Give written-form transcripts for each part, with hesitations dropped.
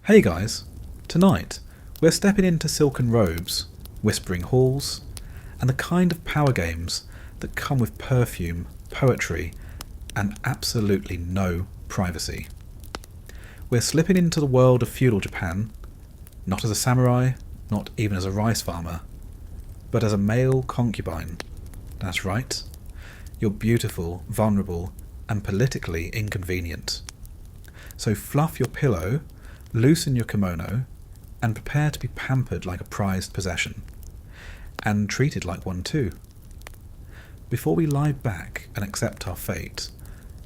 Hey guys, tonight we're stepping into silken robes, whispering halls, and the kind of power games that come with perfume, poetry, and absolutely no privacy. We're slipping into the world of feudal Japan, not as a samurai, not even as a rice farmer, but as a male concubine. That's right, you're beautiful, vulnerable, and politically inconvenient. So fluff your pillow, loosen your kimono, and prepare to be pampered like a prized possession. And treated like one too. Before we lie back and accept our fate,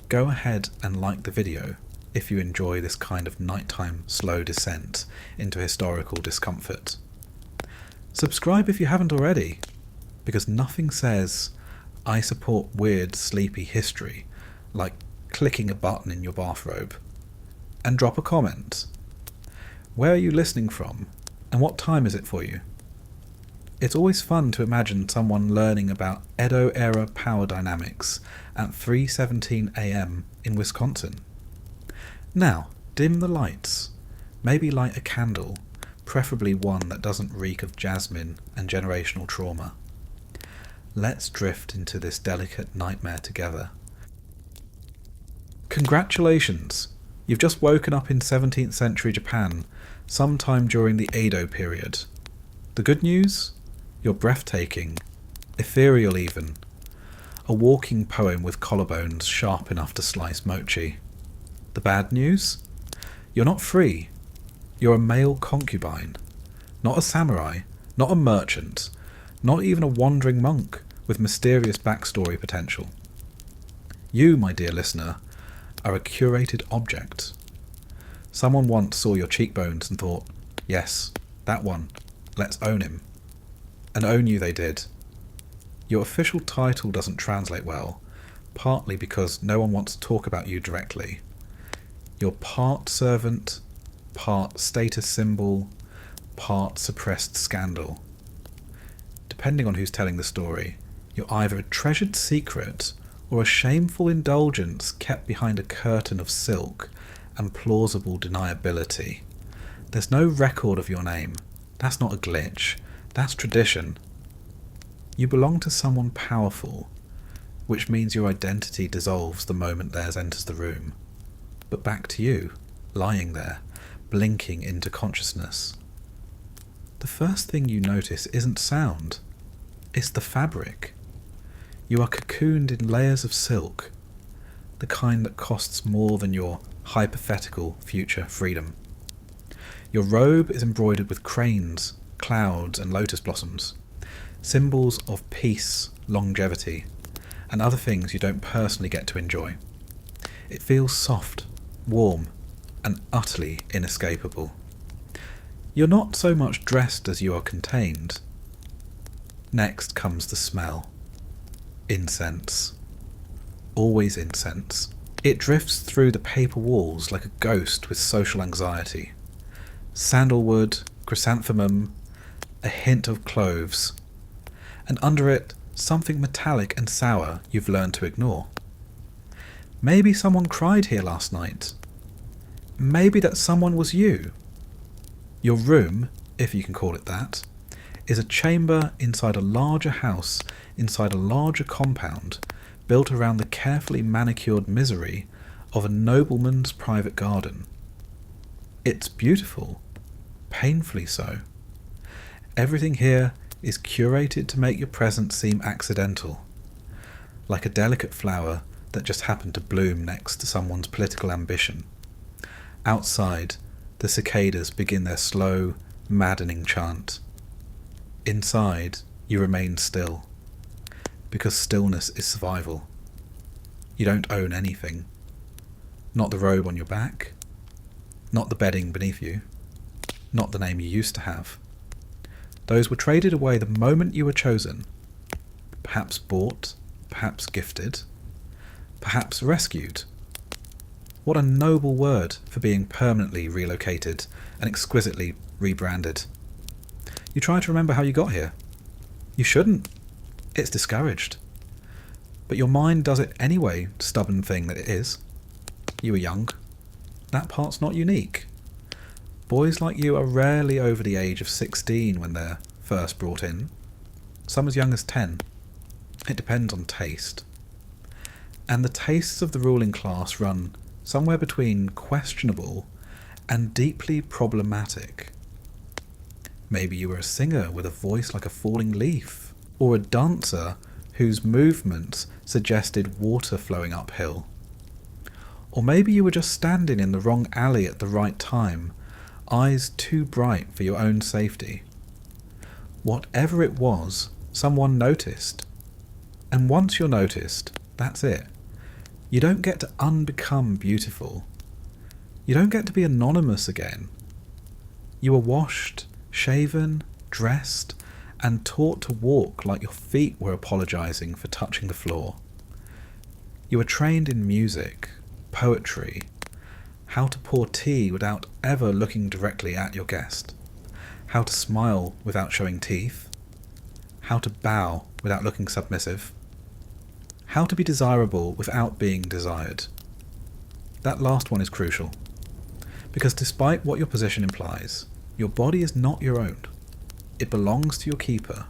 go ahead and like the video if you enjoy this kind of nighttime slow descent into historical discomfort. Subscribe if you haven't already, because nothing says I support weird sleepy history like clicking a button in your bathrobe. And drop a comment. Where are you listening from, and what time is it for you? It's always fun to imagine someone learning about Edo-era power dynamics at 3:17 AM in Wisconsin. Now, dim the lights. Maybe light a candle, preferably one that doesn't reek of jasmine and generational trauma. Let's drift into this delicate nightmare together. Congratulations! You've just woken up in 17th century Japan, sometime during the Edo period. The good news? You're breathtaking, ethereal even. A walking poem with collarbones sharp enough to slice mochi. The bad news? You're not free. You're a male concubine. Not a samurai, not a merchant, not even a wandering monk with mysterious backstory potential. You, my dear listener, are a curated object. Someone once saw your cheekbones and thought, yes, that one, let's own him. And own you they did. Your official title doesn't translate well, partly because no one wants to talk about you directly. You're part servant, part status symbol, part suppressed scandal. Depending on who's telling the story, you're either a treasured secret or a shameful indulgence kept behind a curtain of silk and plausible deniability. There's no record of your name. That's not a glitch. That's tradition. You belong to someone powerful, which means your identity dissolves the moment theirs enters the room. But back to you, lying there, blinking into consciousness. The first thing you notice isn't sound. It's the fabric. You are cocooned in layers of silk, the kind that costs more than your hypothetical future freedom. Your robe is embroidered with cranes, clouds, and lotus blossoms, symbols of peace, longevity, and other things you don't personally get to enjoy. It feels soft, warm, and utterly inescapable. You're not so much dressed as you are contained. Next comes the smell. Incense. Always incense. It drifts through the paper walls like a ghost with social anxiety. Sandalwood, chrysanthemum, a hint of cloves. And under it, something metallic and sour you've learned to ignore. Maybe someone cried here last night. Maybe that someone was you. Your room, if you can call it that, is a chamber inside a larger house, inside a larger compound, built around the carefully manicured misery of a nobleman's private garden. It's beautiful, painfully so. Everything here is curated to make your presence seem accidental, like a delicate flower that just happened to bloom next to someone's political ambition. Outside, the cicadas begin their slow, maddening chant. Inside, you remain still, because stillness is survival. You don't own anything. Not the robe on your back, not the bedding beneath you, not the name you used to have. Those were traded away the moment you were chosen, perhaps bought, perhaps gifted, perhaps rescued. What a noble word for being permanently relocated and exquisitely rebranded. You try to remember how you got here. You shouldn't. It's discouraged. But your mind does it anyway, stubborn thing that it is. You were young. That part's not unique. Boys like you are rarely over the age of 16 when they're first brought in. Some as young as 10. It depends on taste. And the tastes of the ruling class run somewhere between questionable and deeply problematic. Maybe you were a singer with a voice like a falling leaf, or a dancer whose movements suggested water flowing uphill. Or maybe you were just standing in the wrong alley at the right time, eyes too bright for your own safety. Whatever it was, someone noticed. And once you're noticed, that's it. You don't get to unbecome beautiful. You don't get to be anonymous again. You are washed, shaven, dressed, and taught to walk like your feet were apologizing for touching the floor. You are trained in music, poetry, how to pour tea without ever looking directly at your guest, how to smile without showing teeth, how to bow without looking submissive, how to be desirable without being desired. That last one is crucial, because despite what your position implies, your body is not your own. It belongs to your keeper,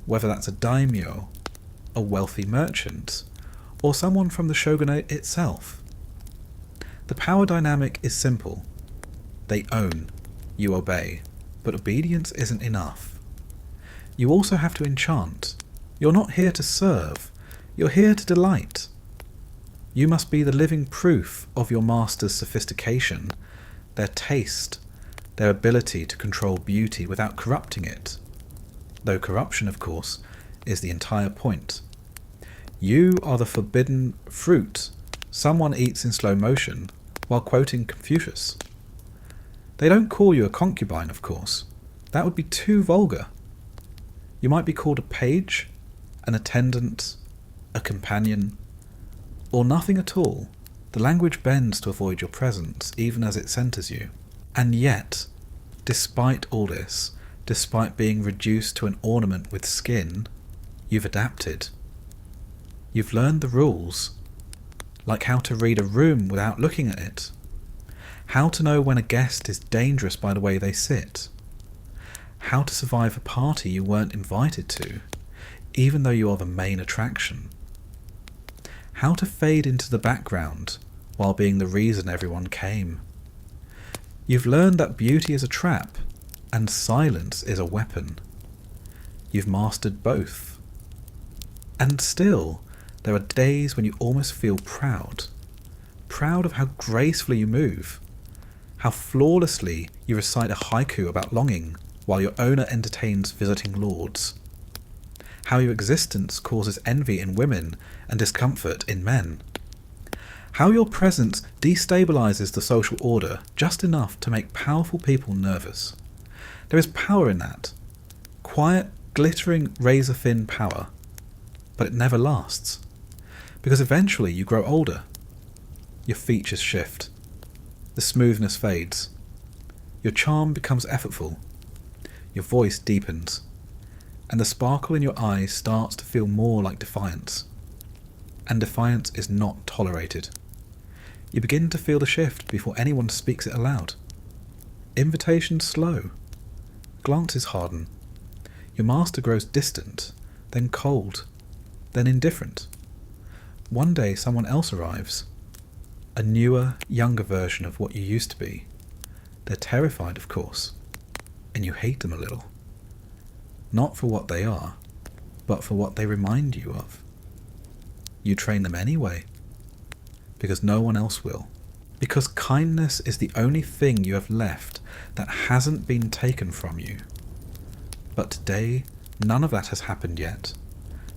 whether that's a daimyo, a wealthy merchant, or someone from the shogunate itself. The power dynamic is simple. They own, you obey, but obedience isn't enough. You also have to enchant. You're not here to serve, you're here to delight. You must be the living proof of your master's sophistication, their taste, their ability to control beauty without corrupting it. Though corruption, of course, is the entire point. You are the forbidden fruit someone eats in slow motion while quoting Confucius. They don't call you a concubine, of course. That would be too vulgar. You might be called a page, an attendant, a companion, or nothing at all. The language bends to avoid your presence, even as it centers you. And yet, despite all this, despite being reduced to an ornament with skin, you've adapted. You've learned the rules, like how to read a room without looking at it, how to know when a guest is dangerous by the way they sit, how to survive a party you weren't invited to, even though you are the main attraction, how to fade into the background while being the reason everyone came. You've learned that beauty is a trap, and silence is a weapon. You've mastered both. And still, there are days when you almost feel proud. Proud of how gracefully you move, how flawlessly you recite a haiku about longing while your owner entertains visiting lords, how your existence causes envy in women and discomfort in men, how your presence destabilizes the social order just enough to make powerful people nervous. There is power in that. Quiet, glittering, razor-thin power. But it never lasts. Because eventually you grow older. Your features shift. The smoothness fades. Your charm becomes effortful. Your voice deepens. And the sparkle in your eyes starts to feel more like defiance. And defiance is not tolerated. You begin to feel the shift before anyone speaks it aloud. Invitations slow. Glances harden. Your master grows distant, then cold, then indifferent. One day someone else arrives. A newer, younger version of what you used to be. They're terrified, of course, and you hate them a little. Not for what they are, but for what they remind you of. You train them anyway, because no one else will. Because kindness is the only thing you have left that hasn't been taken from you. But today, none of that has happened yet.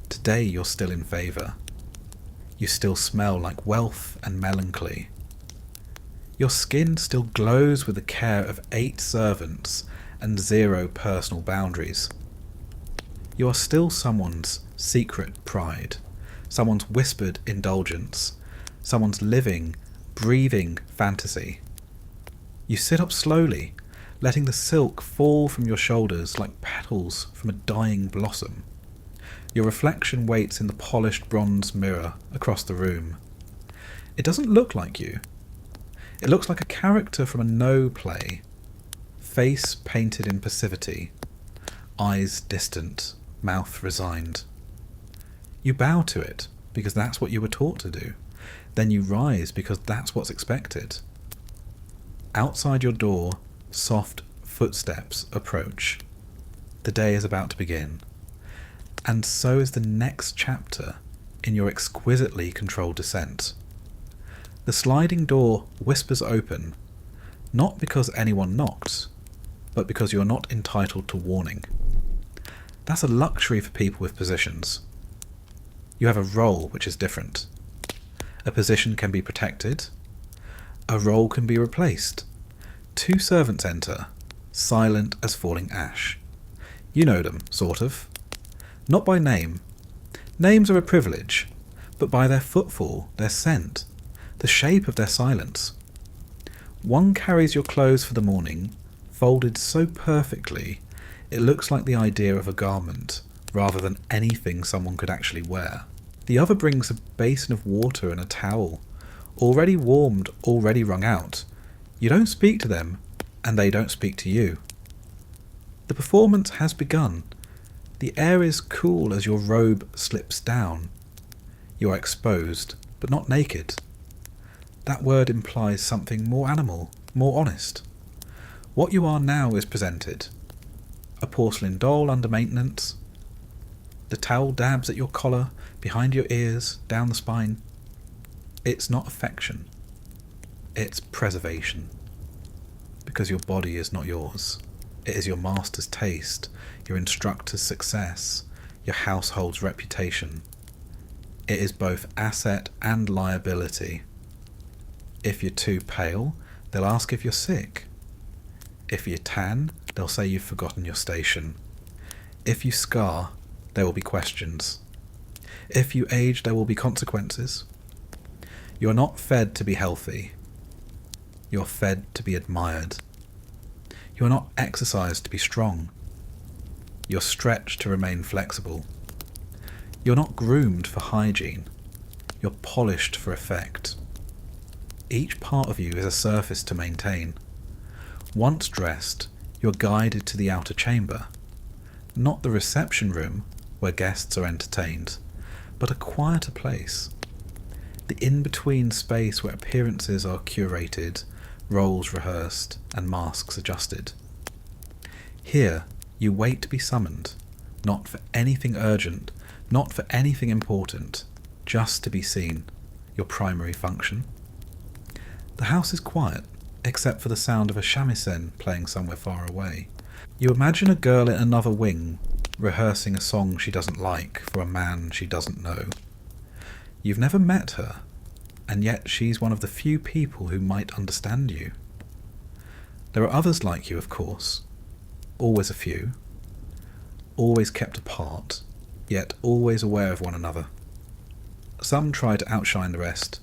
Today you're still in favour. You still smell like wealth and melancholy. Your skin still glows with the care of 8 servants and 0 personal boundaries. You are still someone's secret pride, someone's whispered indulgence, someone's living, breathing fantasy. You sit up slowly, letting the silk fall from your shoulders like petals from a dying blossom. Your reflection waits in the polished bronze mirror across the room. It doesn't look like you. It looks like a character from a no play, face painted in passivity, eyes distant, mouth resigned. You bow to it because that's what you were taught to do. Then you rise because that's what's expected. Outside your door, soft footsteps approach. The day is about to begin. And so is the next chapter in your exquisitely controlled descent. The sliding door whispers open, not because anyone knocked, but because you're not entitled to warning. That's a luxury for people with positions. You have a role which is different. A position can be protected. A role can be replaced. 2 servants enter, silent as falling ash. You know them, sort of. Not by name. Names are a privilege, but by their footfall, their scent, the shape of their silence. One carries your clothes for the morning, folded so perfectly it looks like the idea of a garment rather than anything someone could actually wear. The other brings a basin of water and a towel, already warmed, already wrung out. You don't speak to them, and they don't speak to you. The performance has begun. The air is cool as your robe slips down. You are exposed, but not naked. That word implies something more animal, more honest. What you are now is presented. A porcelain doll under maintenance. The towel dabs at your collar, behind your ears, down the spine. It's not affection. It's preservation. Because your body is not yours. It is your master's taste, your instructor's success, your household's reputation. It is both asset and liability. If you're too pale, they'll ask if you're sick. If you're tan, they'll say you've forgotten your station. If you scar, there will be questions. If you age, there will be consequences. You are not fed to be healthy. You are fed to be admired. You are not exercised to be strong. You're stretched to remain flexible. You're not groomed for hygiene. You're polished for effect. Each part of you is a surface to maintain. Once dressed, you're guided to the outer chamber, not the reception room where guests are entertained, but a quieter place. The in-between space where appearances are curated, roles rehearsed, and masks adjusted. Here, you wait to be summoned, not for anything urgent, not for anything important, just to be seen, your primary function. The house is quiet, except for the sound of a shamisen playing somewhere far away. You imagine a girl in another wing, rehearsing a song she doesn't like for a man she doesn't know. You've never met her, and yet she's one of the few people who might understand you. There are others like you, of course. Always a few. Always kept apart, yet always aware of one another. Some try to outshine the rest.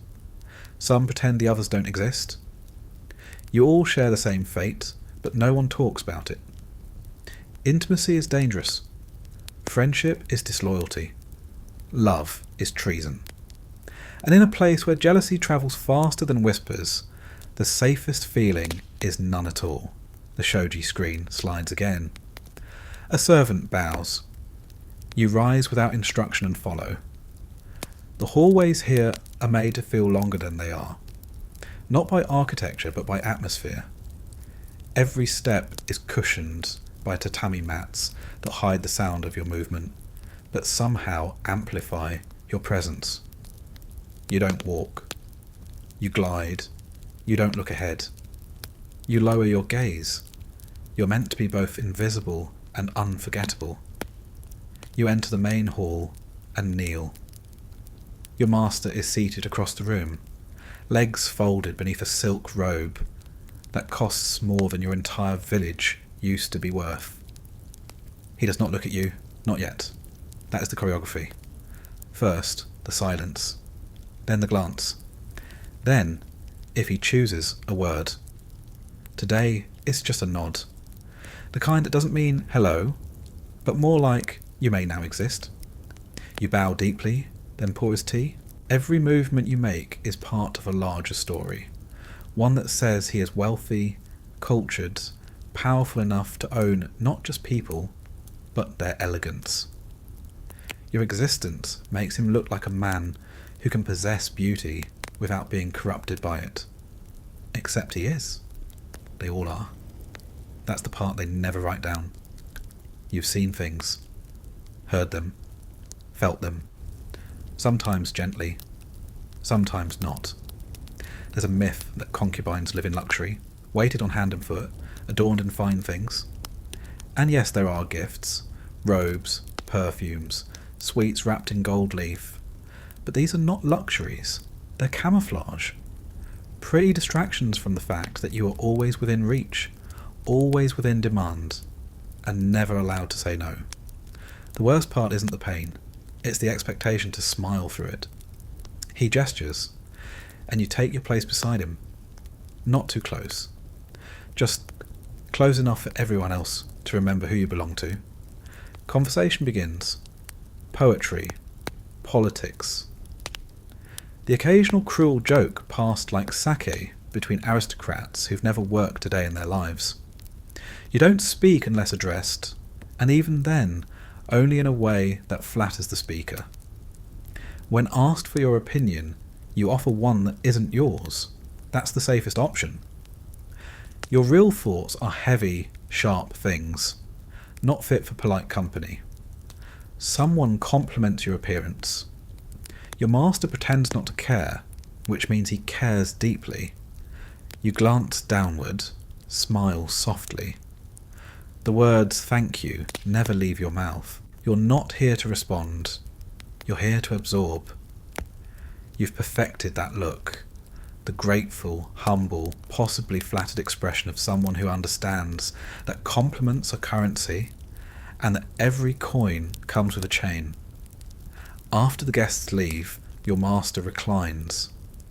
Some pretend the others don't exist. You all share the same fate, but no one talks about it. Intimacy is dangerous. Friendship is disloyalty. Love is treason. And in a place where jealousy travels faster than whispers, the safest feeling is none at all. The shoji screen slides again. A servant bows. You rise without instruction and follow. The hallways here are made to feel longer than they are. Not by architecture, but by atmosphere. Every step is cushioned by tatami mats that hide the sound of your movement, but somehow amplify your presence. You don't walk. You glide. You don't look ahead. You lower your gaze. You're meant to be both invisible and unforgettable. You enter the main hall and kneel. Your master is seated across the room, legs folded beneath a silk robe that costs more than your entire village used to be worth. He does not look at you, not yet. That is the choreography. First, the silence, then the glance, then, if he chooses, a word. Today, it's just a nod. The kind that doesn't mean hello, but more like you may now exist. You bow deeply, then pour his tea. Every movement you make is part of a larger story, one that says he is wealthy, cultured, powerful enough to own not just people, but their elegance. Your existence makes him look like a man who can possess beauty without being corrupted by it. Except he is. They all are. That's the part they never write down. You've seen things, heard them, felt them, sometimes gently, sometimes not. There's a myth that concubines live in luxury, waited on hand and foot, adorned in fine things. And yes, there are gifts, robes, perfumes, sweets wrapped in gold leaf. But these are not luxuries, they're camouflage. Pretty distractions from the fact that you are always within reach, always within demand, and never allowed to say no. The worst part isn't the pain, it's the expectation to smile through it. He gestures, and you take your place beside him. Not too close. Just close enough for everyone else to remember who you belong to. Conversation begins. Poetry. Politics. The occasional cruel joke passed like sake between aristocrats who've never worked a day in their lives. You don't speak unless addressed, and even then, only in a way that flatters the speaker. When asked for your opinion, you offer one that isn't yours. That's the safest option. Your real thoughts are heavy, sharp things, not fit for polite company. Someone compliments your appearance. Your master pretends not to care, which means he cares deeply. You glance downward, smile softly. The words "thank you" never leave your mouth. You're not here to respond. You're here to absorb. You've perfected that look. The grateful, humble, possibly flattered expression of someone who understands that compliments are currency and that every coin comes with a chain. After the guests leave, your master reclines.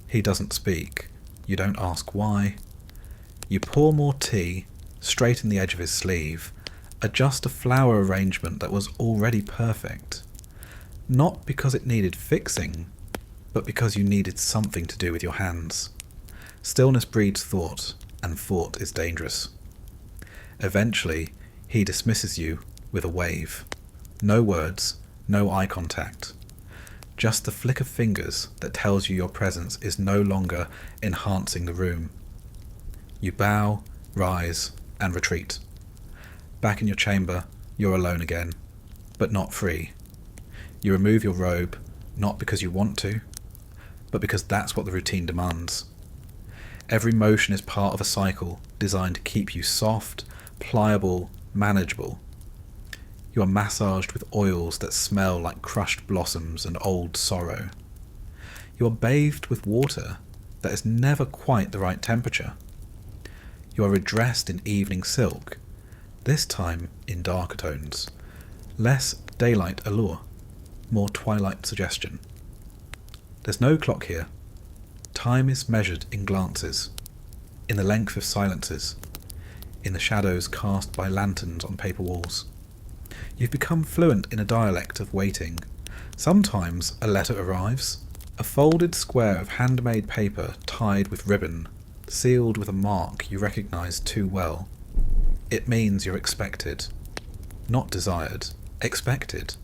He doesn't speak. You don't ask why. You pour more tea, straighten the edge of his sleeve, adjust a flower arrangement that was already perfect. Not because it needed fixing, but because you needed something to do with your hands. Stillness breeds thought, and thought is dangerous. Eventually, he dismisses you with a wave. No words, no eye contact. Just the flick of fingers that tells you your presence is no longer enhancing the room. You bow, rise, and retreat. Back in your chamber, you're alone again, but not free. You remove your robe, not because you want to, but because that's what the routine demands. Every motion is part of a cycle designed to keep you soft, pliable, manageable. You are massaged with oils that smell like crushed blossoms and old sorrow. You are bathed with water that is never quite the right temperature. You are redressed in evening silk, this time in darker tones, less daylight allure, more twilight suggestion. There's no clock here. Time is measured in glances, in the length of silences, in the shadows cast by lanterns on paper walls. You've become fluent in a dialect of waiting. Sometimes a letter arrives, a folded square of handmade paper tied with ribbon, sealed with a mark you recognise too well. It means you're expected. Not desired, expected.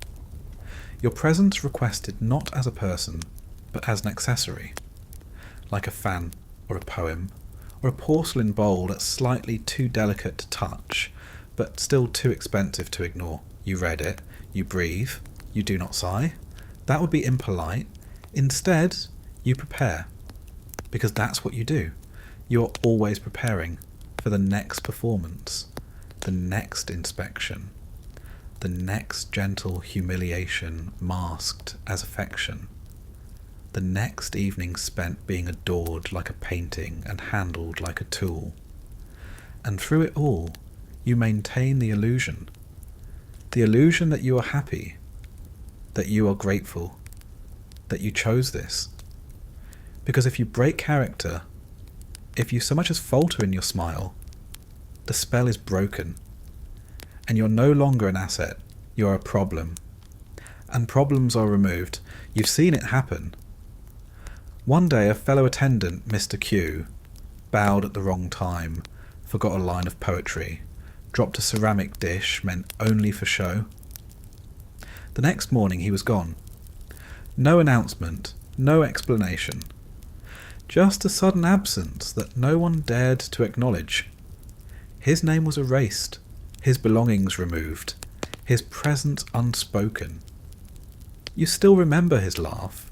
Your presence requested not as a person, but as an accessory. Like a fan, or a poem, or a porcelain bowl that's slightly too delicate to touch, but still too expensive to ignore. You read it, you breathe, you do not sigh. That would be impolite. Instead, you prepare. Because that's what you do. You're always preparing for the next performance, the next inspection, the next gentle humiliation masked as affection, the next evening spent being adored like a painting and handled like a tool. And through it all, you maintain the illusion that you are happy, that you are grateful, that you chose this. Because if you break character, if you so much as falter in your smile, the spell is broken, and you're no longer an asset, you're a problem. And problems are removed. You've seen it happen. One day a fellow attendant missed a cue, bowed at the wrong time, forgot a line of poetry, dropped a ceramic dish meant only for show. The next morning he was gone. No announcement, no explanation. Just a sudden absence that no one dared to acknowledge. His name was erased, his belongings removed, his presence unspoken. You still remember his laugh.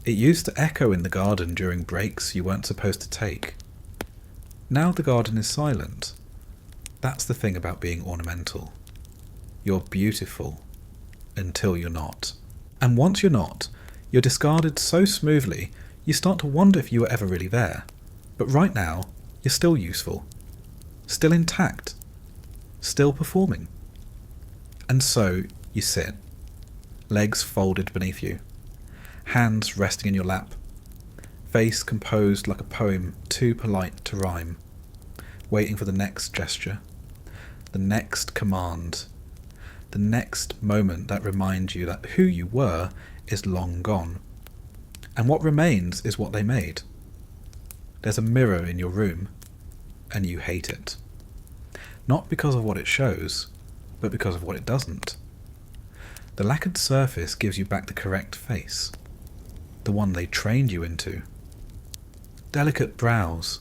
It used to echo in the garden during breaks you weren't supposed to take. Now the garden is silent. That's the thing about being ornamental. You're beautiful until you're not. And once you're not, you're discarded so smoothly you start to wonder if you were ever really there. But right now, you're still useful. Still intact. Still performing. And so you sit, legs folded beneath you, hands resting in your lap, face composed like a poem too polite to rhyme, waiting for the next gesture, the next command, the next moment that reminds you that who you were is long gone, and what remains is what they made. There's a mirror in your room, and you hate it. Not because of what it shows, but because of what it doesn't. The lacquered surface gives you back the correct face, the one they trained you into. Delicate brows,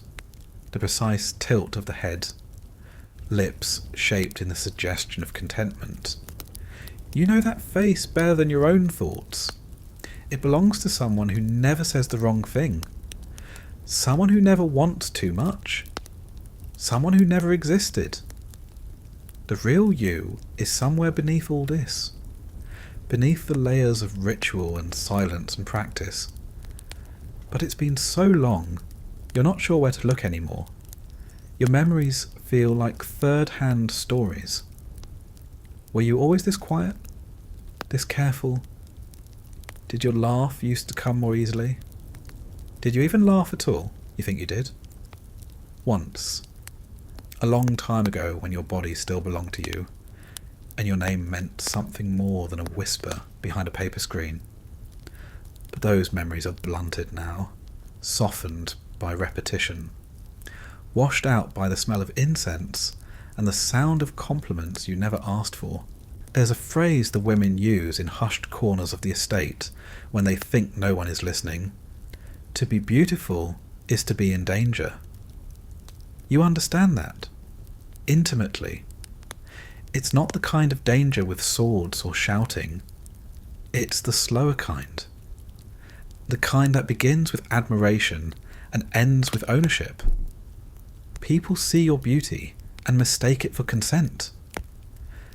the precise tilt of the head, lips shaped in the suggestion of contentment. You know that face better than your own thoughts. It belongs to someone who never says the wrong thing, someone who never wants too much, someone who never existed. The real you is somewhere beneath all this, beneath the layers of ritual and silence and practice. But it's been so long, you're not sure where to look anymore. Your memories feel like third-hand stories. Were you always this quiet? This careful? Did your laugh used to come more easily? Did you even laugh at all? You think you did? Once. A long time ago when your body still belonged to you, and your name meant something more than a whisper behind a paper screen. But those memories are blunted now, softened by repetition, washed out by the smell of incense and the sound of compliments you never asked for. There's a phrase the women use in hushed corners of the estate when they think no one is listening. To be beautiful is to be in danger. You understand that, intimately. It's not the kind of danger with swords or shouting. It's the slower kind. The kind that begins with admiration and ends with ownership. People see your beauty and mistake it for consent.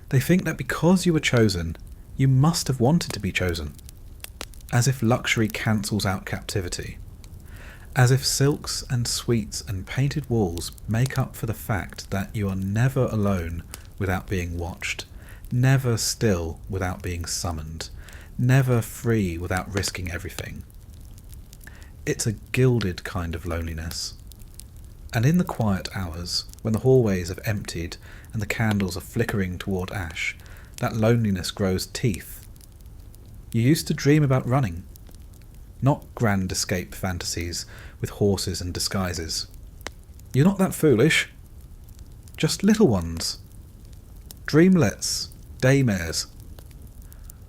They think that because you were chosen, you must have wanted to be chosen. As if luxury cancels out captivity. As if silks and sweets and painted walls make up for the fact that you are never alone without being watched, never still without being summoned, never free without risking everything. It's a gilded kind of loneliness. And in the quiet hours, when the hallways have emptied and the candles are flickering toward ash, that loneliness grows teeth. You used to dream about running. Not grand escape fantasies with horses and disguises. You're not that foolish. Just little ones. Dreamlets, daymares.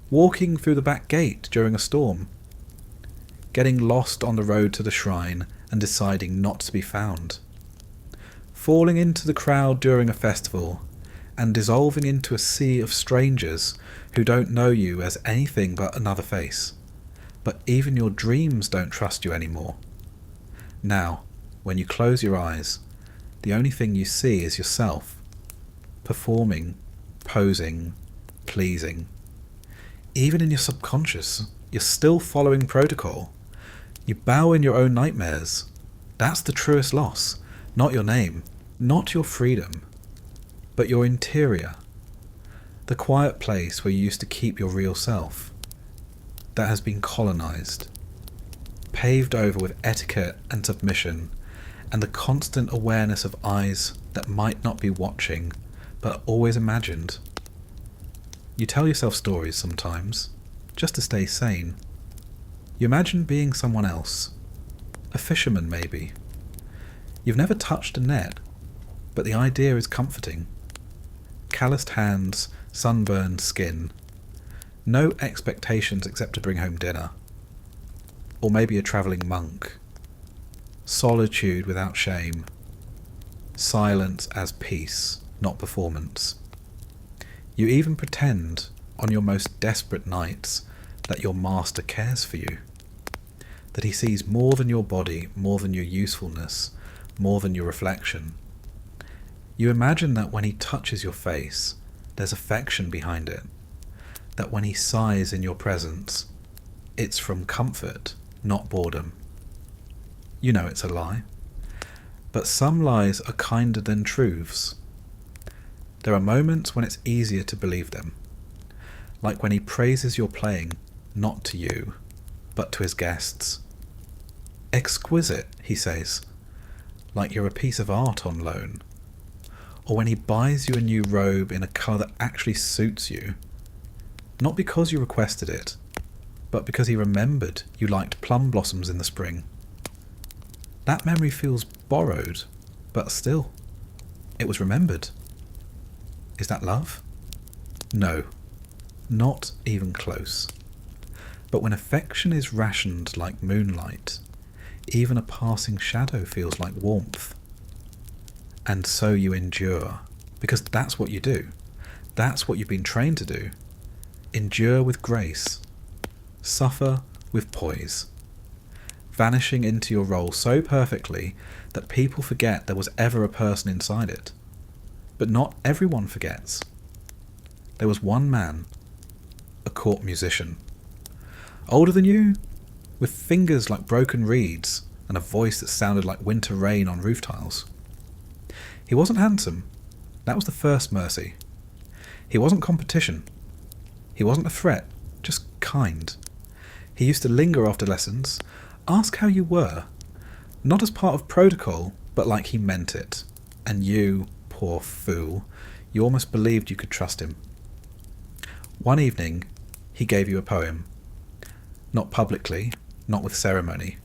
Walking through the back gate during a storm. Getting lost on the road to the shrine and deciding not to be found. Falling into the crowd during a festival and dissolving into a sea of strangers who don't know you as anything but another face. But even your dreams don't trust you anymore. Now, when you close your eyes, the only thing you see is yourself, performing, posing, pleasing. Even in your subconscious, you're still following protocol. You bow in your own nightmares. That's the truest loss, not your name, not your freedom, but your interior, the quiet place where you used to keep your real self. That has been colonized, paved over with etiquette and submission, and the constant awareness of eyes that might not be watching, but always imagined. You tell yourself stories sometimes, just to stay sane. You imagine being someone else, a fisherman maybe. You've never touched a net, but the idea is comforting. calloused hands, sunburned skin. No expectations except to bring home dinner. Or maybe a travelling monk. Solitude without shame. Silence as peace, not performance. You even pretend, on your most desperate nights, that your master cares for you. That he sees more than your body, more than your usefulness, more than your reflection. You imagine that when he touches your face, there's affection behind it. That when he sighs in your presence, it's from comfort, not boredom. You know it's a lie. But some lies are kinder than truths. There are moments when it's easier to believe them. Like when he praises your playing, not to you, but to his guests. Exquisite, he says, like you're a piece of art on loan. Or when he buys you a new robe in a colour that actually suits you, not because you requested it, but because he remembered you liked plum blossoms in the spring. That memory feels borrowed, but still, it was remembered. Is that love? No, not even close. But when affection is rationed like moonlight, even a passing shadow feels like warmth. And so you endure, because that's what you do. That's what you've been trained to do. Endure with grace. Suffer with poise. Vanishing into your role so perfectly that people forget there was ever a person inside it. But not everyone forgets. There was one man, a court musician. Older than you, with fingers like broken reeds and a voice that sounded like winter rain on roof tiles. He wasn't handsome. That was the first mercy. He wasn't competition. He wasn't a threat, just kind. He used to linger after lessons, ask how you were, not as part of protocol, but like he meant it. And you, poor fool, you almost believed you could trust him. One evening, he gave you a poem. Not publicly, not with ceremony,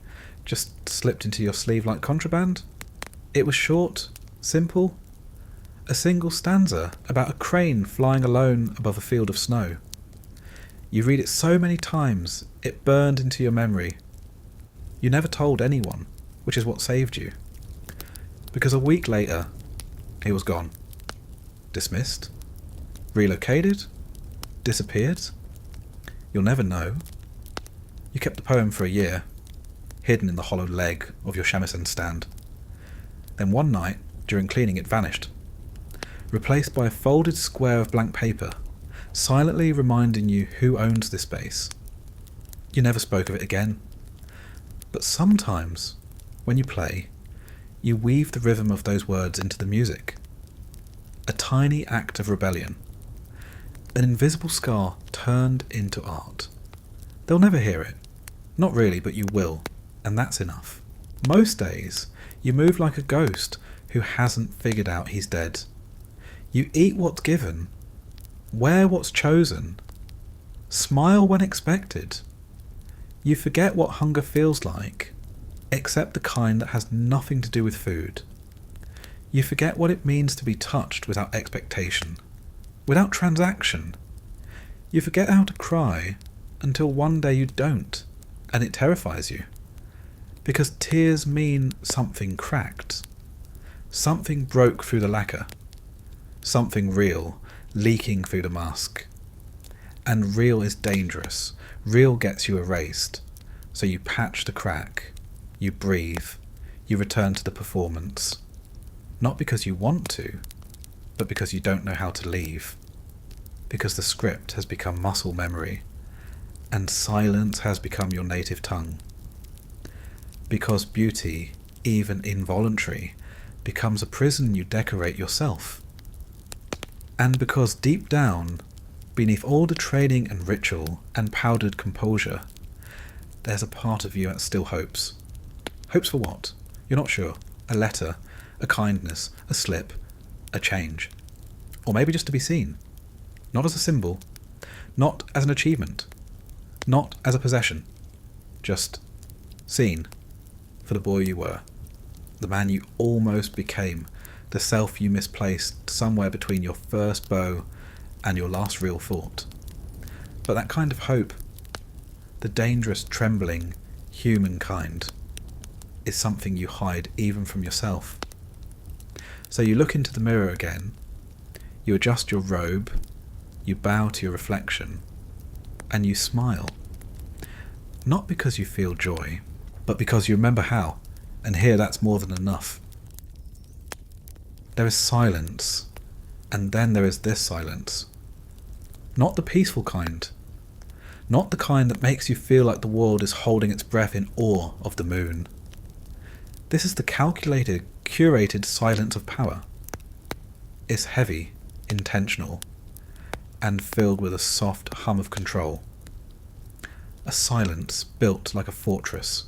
just slipped into your sleeve like contraband. It was short, simple, a single stanza about a crane flying alone above a field of snow. You read it so many times, it burned into your memory. You never told anyone, which is what saved you. Because a week later, he was gone. Dismissed? Relocated? Disappeared? You'll never know. You kept the poem for a year, hidden in the hollow leg of your shamisen stand. Then one night, during cleaning, it vanished, replaced by a folded square of blank paper, silently reminding you who owns this space. You never spoke of it again. But sometimes, when you play, you weave the rhythm of those words into the music. A tiny act of rebellion. An invisible scar turned into art. They'll never hear it. Not really, but you will, and that's enough. Most days, you move like a ghost who hasn't figured out he's dead. You eat what's given, wear what's chosen, smile when expected. You forget what hunger feels like, except the kind that has nothing to do with food. You forget what it means to be touched without expectation, without transaction. You forget how to cry until one day you don't, and it terrifies you. Because tears mean something cracked. Something broke through the lacquer. Something real leaking through the mask. And real is dangerous. Real gets you erased. So you patch the crack. You breathe. You return to the performance. Not because you want to, but because you don't know how to leave. Because the script has become muscle memory, and silence has become your native tongue. Because beauty, even involuntary, becomes a prison you decorate yourself. And because deep down, beneath all the training and ritual and powdered composure, there's a part of you that still hopes. Hopes for what? You're not sure. A letter, a kindness, a slip, a change. Or maybe just to be seen. Not as a symbol, not as an achievement, not as a possession. Just seen for the boy you were, the man you almost became, the self you misplaced somewhere between your first bow and your last real thought. But that kind of hope, the dangerous, trembling humankind, is something you hide even from yourself. So you look into the mirror again, you adjust your robe, you bow to your reflection, and you smile. Not because you feel joy, but because you remember how, and here that's more than enough. There is silence, and then there is this silence. Not the peaceful kind. Not the kind that makes you feel like the world is holding its breath in awe of the moon. This is the calculated, curated silence of power. It's heavy, intentional, and filled with a soft hum of control. A silence built like a fortress,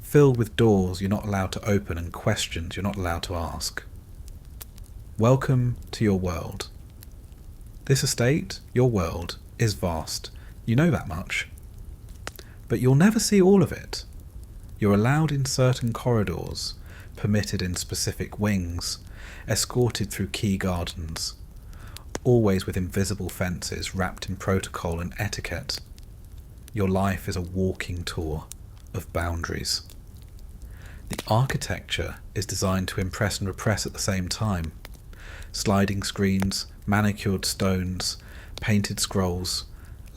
filled with doors you're not allowed to open and questions you're not allowed to ask. Welcome to your world. This estate, your world, is vast. You know that much. But you'll never see all of it. You're allowed in certain corridors, permitted in specific wings, escorted through key gardens, always with invisible fences wrapped in protocol and etiquette. Your life is a walking tour of boundaries. The architecture is designed to impress and repress at the same time. Sliding screens, manicured stones, painted scrolls,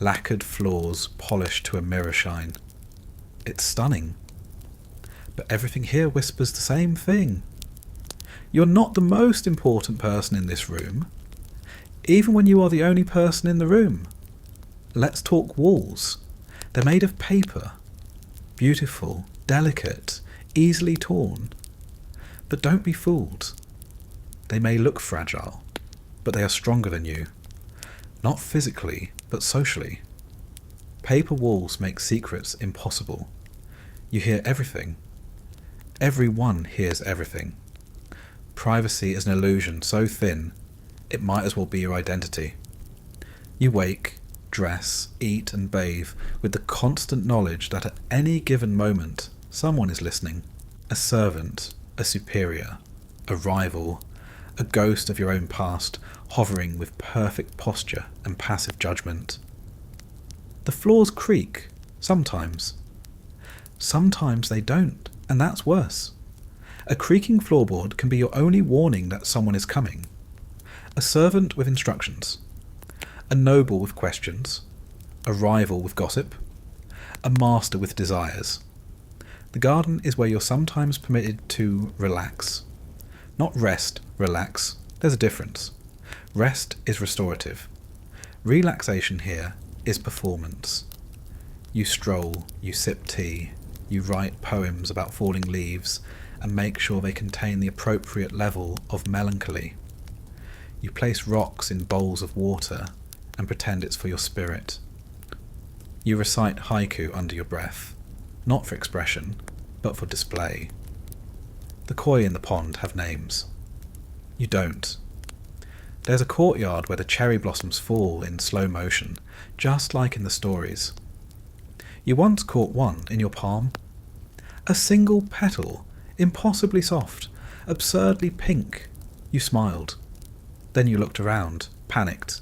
lacquered floors polished to a mirror shine. It's stunning. But everything here whispers the same thing. You're not the most important person in this room, even when you are the only person in the room. Let's talk walls. They're made of paper. Beautiful, delicate, easily torn. But don't be fooled. They may look fragile, but they are stronger than you. Not physically, but socially. Paper walls make secrets impossible. You hear everything. Everyone hears everything. Privacy is an illusion so thin, it might as well be your identity. You wake, dress, eat and bathe with the constant knowledge that at any given moment someone is listening. A servant, a superior, a rival, a ghost of your own past hovering with perfect posture and passive judgment. The floors creak, sometimes. Sometimes they don't, and that's worse. A creaking floorboard can be your only warning that someone is coming. A servant with instructions. A noble with questions. A rival with gossip. A master with desires. The garden is where you're sometimes permitted to relax. Not rest, relax. There's a difference. Rest is restorative. Relaxation here is performance. You stroll, you sip tea, you write poems about falling leaves and make sure they contain the appropriate level of melancholy. You place rocks in bowls of water and pretend it's for your spirit. You recite haiku under your breath, not for expression, but for display. The koi in the pond have names. You don't. There's a courtyard where the cherry blossoms fall in slow motion, just like in the stories. You once caught one in your palm. A single petal, impossibly soft, absurdly pink. You smiled. Then you looked around, panicked.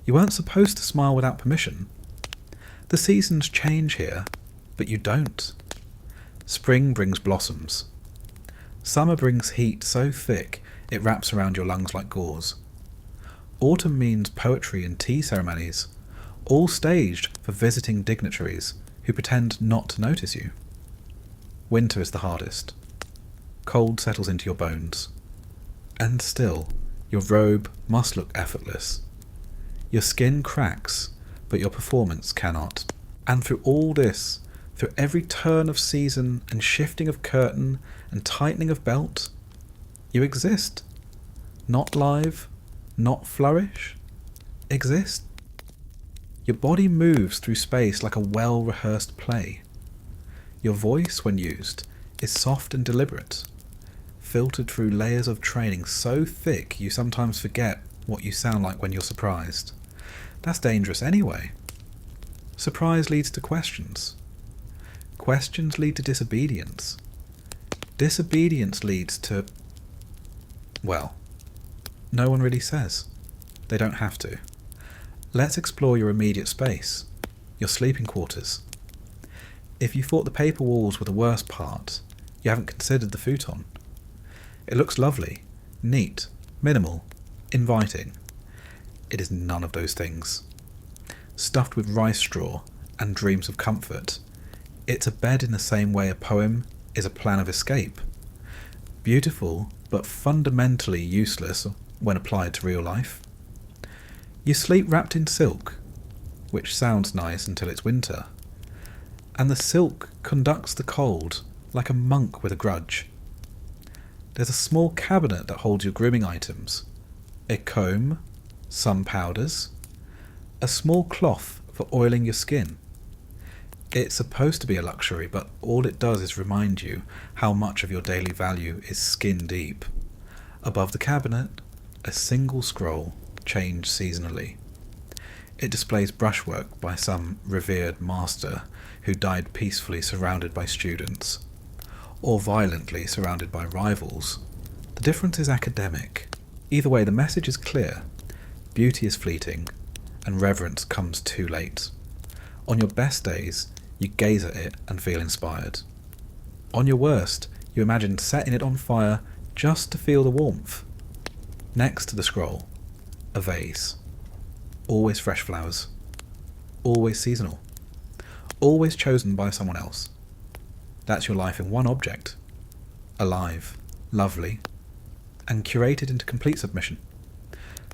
You weren't supposed to smile without permission. The seasons change here, but you don't. Spring brings blossoms. Summer brings heat so thick it wraps around your lungs like gauze. Autumn means poetry and tea ceremonies, all staged for visiting dignitaries who pretend not to notice you. Winter is the hardest. Cold settles into your bones. And still, your robe must look effortless. Your skin cracks, but your performance cannot. And through all this, through every turn of season and shifting of curtain and tightening of belt, you exist. Not live, not flourish. Exist. Your body moves through space like a well-rehearsed play. Your voice, when used, is soft and deliberate, filtered through layers of training so thick you sometimes forget what you sound like when you're surprised. That's dangerous anyway. Surprise leads to questions. Questions lead to disobedience. Disobedience leads to Well, no one really says. They don't have to. Let's explore your immediate space, your sleeping quarters. If you thought the paper walls were the worst part, you haven't considered the futon. It looks lovely, neat, minimal, inviting. It is none of those things. Stuffed with rice straw and dreams of comfort, it's a bed in the same way a poem is a plan of escape. Beautiful, but fundamentally useless when applied to real life. You sleep wrapped in silk, which sounds nice until it's winter, and the silk conducts the cold like a monk with a grudge. There's a small cabinet that holds your grooming items, a comb, some powders, a small cloth for oiling your skin. It's supposed to be a luxury, but all it does is remind you how much of your daily value is skin deep. Above the cabinet, a single scroll, changed seasonally. It displays brushwork by some revered master who died peacefully surrounded by students, or violently surrounded by rivals. The difference is academic. Either way, the message is clear. Beauty is fleeting, and reverence comes too late. On your best days, you gaze at it and feel inspired. On your worst, you imagine setting it on fire just to feel the warmth. Next to the scroll, a vase. Always fresh flowers. Always seasonal. Always chosen by someone else. That's your life in one object. Alive, lovely, and curated into complete submission.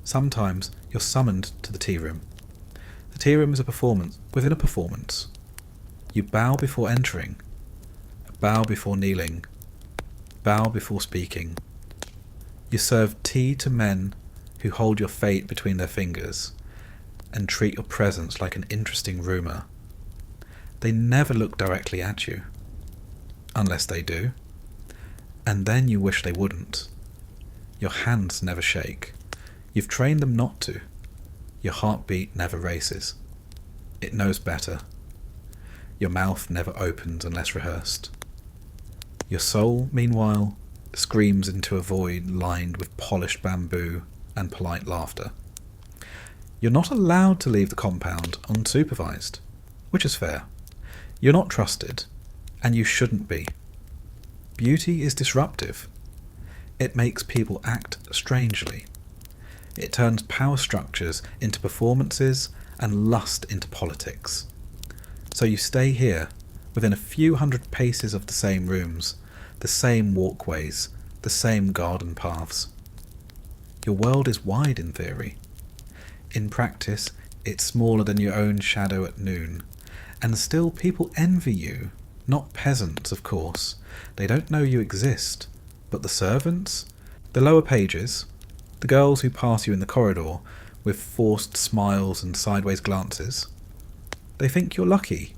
Sometimes you're summoned to the tea room. The tea room is a performance within a performance. You bow before entering, bow before kneeling, bow before speaking. You serve tea to men who hold your fate between their fingers and treat your presence like an interesting rumour. They never look directly at you, unless they do, and then you wish they wouldn't. Your hands never shake. You've trained them not to. Your heartbeat never races. It knows better. Your mouth never opens unless rehearsed. Your soul, meanwhile, screams into a void lined with polished bamboo and polite laughter. You're not allowed to leave the compound unsupervised, which is fair. You're not trusted, and you shouldn't be. Beauty is disruptive. It makes people act strangely. It turns power structures into performances and lust into politics. So you stay here, within a few hundred paces of the same rooms, the same walkways, the same garden paths. Your world is wide in theory. In practice, it's smaller than your own shadow at noon, and still people envy you. Not peasants, of course. They don't know you exist. But the servants? The lower pages? The girls who pass you in the corridor with forced smiles and sideways glances? They think you're lucky.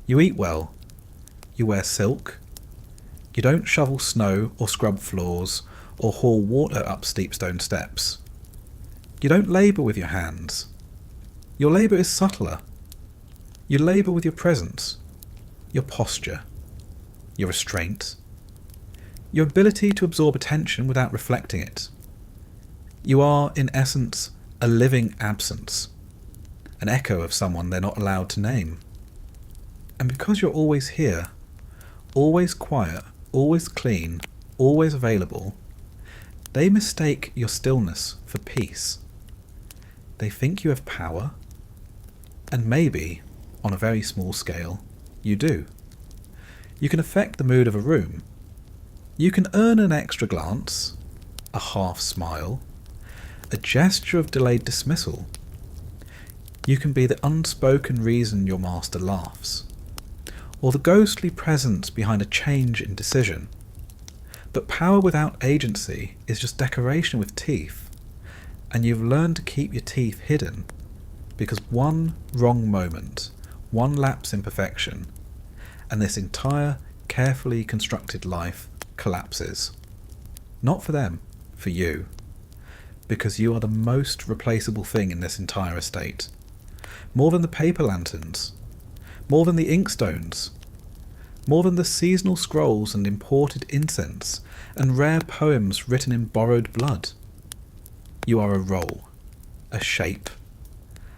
You eat well. You wear silk. You don't shovel snow or scrub floors or haul water up steep stone steps. You don't labour with your hands. Your labour is subtler. You labour with your presence, your posture, your restraint, your ability to absorb attention without reflecting it. You are, in essence, a living absence, an echo of someone they're not allowed to name. And because you're always here, always quiet, always clean, always available, they mistake your stillness for peace. They think you have power, and maybe, on a very small scale, you do. You can affect the mood of a room. You can earn an extra glance, a half smile, a gesture of delayed dismissal. You can be the unspoken reason your master laughs, or the ghostly presence behind a change in decision. But power without agency is just decoration with teeth, and you've learned to keep your teeth hidden, because one wrong moment, one lapse in perfection, and this entire carefully constructed life collapses. Not for them, for you, because you are the most replaceable thing in this entire estate. More than the paper lanterns, more than the inkstones, more than the seasonal scrolls and imported incense and rare poems written in borrowed blood. You are a role, a shape,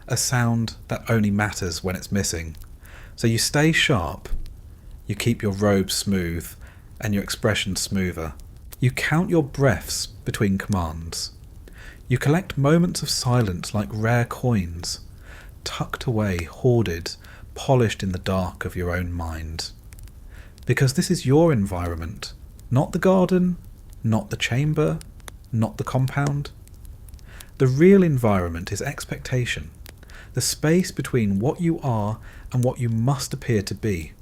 a sound that only matters when it's missing. So you stay sharp, you keep your robe smooth and your expression smoother. You count your breaths between commands. You collect moments of silence like rare coins, tucked away, hoarded, polished in the dark of your own mind. Because this is your environment, not the garden, not the chamber, not the compound. The real environment is expectation, the space between what you are and what you must appear to be.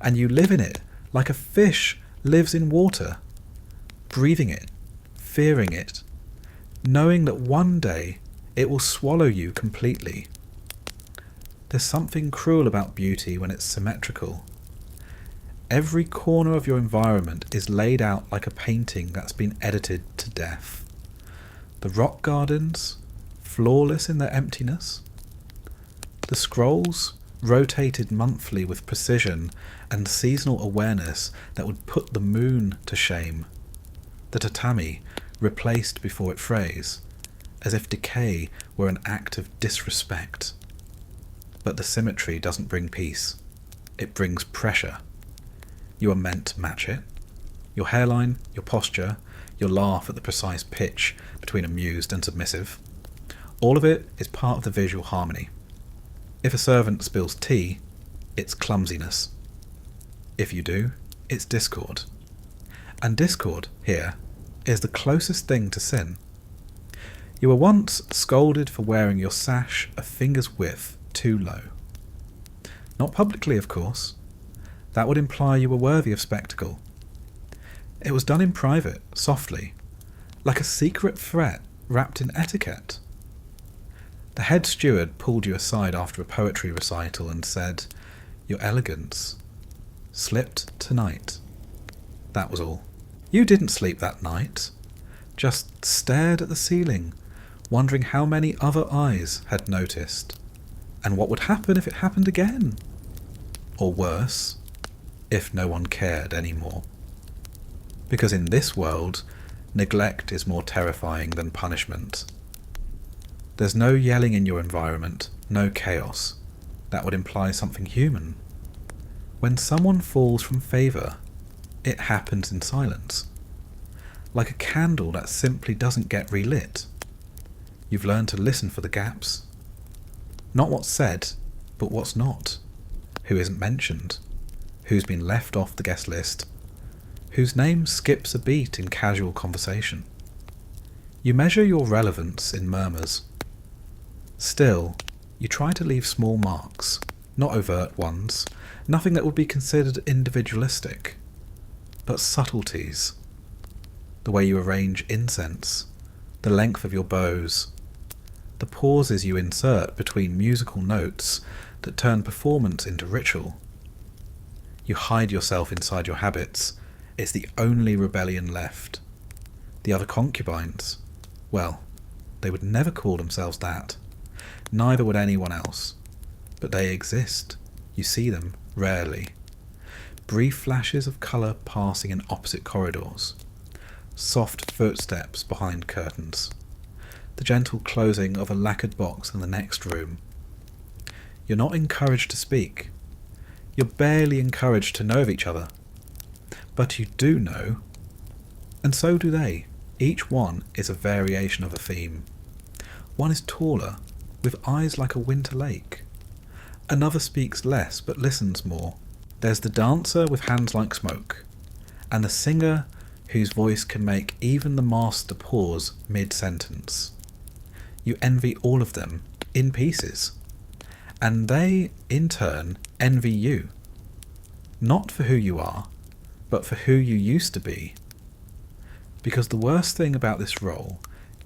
And you live in it like a fish lives in water, breathing it, fearing it, knowing that one day it will swallow you completely. There's something cruel about beauty when it's symmetrical. Every corner of your environment is laid out like a painting that's been edited to death. The rock gardens, flawless in their emptiness. The scrolls, rotated monthly with precision and seasonal awareness that would put the moon to shame. The tatami, replaced before it frays, as if decay were an act of disrespect. But the symmetry doesn't bring peace. It brings pressure. You are meant to match it. Your hairline, your posture, your laugh at the precise pitch between amused and submissive. All of it is part of the visual harmony. If a servant spills tea, it's clumsiness. If you do, it's discord. And discord, here, is the closest thing to sin. You were once scolded for wearing your sash a finger's width too low. Not publicly, of course. That would imply you were worthy of spectacle. It was done in private, softly, like a secret threat wrapped in etiquette. The head steward pulled you aside after a poetry recital and said, "Your elegance slipped tonight." That was all. You didn't sleep that night, just stared at the ceiling, wondering how many other eyes had noticed, and what would happen if it happened again. Or worse, if no one cared anymore. Because in this world, neglect is more terrifying than punishment. There's no yelling in your environment, no chaos. That would imply something human. When someone falls from favour, it happens in silence. Like a candle that simply doesn't get relit. You've learned to listen for the gaps. Not what's said, but what's not. Who isn't mentioned. Who's been left off the guest list. Whose name skips a beat in casual conversation. You measure your relevance in murmurs. Still, you try to leave small marks, not overt ones, nothing that would be considered individualistic, but subtleties. The way you arrange incense, the length of your bows, the pauses you insert between musical notes that turn performance into ritual. You hide yourself inside your habits. It's the only rebellion left. The other concubines, well, they would never call themselves that. Neither would anyone else. But they exist. You see them, rarely. Brief flashes of colour passing in opposite corridors. Soft footsteps behind curtains. The gentle closing of a lacquered box in the next room. You're not encouraged to speak. You're barely encouraged to know of each other. But you do know. And so do they. Each one is a variation of a theme. One is taller, with eyes like a winter lake. Another speaks less, but listens more. There's the dancer with hands like smoke, and the singer whose voice can make even the master pause mid-sentence. You envy all of them, in pieces. And they, in turn, envy you. Not for who you are, but for who you used to be. Because the worst thing about this role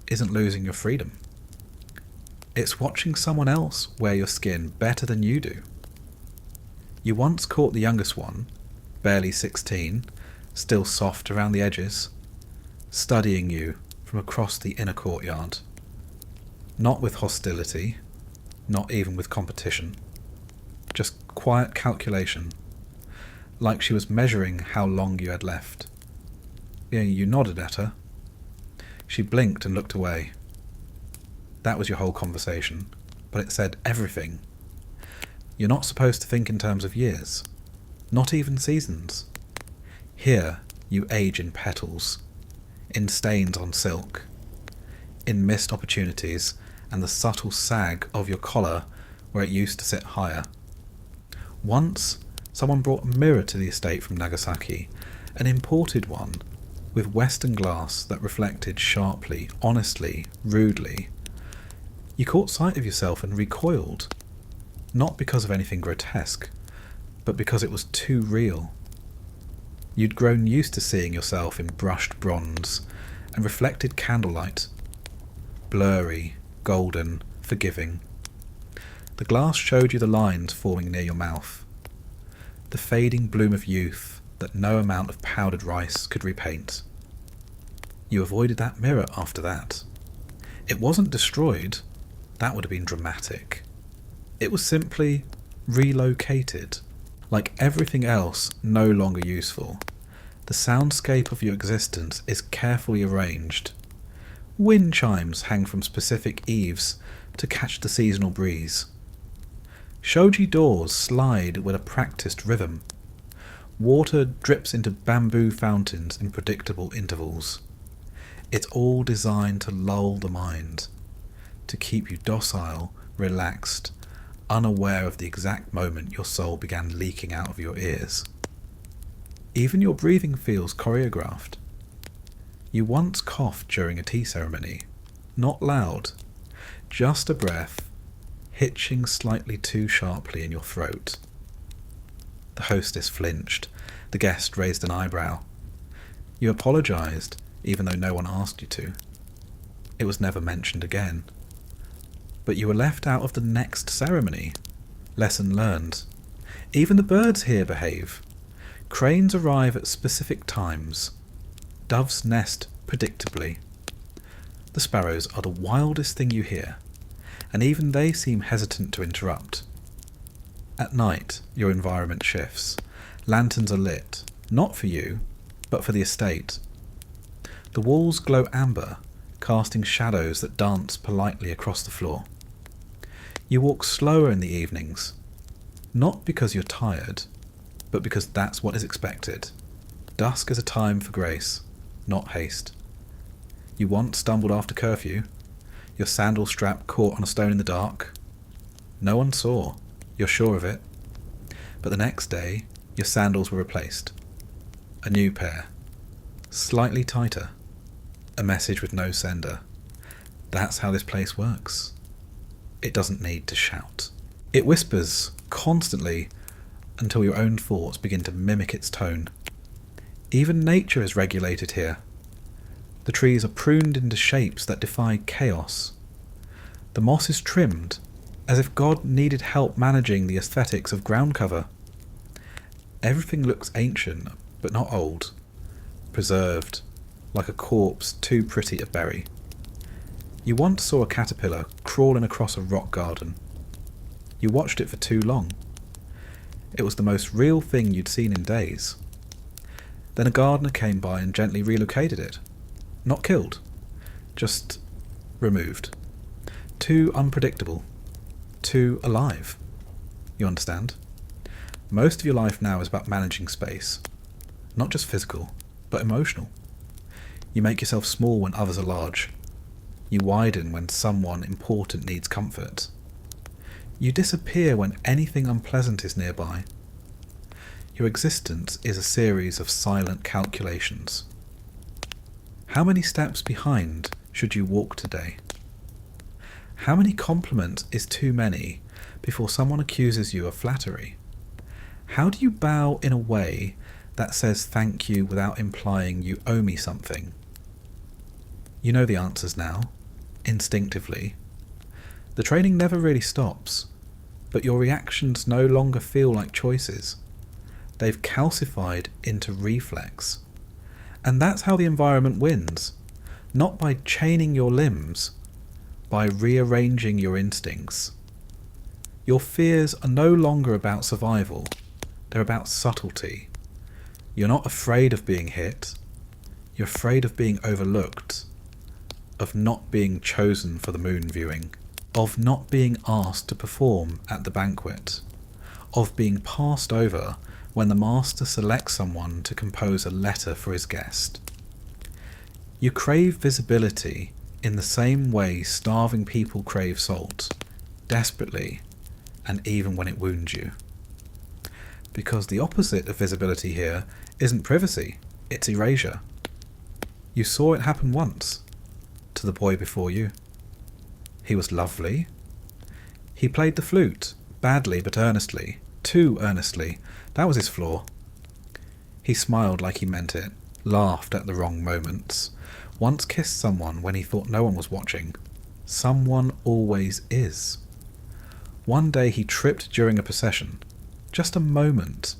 isn't losing your freedom. It's watching someone else wear your skin better than you do. You once caught the youngest one, barely 16, still soft around the edges, studying you from across the inner courtyard. Not with hostility, not even with competition. Just quiet calculation. like she was measuring how long you had left. Yeah, you nodded at her. She blinked and looked away. That was your whole conversation, but it said everything. You're not supposed to think in terms of years, not even seasons. Here, you age in petals, in stains on silk, in missed opportunities and the subtle sag of your collar where it used to sit higher. Once, someone brought a mirror to the estate from Nagasaki, an imported one, with western glass that reflected sharply, honestly, rudely. You caught sight of yourself and recoiled, not because of anything grotesque, but because it was too real. You'd grown used to seeing yourself in brushed bronze and reflected candlelight, blurry, golden, forgiving. The glass showed you the lines forming near your mouth, the fading bloom of youth that no amount of powdered rice could repaint. You avoided that mirror after that. It wasn't destroyed. That would have been dramatic. It was simply relocated. Like everything else no longer useful, the soundscape of your existence is carefully arranged. Wind chimes hang from specific eaves to catch the seasonal breeze. Shoji doors slide with a practiced rhythm. Water drips into bamboo fountains in predictable intervals. It's all designed to lull the mind, to keep you docile, relaxed, unaware of the exact moment your soul began leaking out of your ears. Even your breathing feels choreographed. You once coughed during a tea ceremony, not loud, just a breath, hitching slightly too sharply in your throat. The hostess flinched. The guest raised an eyebrow. You apologised, even though no one asked you to. It was never mentioned again. But you were left out of the next ceremony. Lesson learned. Even the birds here behave. Cranes arrive at specific times. Doves nest predictably. The sparrows are the wildest thing you hear, and even they seem hesitant to interrupt. At night, your environment shifts. Lanterns are lit, not for you, but for the estate. The walls glow amber, casting shadows that dance politely across the floor. You walk slower in the evenings, not because you're tired, but because that's what is expected. Dusk is a time for grace, not haste. You once stumbled after curfew, your sandal strap caught on a stone in the dark. No one saw, you're sure of it. But the next day, your sandals were replaced. A new pair, slightly tighter. A message with no sender. That's how this place works. It doesn't need to shout. It whispers constantly until your own thoughts begin to mimic its tone. Even nature is regulated here. The trees are pruned into shapes that defy chaos. The moss is trimmed, as if God needed help managing the aesthetics of ground cover. Everything looks ancient, but not old. Preserved, like a corpse too pretty to bury. You once saw a caterpillar crawling across a rock garden. You watched it for too long. It was the most real thing you'd seen in days. Then a gardener came by and gently relocated it. Not killed, just removed. Too unpredictable. Too alive. You understand? Most of your life now is about managing space. Not just physical, but emotional. You make yourself small when others are large. You widen when someone important needs comfort. You disappear when anything unpleasant is nearby. Your existence is a series of silent calculations. How many steps behind should you walk today? How many compliments is too many before someone accuses you of flattery? How do you bow in a way that says thank you without implying you owe me something? You know the answers now, instinctively. The training never really stops, but your reactions no longer feel like choices. They've calcified into reflex. And that's how the environment wins, not by chaining your limbs, by rearranging your instincts. Your fears are no longer about survival, They're about subtlety. You're not afraid of being hit. You're afraid of being overlooked, of not being chosen for the moon viewing, of not being asked to perform at the banquet, of being passed over when the master selects someone to compose a letter for his guest. You crave visibility in the same way starving people crave salt, desperately, and even when it wounds you. Because the opposite of visibility here isn't privacy, it's erasure. You saw it happen once, to the boy before you. He was lovely. He played the flute, badly but earnestly, too earnestly. That was his flaw. He smiled like he meant it, laughed at the wrong moments, once kissed someone when he thought no one was watching. Someone always is. One day he tripped during a procession. Just a moment.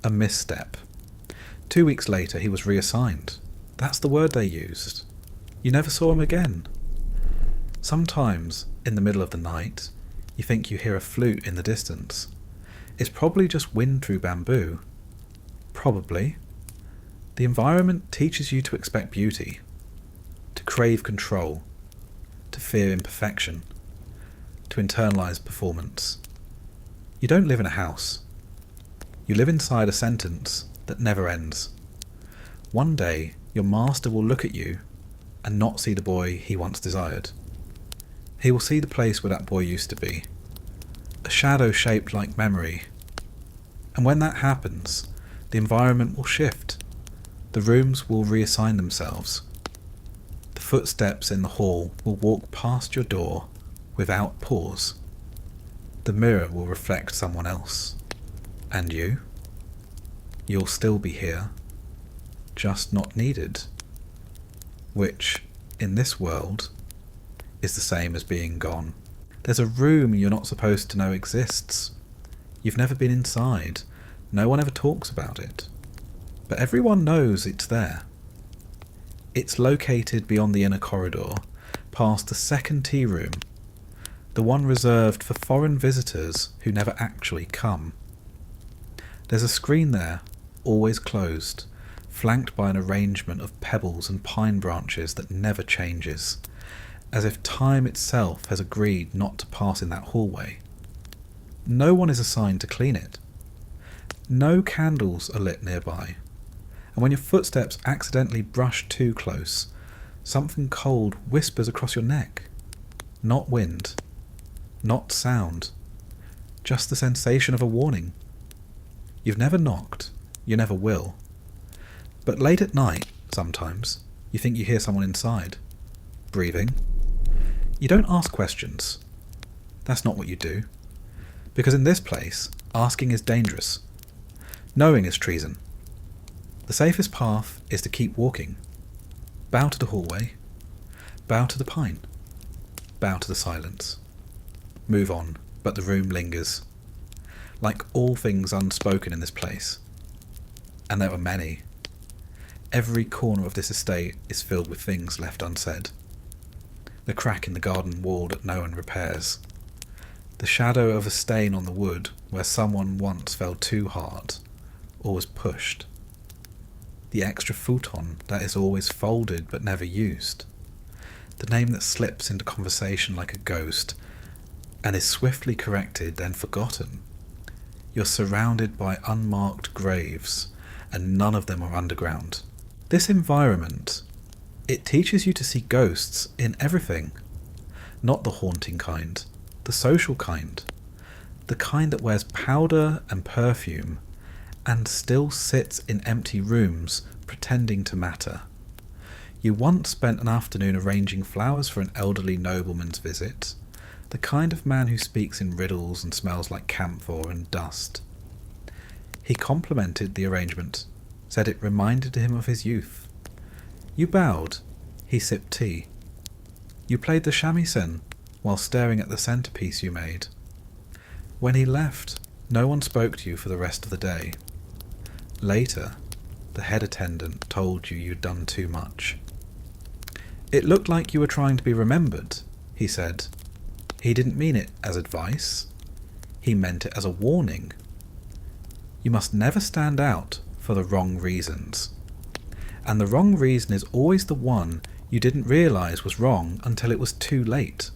A misstep. 2 weeks later he was reassigned. That's the word they used. You never saw him again. Sometimes, in the middle of the night, you think you hear a flute in the distance. It's probably just wind through bamboo. Probably. The environment teaches you to expect beauty, to crave control, to fear imperfection, to internalize performance. You don't live in a house. You live inside a sentence that never ends. One day, your master will look at you and not see the boy he once desired. He will see the place where that boy used to be, a shadow shaped like memory. And when that happens, the environment will shift. The rooms will reassign themselves. The footsteps in the hall will walk past your door without pause. The mirror will reflect someone else. And you? You'll still be here, just not needed. Which, in this world, is the same as being gone. There's a room you're not supposed to know exists. You've never been inside. No one ever talks about it. But everyone knows it's there. It's located beyond the inner corridor, past the second tea room, the one reserved for foreign visitors who never actually come. There's a screen there, always closed, flanked by an arrangement of pebbles and pine branches that never changes, as if time itself has agreed not to pass in that hallway. No one is assigned to clean it. No candles are lit nearby, and when your footsteps accidentally brush too close, something cold whispers across your neck. Not wind, not sound, just the sensation of a warning. You've never knocked, you never will. But late at night, sometimes, you think you hear someone inside, breathing. You don't ask questions. That's not what you do. Because in this place, asking is dangerous. Knowing is treason. The safest path is to keep walking. Bow to the hallway. Bow to the pine. Bow to the silence. Move on, but the room lingers. Like all things unspoken in this place. And there were many. Every corner of this estate is filled with things left unsaid. The crack in the garden wall that no one repairs. The shadow of a stain on the wood where someone once fell too hard, or was pushed. The extra futon that is always folded but never used. The name that slips into conversation like a ghost, and is swiftly corrected then forgotten. You're surrounded by unmarked graves, and none of them are underground. This environment, it teaches you to see ghosts in everything. Not the haunting kind, the social kind. The kind that wears powder and perfume, and still sits in empty rooms pretending to matter. You once spent an afternoon arranging flowers for an elderly nobleman's visit, the kind of man who speaks in riddles and smells like camphor and dust. He complimented the arrangement, said it reminded him of his youth. You bowed, he sipped tea. You played the shamisen while staring at the centrepiece you made. When he left, no one spoke to you for the rest of the day. Later, the head attendant told you you'd done too much. It looked like you were trying to be remembered, he said. He didn't mean it as advice. He meant it as a warning. You must never stand out for the wrong reasons. And the wrong reason is always the one you didn't realise was wrong until it was too late.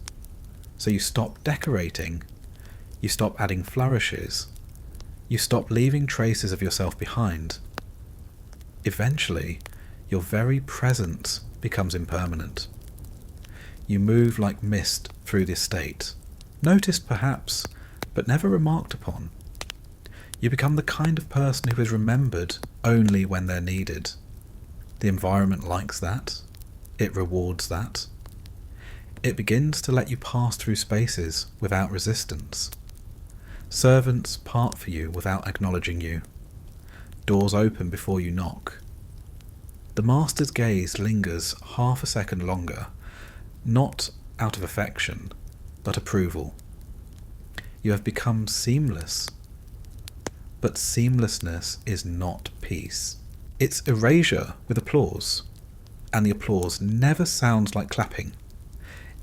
So you stop decorating, you stop adding flourishes, you stop leaving traces of yourself behind. Eventually, your very presence becomes impermanent. You move like mist through the estate, noticed perhaps, but never remarked upon. You become the kind of person who is remembered only when they're needed. The environment likes that. It rewards that. It begins to let you pass through spaces without resistance. Servants part for you without acknowledging you. Doors open before you knock. The master's gaze lingers half a second longer, not out of affection, but approval. You have become seamless. But seamlessness is not peace. It's erasure with applause, and the applause never sounds like clapping.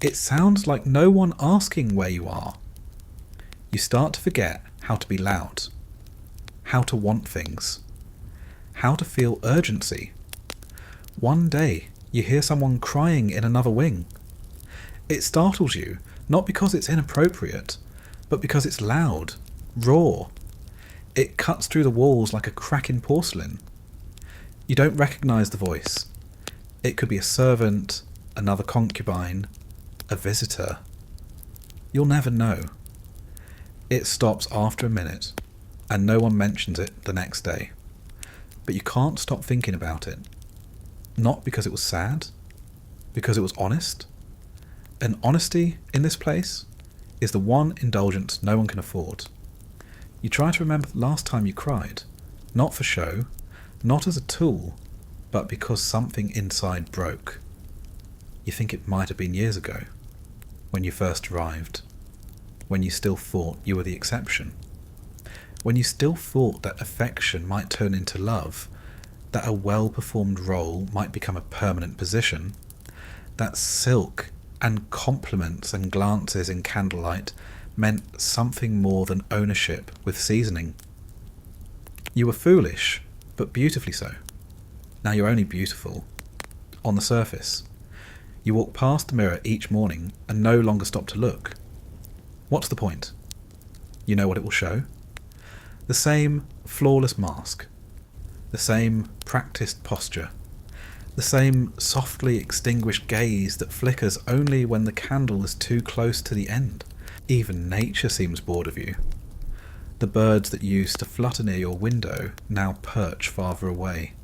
It sounds like no one asking where you are. You start to forget how to be loud, how to want things, how to feel urgency. One day, you hear someone crying in another wing. It startles you, not because it's inappropriate, but because it's loud, raw. It cuts through the walls like a crack in porcelain. You don't recognise the voice. It could be a servant, another concubine, a visitor. You'll never know. It stops after a minute, and no one mentions it the next day. But you can't stop thinking about it. Not because it was sad, because it was honest. And honesty in this place is the one indulgence no one can afford. You try to remember the last time you cried, not for show, not as a tool, but because something inside broke. You think it might have been years ago, when you first arrived, when you still thought you were the exception, when you still thought that affection might turn into love, that a well-performed role might become a permanent position, that silk and compliments and glances in candlelight meant something more than ownership with seasoning. You were foolish, but beautifully so. Now you're only beautiful on the surface. You walk past the mirror each morning and no longer stop to look. What's the point? You know what it will show? The same flawless mask, the same practiced posture, the same softly extinguished gaze that flickers only when the candle is too close to the end. Even nature seems bored of you. The birds that used to flutter near your window now perch farther away.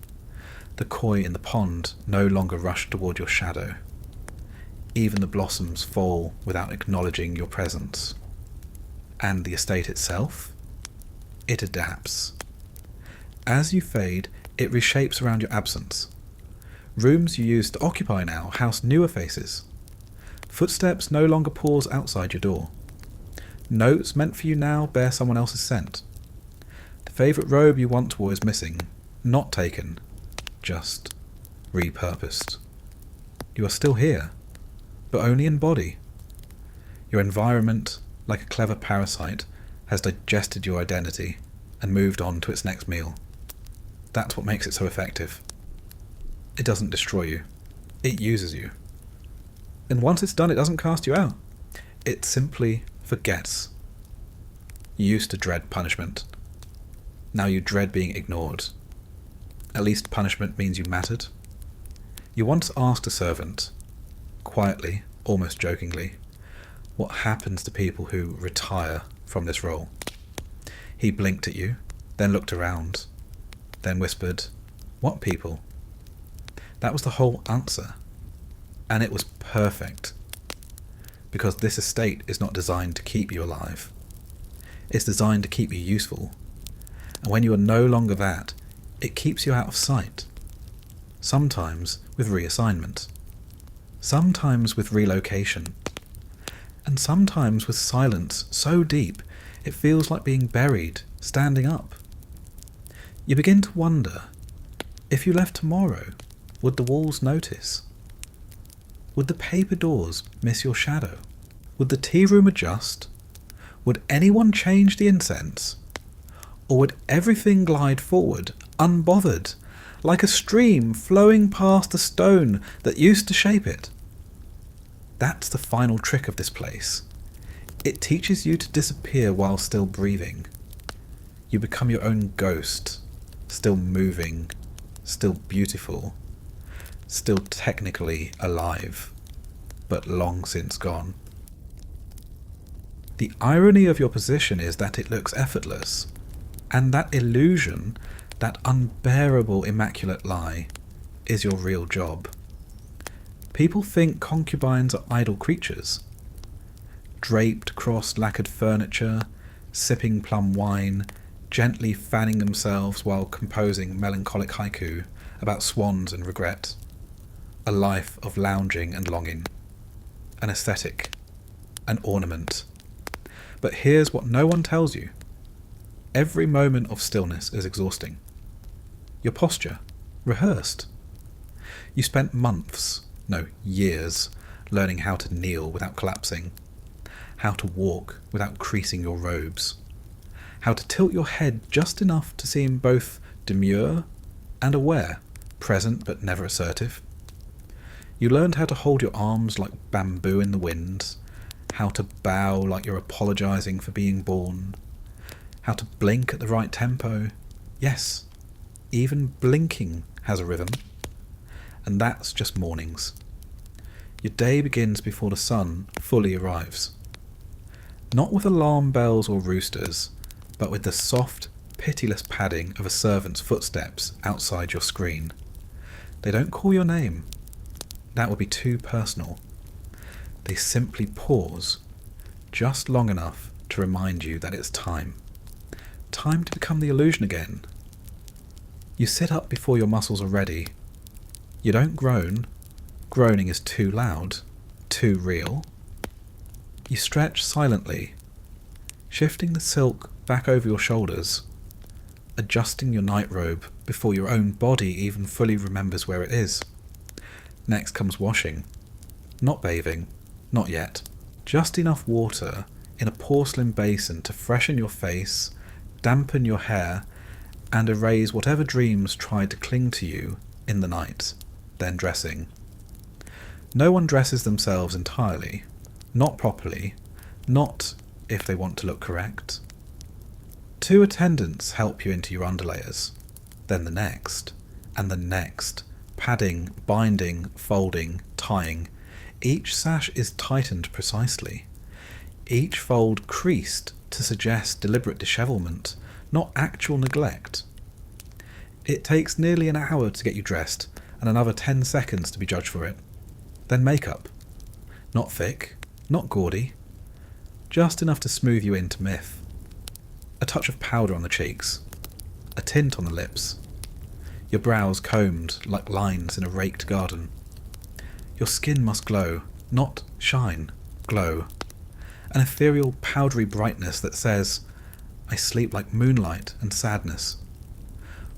The koi in the pond no longer rush toward your shadow. Even the blossoms fall without acknowledging your presence. And the estate itself? It adapts. As you fade, it reshapes around your absence. Rooms you used to occupy now house newer faces. Footsteps no longer pause outside your door. Notes meant for you now bear someone else's scent. The favourite robe you once wore is missing, not taken, just repurposed. You are still here, but only in body. Your environment, like a clever parasite, has digested your identity and moved on to its next meal. That's what makes it so effective. It doesn't destroy you. It uses you. And once it's done, it doesn't cast you out. It simply forgets. You used to dread punishment. Now you dread being ignored. At least punishment means you mattered. You once asked a servant, quietly, almost jokingly, what happens to people who retire from this role. He blinked at you, then looked around, then whispered, "What people?" That was the whole answer. And it was perfect. Because this estate is not designed to keep you alive. It's designed to keep you useful. And when you are no longer that, it keeps you out of sight. Sometimes with reassignment. Sometimes with relocation. And sometimes with silence so deep it feels like being buried, standing up. You begin to wonder, if you left tomorrow, would the walls notice? Would the paper doors miss your shadow? Would the tea room adjust? Would anyone change the incense? Or would everything glide forward, unbothered, like a stream flowing past the stone that used to shape it? That's the final trick of this place. It teaches you to disappear while still breathing. You become your own ghost, still moving, still beautiful, still technically alive, but long since gone. The irony of your position is that it looks effortless, and that illusion, that unbearable immaculate lie, is your real job. People think concubines are idle creatures, draped across lacquered furniture, sipping plum wine, gently fanning themselves while composing melancholic haiku about swans and regret. A life of lounging and longing. An aesthetic. An ornament. But here's what no one tells you. Every moment of stillness is exhausting. Your posture, rehearsed. You spent months, no, years, learning how to kneel without collapsing, how to walk without creasing your robes, how to tilt your head just enough to seem both demure and aware, present but never assertive. You learned how to hold your arms like bamboo in the wind, how to bow like you're apologizing for being born, how to blink at the right tempo. Yes, even blinking has a rhythm. And that's just mornings. Your day begins before the sun fully arrives. Not with alarm bells or roosters, but with the soft, pitiless padding of a servant's footsteps outside your screen. They don't call your name. That would be too personal. They simply pause, just long enough to remind you that it's time. Time to become the illusion again. You sit up before your muscles are ready. You don't groan. Groaning is too loud, too real. You stretch silently, shifting the silk back over your shoulders, adjusting your nightrobe before your own body even fully remembers where it is. Next comes washing. Not bathing, not yet. Just enough water in a porcelain basin to freshen your face, dampen your hair, and erase whatever dreams tried to cling to you in the night, then dressing. No one dresses themselves entirely, not properly, not if they want to look correct. 2 attendants help you into your underlayers, then the next, and the next, padding, binding, folding, tying. Each sash is tightened precisely, each fold creased to suggest deliberate dishevelment, not actual neglect. It takes nearly an hour to get you dressed, and another 10 seconds to be judged for it. Then makeup. Not thick, not gaudy, just enough to smooth you into myth. A touch of powder on the cheeks, a tint on the lips, your brows combed like lines in a raked garden. Your skin must glow, not shine, glow. An ethereal, powdery brightness that says, I sleep like moonlight and sadness.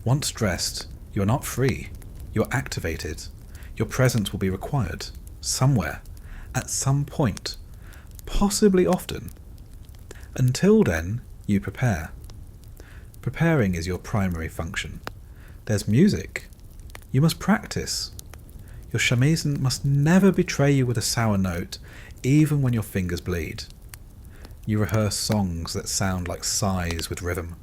Once dressed, you are not free, you're activated. Your presence will be required, somewhere, at some point, possibly often. Until then, you prepare. Preparing is your primary function. There's music. You must practice. Your shamisen must never betray you with a sour note, even when your fingers bleed. You rehearse songs that sound like sighs with rhythm.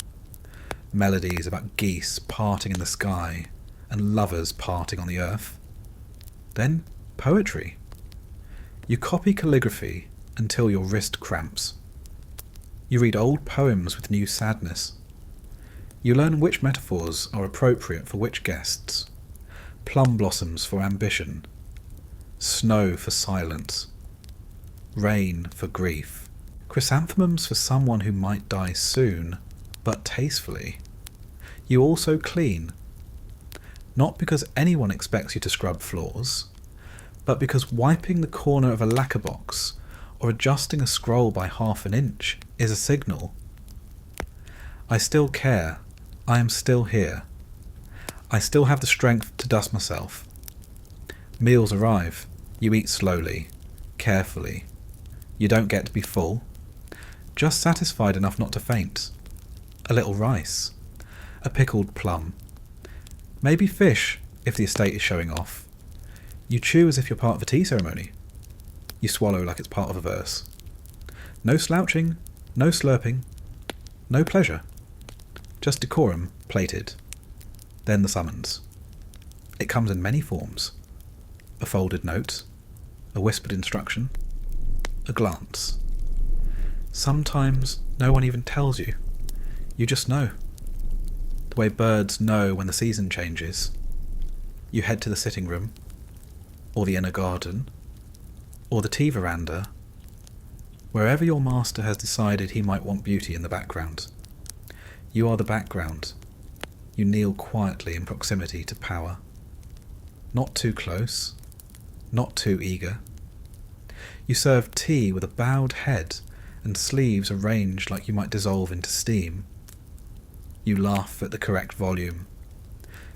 Melodies about geese parting in the sky and lovers parting on the earth. Then poetry. You copy calligraphy until your wrist cramps. You read old poems with new sadness. You learn which metaphors are appropriate for which guests. Plum blossoms for ambition. Snow for silence. Rain for grief. Chrysanthemums for someone who might die soon, but tastefully. You also clean. Not because anyone expects you to scrub floors, but because wiping the corner of a lacquer box or adjusting a scroll by ½ an inch is a signal. I still care. I am still here. I still have the strength to dust myself. Meals arrive. You eat slowly, carefully. You don't get to be full, just satisfied enough not to faint. a little rice, a pickled plum, maybe fish if the estate is showing off. You chew as if you're part of a tea ceremony. You swallow like it's part of a verse. No slouching, no slurping, no pleasure. Just decorum plated. Then the summons. It comes in many forms. A folded note, a whispered instruction, a glance. Sometimes no one even tells you. You just know. The way birds know when the season changes. You head to the sitting room, or the inner garden, or the tea veranda, wherever your master has decided he might want beauty in the background. You are the background. You kneel quietly in proximity to power. Not too close, not too eager. You serve tea with a bowed head and sleeves arranged like you might dissolve into steam. You laugh at the correct volume.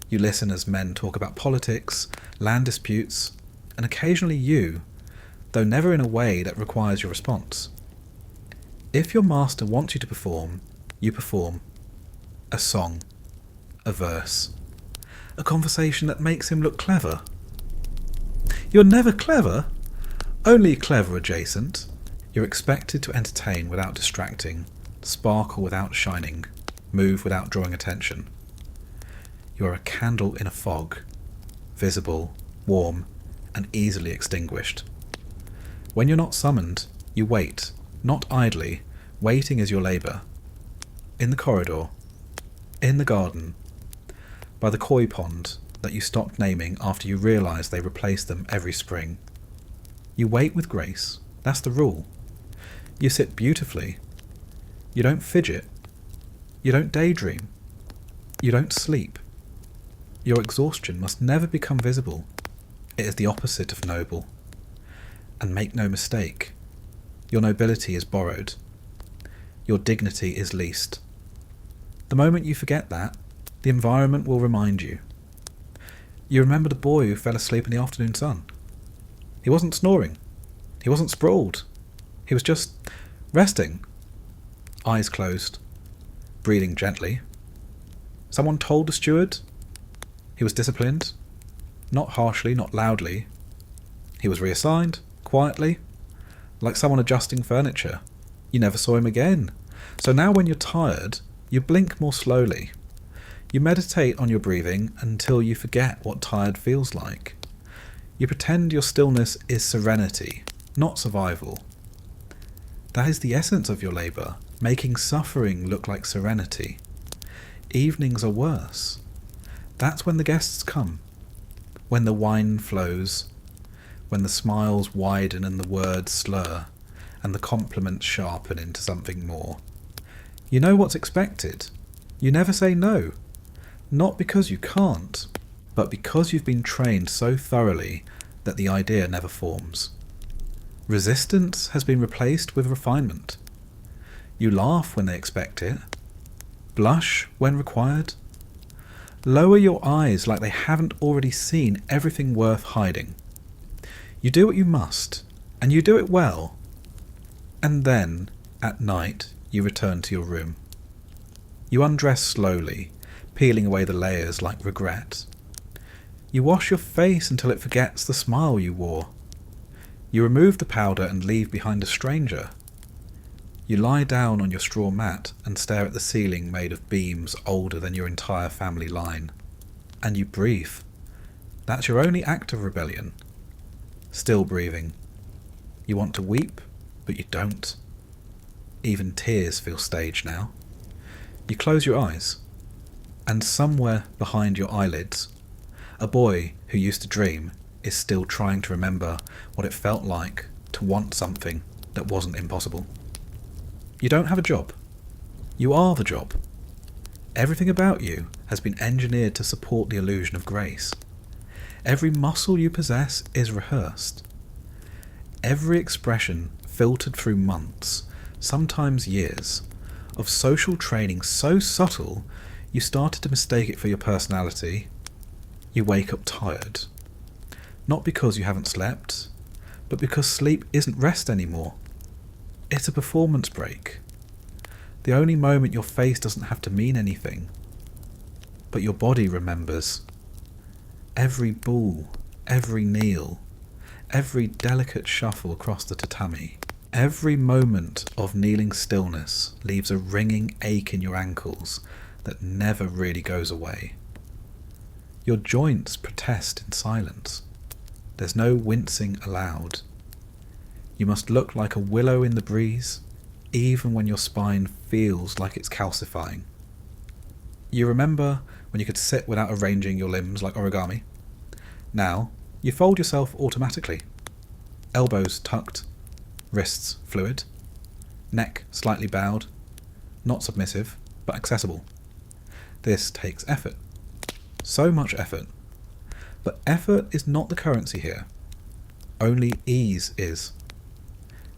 You listen as men talk about politics, land disputes, and occasionally you, though never in a way that requires your response. If your master wants you to perform, you perform. A song, a verse, a conversation that makes him look clever. You're never clever, only clever adjacent. You're expected to entertain without distracting, sparkle without shining, move without drawing attention. You are a candle in a fog, visible, warm, and easily extinguished. When you're not summoned, you wait, not idly, waiting is your labour. In the corridor, in the garden, by the koi pond that you stopped naming after you realised they replaced them every spring. You wait with grace, that's the rule. You sit beautifully. You don't fidget. You don't daydream. You don't sleep. Your exhaustion must never become visible. It is the opposite of noble. And make no mistake, your nobility is borrowed. Your dignity is leased. The moment you forget that, the environment will remind you. You remember the boy who fell asleep in the afternoon sun. He wasn't snoring. He wasn't sprawled. He was just resting. Eyes closed. Breathing gently. Someone told the steward. He was disciplined. Not harshly, not loudly. He was reassigned, quietly, like someone adjusting furniture. You never saw him again. So now when you're tired, you blink more slowly. You meditate on your breathing until you forget what tired feels like. You pretend your stillness is serenity, not survival. That is the essence of your labour, making suffering look like serenity. Evenings are worse. That's when the guests come, when the wine flows, when the smiles widen and the words slur, and the compliments sharpen into something more. You know what's expected. You never say no. Not because you can't, but because you've been trained so thoroughly that the idea never forms. Resistance has been replaced with refinement. You laugh when they expect it. Blush when required. Lower your eyes like they haven't already seen everything worth hiding. You do what you must, and you do it well. And then, at night, you return to your room. You undress slowly, peeling away the layers like regret. You wash your face until it forgets the smile you wore. You remove the powder and leave behind a stranger. You lie down on your straw mat and stare at the ceiling made of beams older than your entire family line. And you breathe. That's your only act of rebellion. Still breathing. You want to weep, but you don't. Even tears feel staged now. You close your eyes. And somewhere behind your eyelids, a boy who used to dream is still trying to remember what it felt like to want something that wasn't impossible. You don't have a job. You are the job. Everything about you has been engineered to support the illusion of grace. Every muscle you possess is rehearsed. Every expression filtered through months, sometimes years, of social training so subtle you started to mistake it for your personality. You wake up tired. Not because you haven't slept, but because sleep isn't rest anymore. It's a performance break. The only moment your face doesn't have to mean anything. But your body remembers. Every ball, every kneel, every delicate shuffle across the tatami. Every moment of kneeling stillness leaves a ringing ache in your ankles that never really goes away. Your joints protest in silence. There's no wincing allowed. You must look like a willow in the breeze, even when your spine feels like it's calcifying. You remember when you could sit without arranging your limbs like origami? Now, you fold yourself automatically. Elbows tucked, wrists fluid, neck slightly bowed, not submissive, but accessible. This takes effort. So much effort. But effort is not the currency here. Only ease is.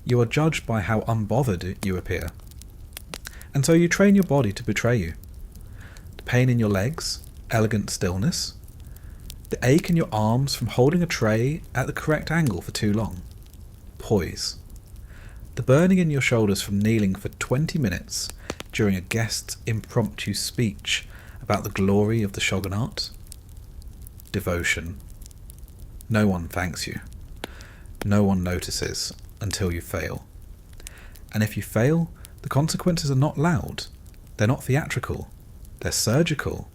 You are judged by how unbothered you appear. And so you train your body to betray you. The pain in your legs, elegant stillness. The ache in your arms from holding a tray at the correct angle for too long. Poise. The burning in your shoulders from kneeling for 20 minutes during a guest's impromptu speech about the glory of the shogunate. Devotion. No one thanks you. No one notices until you fail. And if you fail, the consequences are not loud. They're not theatrical. They're surgical.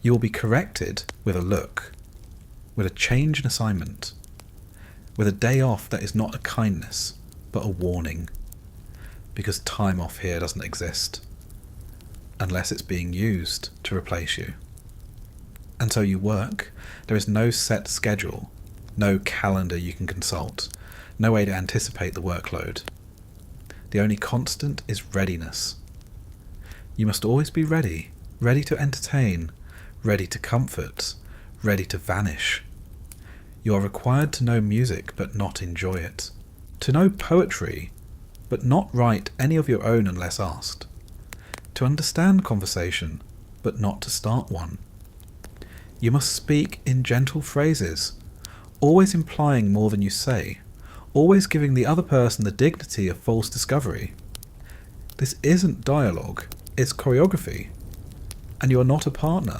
You will be corrected with a look, with a change in assignment, with a day off that is not a kindness, but a warning, because time off here doesn't exist, unless it's being used to replace you. And so you work. There is no set schedule, no calendar you can consult, no way to anticipate the workload. The only constant is readiness. You must always be ready, ready to entertain, ready to comfort, ready to vanish. You are required to know music but not enjoy it, to know poetry but not write any of your own unless asked, to understand conversation but not to start one. You must speak in gentle phrases, always implying more than you say, always giving the other person the dignity of false discovery. This isn't dialogue, it's choreography. And you are not a partner.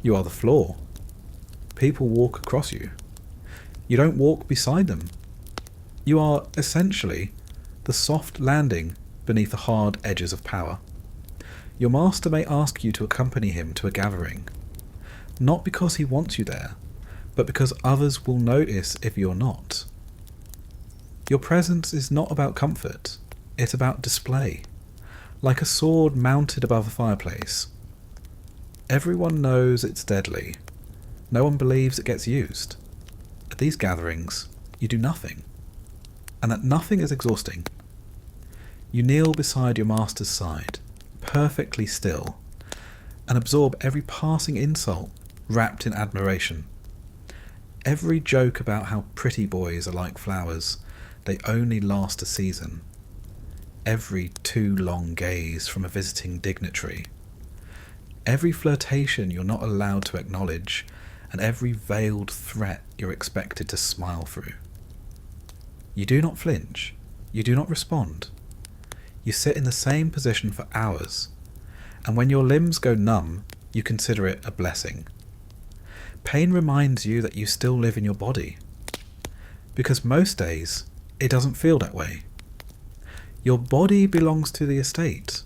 You are the floor. People walk across you. You don't walk beside them. You are, essentially, the soft landing beneath the hard edges of power. Your master may ask you to accompany him to a gathering, not because he wants you there, but because others will notice if you're not. Your presence is not about comfort, it's about display, like a sword mounted above a fireplace. Everyone knows it's deadly. No one believes it gets used. At these gatherings, you do nothing, and that nothing is exhausting. You kneel beside your master's side, perfectly still, and absorb every passing insult wrapped in admiration. Every joke about how pretty boys are like flowers, they only last a season. Every too long gaze from a visiting dignitary. Every flirtation you're not allowed to acknowledge, and every veiled threat you're expected to smile through. You do not flinch. You do not respond. You sit in the same position for hours, and when your limbs go numb, you consider it a blessing. Pain reminds you that you still live in your body, because most days it doesn't feel that way. Your body belongs to the estate,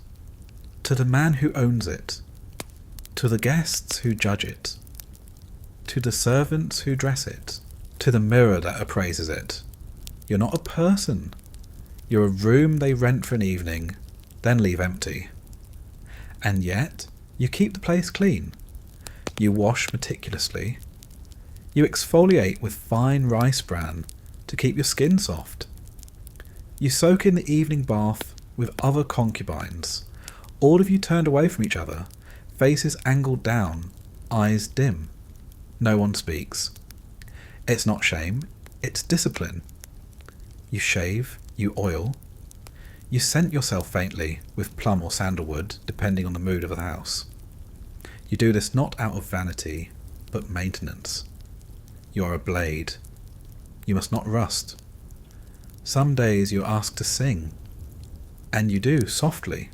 to the man who owns it, to the guests who judge it, to the servants who dress it, to the mirror that appraises it. You're not a person. You're a room they rent for an evening, then leave empty. And yet, you keep the place clean. You wash meticulously. You exfoliate with fine rice bran to keep your skin soft. You soak in the evening bath with other concubines, all of you turned away from each other, faces angled down, eyes dim. No one speaks. It's not shame, it's discipline. You shave, you oil. You scent yourself faintly with plum or sandalwood, depending on the mood of the house. You do this not out of vanity, but maintenance. You are a blade. You must not rust. Some days you are asked to sing, and you do softly,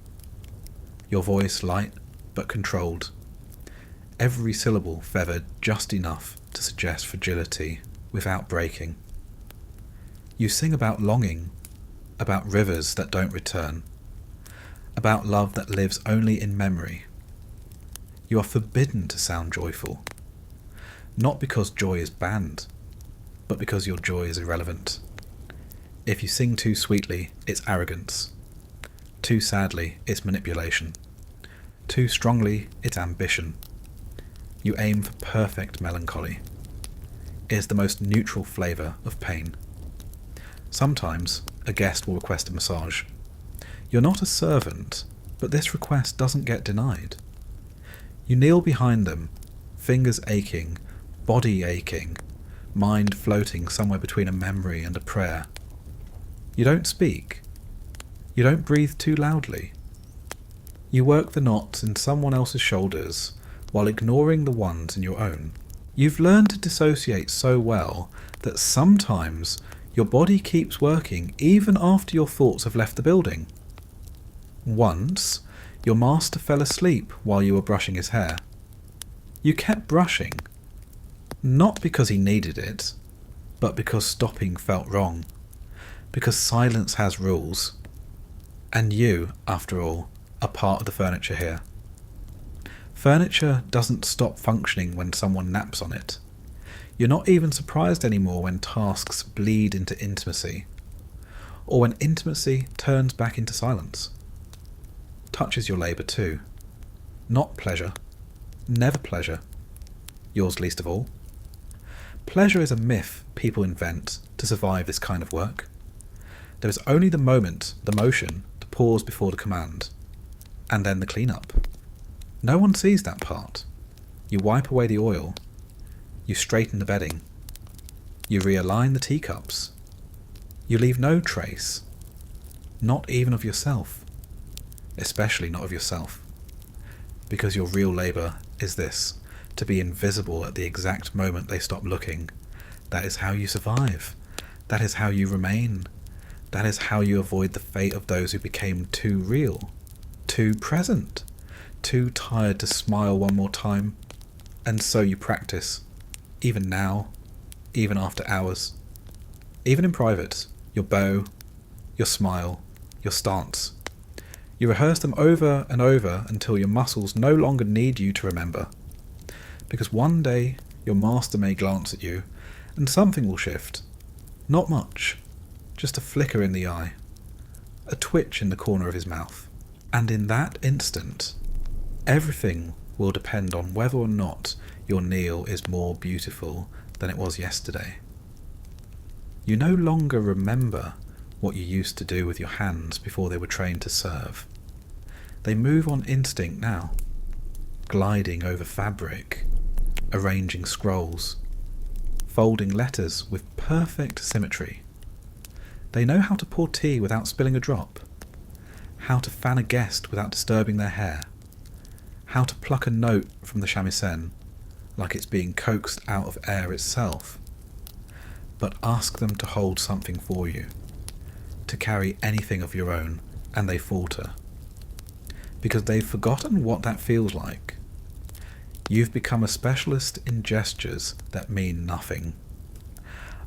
your voice light but controlled, every syllable feathered just enough to suggest fragility without breaking. You sing about longing, about rivers that don't return, about love that lives only in memory. You are forbidden to sound joyful, not because joy is banned, but because your joy is irrelevant. If you sing too sweetly, it's arrogance. Too sadly, it's manipulation. Too strongly, it's ambition. You aim for perfect melancholy. It is the most neutral flavour of pain. Sometimes, a guest will request a massage. You're not a servant, but this request doesn't get denied. You kneel behind them, fingers aching, body aching, mind floating somewhere between a memory and a prayer. You don't speak. You don't breathe too loudly. You work the knots in someone else's shoulders while ignoring the ones in your own. You've learned to dissociate so well that sometimes your body keeps working even after your thoughts have left the building. Once, your master fell asleep while you were brushing his hair. You kept brushing, not because he needed it, but because stopping felt wrong, because silence has rules, and you, after all, are part of the furniture here. Furniture doesn't stop functioning when someone naps on it. You're not even surprised anymore when tasks bleed into intimacy, or when intimacy turns back into silence. Touch is your labour too. Not pleasure. Never pleasure. Yours least of all. Pleasure is a myth people invent to survive this kind of work. There is only the moment, the motion, to pause before the command, and then the clean-up. No one sees that part. You wipe away the oil. You straighten the bedding. You realign the teacups. You leave no trace, not even of yourself, especially not of yourself, because your real labour is this, to be invisible at the exact moment they stop looking. That is how you survive. That is how you remain. That is how you avoid the fate of those who became too real, too present, too tired to smile one more time. And so you practice, even now, even after hours, even in private, your bow, your smile, your stance. You rehearse them over and over until your muscles no longer need you to remember. Because one day your master may glance at you and something will shift. Not much, just a flicker in the eye, a twitch in the corner of his mouth. And in that instant, everything will depend on whether or not your kneel is more beautiful than it was yesterday. You no longer remember what you used to do with your hands before they were trained to serve. They move on instinct now, gliding over fabric, arranging scrolls, folding letters with perfect symmetry. They know how to pour tea without spilling a drop, how to fan a guest without disturbing their hair, how to pluck a note from the shamisen like it's being coaxed out of air itself. But ask them to hold something for you, to carry anything of your own, and they falter. Because they've forgotten what that feels like. You've become a specialist in gestures that mean nothing.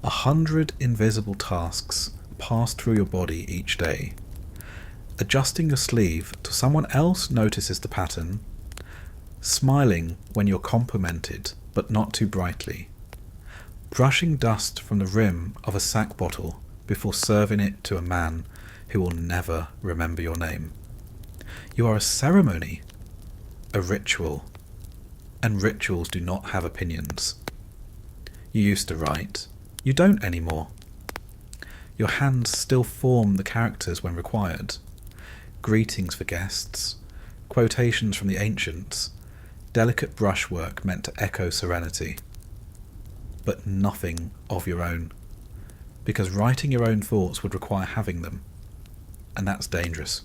100 invisible tasks pass through your body each day. Adjusting your sleeve till someone else notices the pattern, smiling when you're complimented but not too brightly, brushing dust from the rim of a sack bottle before serving it to a man who will never remember your name. You are a ceremony, a ritual, and rituals do not have opinions. You used to write, you don't anymore. Your hands still form the characters when required. Greetings for guests, quotations from the ancients, delicate brushwork meant to echo serenity. But nothing of your own, because writing your own thoughts would require having them, and that's dangerous.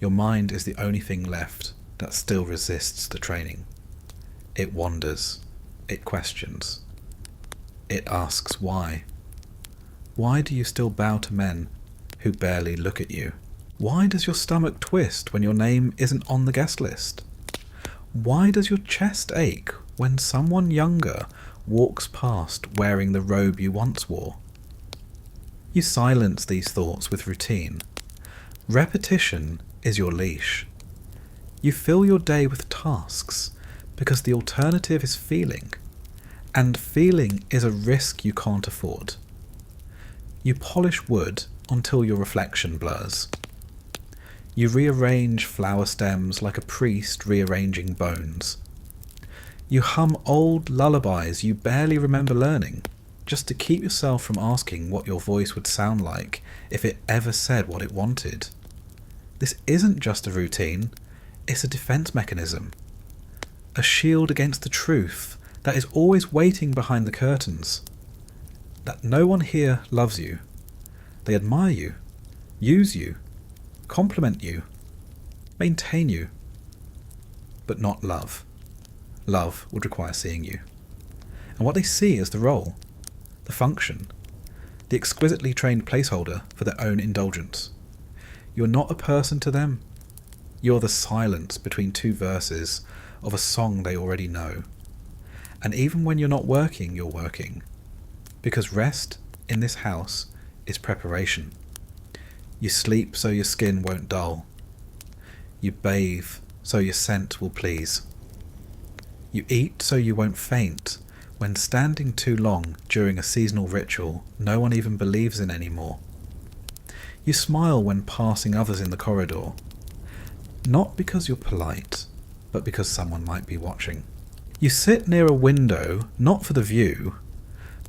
Your mind is the only thing left that still resists the training. It wanders, it questions, it asks why. Why do you still bow to men who barely look at you? Why does your stomach twist when your name isn't on the guest list? Why does your chest ache when someone younger walks past wearing the robe you once wore? You silence these thoughts with routine. Repetition is your leash. You fill your day with tasks because the alternative is feeling, and feeling is a risk you can't afford. You polish wood until your reflection blurs. You rearrange flower stems like a priest rearranging bones. You hum old lullabies you barely remember learning, just to keep yourself from asking what your voice would sound like if it ever said what it wanted. This isn't just a routine, it's a defense mechanism. A shield against the truth that is always waiting behind the curtains. That no one here loves you. They admire you, use you, compliment you, maintain you, but not love. Love would require seeing you. And what they see is the role, the function, the exquisitely trained placeholder for their own indulgence. You're not a person to them. You're the silence between two verses of a song they already know. And even when you're not working, you're working. Because rest in this house is preparation. You sleep so your skin won't dull. You bathe so your scent will please. You eat so you won't faint when standing too long during a seasonal ritual no one even believes in anymore. You smile when passing others in the corridor, not because you're polite, but because someone might be watching. You sit near a window not for the view,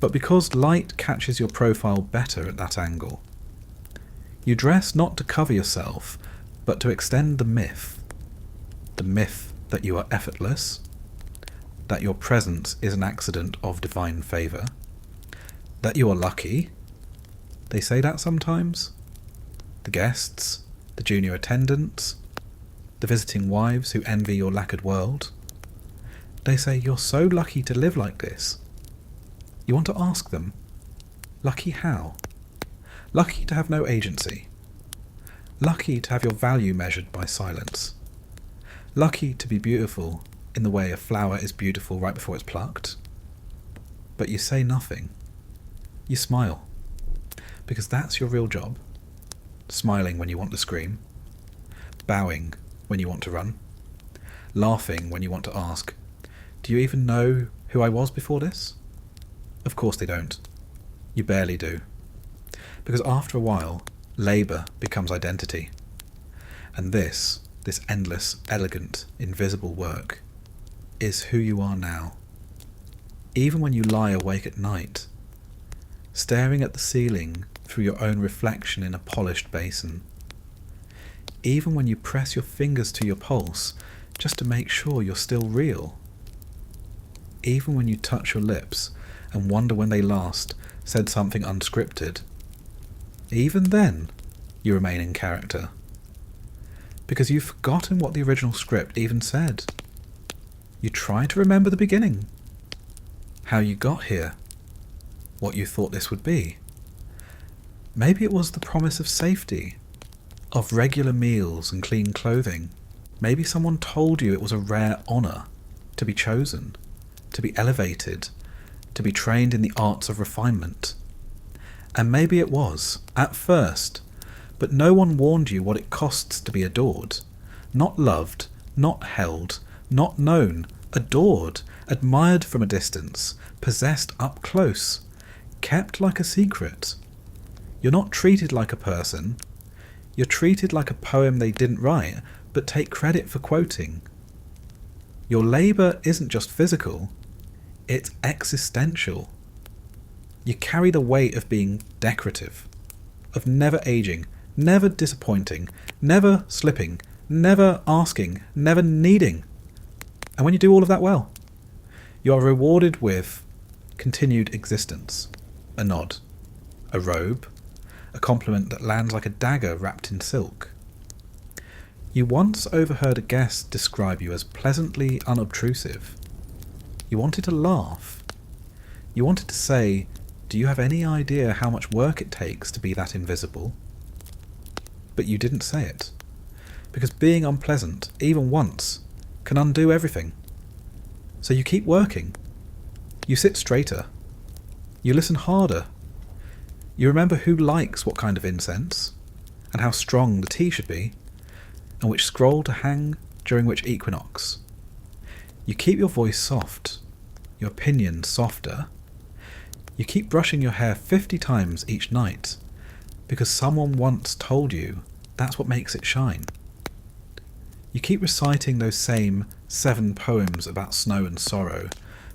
but because light catches your profile better at that angle. You dress not to cover yourself, but to extend the myth that you are effortless, that your presence is an accident of divine favour, that you are lucky. They say that sometimes. The guests, the junior attendants, the visiting wives who envy your lacquered world. They say you're so lucky to live like this. You want to ask them, lucky how? Lucky to have no agency. Lucky to have your value measured by silence. Lucky to be beautiful in the way a flower is beautiful right before it's plucked. But you say nothing. You smile. Because that's your real job. Smiling when you want to scream. Bowing when you want to run. Laughing when you want to ask, do you even know who I was before this? Of course they don't. You barely do. Because after a while, labour becomes identity. And this endless, elegant, invisible work is who you are now. Even when you lie awake at night, staring at the ceiling through your own reflection in a polished basin. Even when you press your fingers to your pulse just to make sure you're still real. Even when you touch your lips and wonder when they last said something unscripted. Even then, you remain in character. Because you've forgotten what the original script even said. You try to remember the beginning. How you got here. What you thought this would be. Maybe it was the promise of safety, of regular meals and clean clothing. Maybe someone told you it was a rare honour to be chosen, to be elevated, to be trained in the arts of refinement. And maybe it was, at first, but no one warned you what it costs to be adored. Not loved, not held, not known, adored, admired from a distance, possessed up close, kept like a secret. You're not treated like a person. You're treated like a poem they didn't write, but take credit for quoting. Your labour isn't just physical, it's existential. You carry the weight of being decorative, of never aging, never disappointing, never slipping, never asking, never needing. And when you do all of that well, you are rewarded with continued existence, a nod, a robe, a compliment that lands like a dagger wrapped in silk. You once overheard a guest describe you as pleasantly unobtrusive. You wanted to laugh. You wanted to say, do you have any idea how much work it takes to be that invisible? but you didn't say it. Because being unpleasant, even once, can undo everything. So you keep working. You sit straighter. You listen harder. You remember who likes what kind of incense, and how strong the tea should be, and which scroll to hang during which equinox. You keep your voice soft, your opinion softer. You keep brushing your hair 50 times each night, because someone once told you that's what makes it shine. You keep reciting those same 7 poems about snow and sorrow,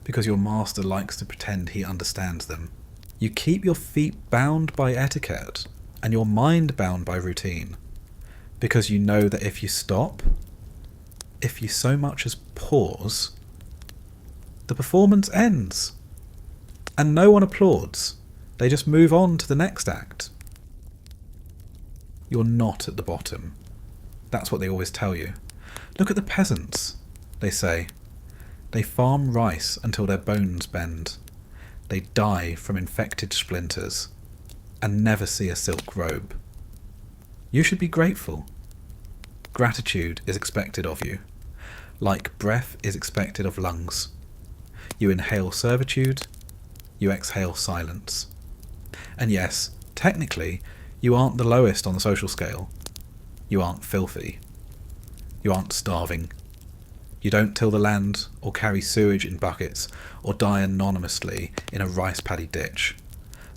because your master likes to pretend he understands them. You keep your feet bound by etiquette, and your mind bound by routine, because you know that if you stop, if you so much as pause, the performance ends. And no one applauds. They just move on to the next act. You're not at the bottom. That's what they always tell you. Look at the peasants, they say. They farm rice until their bones bend. They die from infected splinters and never see a silk robe. You should be grateful. Gratitude is expected of you, like breath is expected of lungs. You inhale servitude, you exhale silence. And yes, technically, you aren't the lowest on the social scale. You aren't filthy. You aren't starving. You don't till the land, or carry sewage in buckets, or die anonymously in a rice paddy ditch.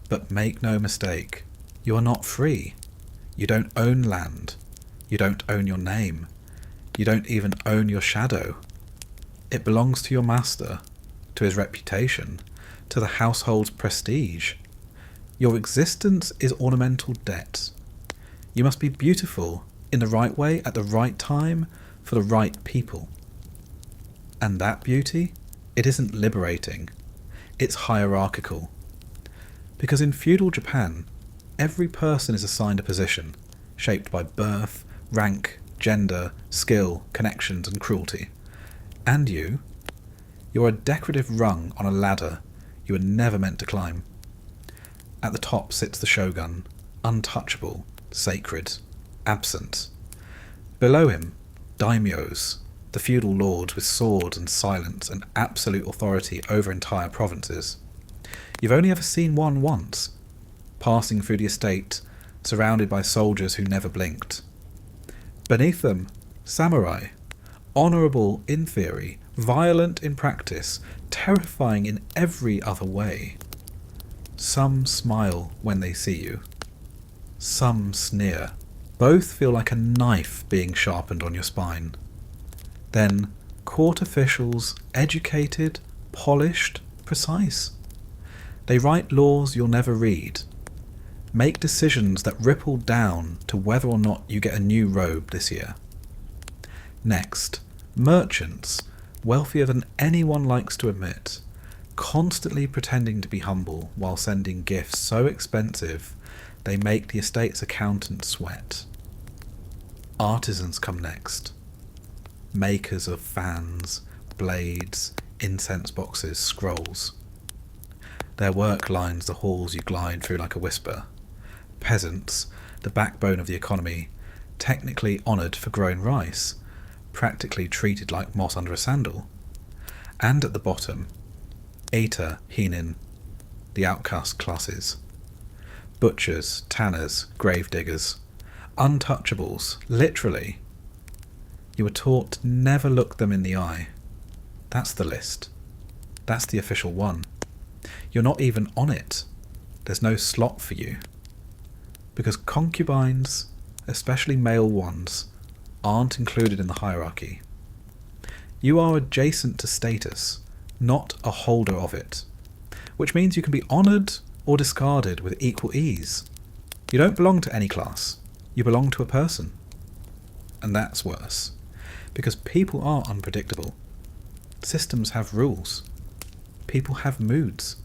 But make no mistake, you are not free. You don't own land. You don't own your name. You don't even own your shadow. It belongs to your master, to his reputation, to the household's prestige. Your existence is ornamental debt. You must be beautiful in the right way at the right time for the right people. And that beauty, it isn't liberating. It's hierarchical. Because in feudal Japan, every person is assigned a position, shaped by birth, rank, gender, skill, connections, and cruelty. And you're a decorative rung on a ladder you were never meant to climb. At the top sits the shogun, untouchable, sacred, absent. Below him, daimyos, the feudal lords with swords and silence and absolute authority over entire provinces. You've only ever seen one once, passing through the estate, surrounded by soldiers who never blinked. Beneath them, samurai, honourable in theory, violent in practice, terrifying in every other way. Some smile when they see you. Some sneer. Both feel like a knife being sharpened on your spine. Then, court officials, educated, polished, precise. They write laws you'll never read, make decisions that ripple down to whether or not you get a new robe this year. Next, merchants, wealthier than anyone likes to admit, constantly pretending to be humble while sending gifts so expensive they make the estate's accountant sweat. Artisans come next. Makers of fans, blades, incense boxes, scrolls. Their work lines the halls you glide through like a whisper. Peasants, the backbone of the economy, technically honoured for growing rice, practically treated like moss under a sandal. And at the bottom, Eita Hinin, the outcast classes. Butchers, tanners, gravediggers, untouchables, literally. You were taught to never look them in the eye. That's the list. That's the official one. You're not even on it. There's no slot for you. Because concubines, especially male ones, aren't included in the hierarchy. You are adjacent to status, not a holder of it, which means you can be honoured or discarded with equal ease. You don't belong to any class. You belong to a person. And that's worse, because people are unpredictable. Systems have rules. People have moods.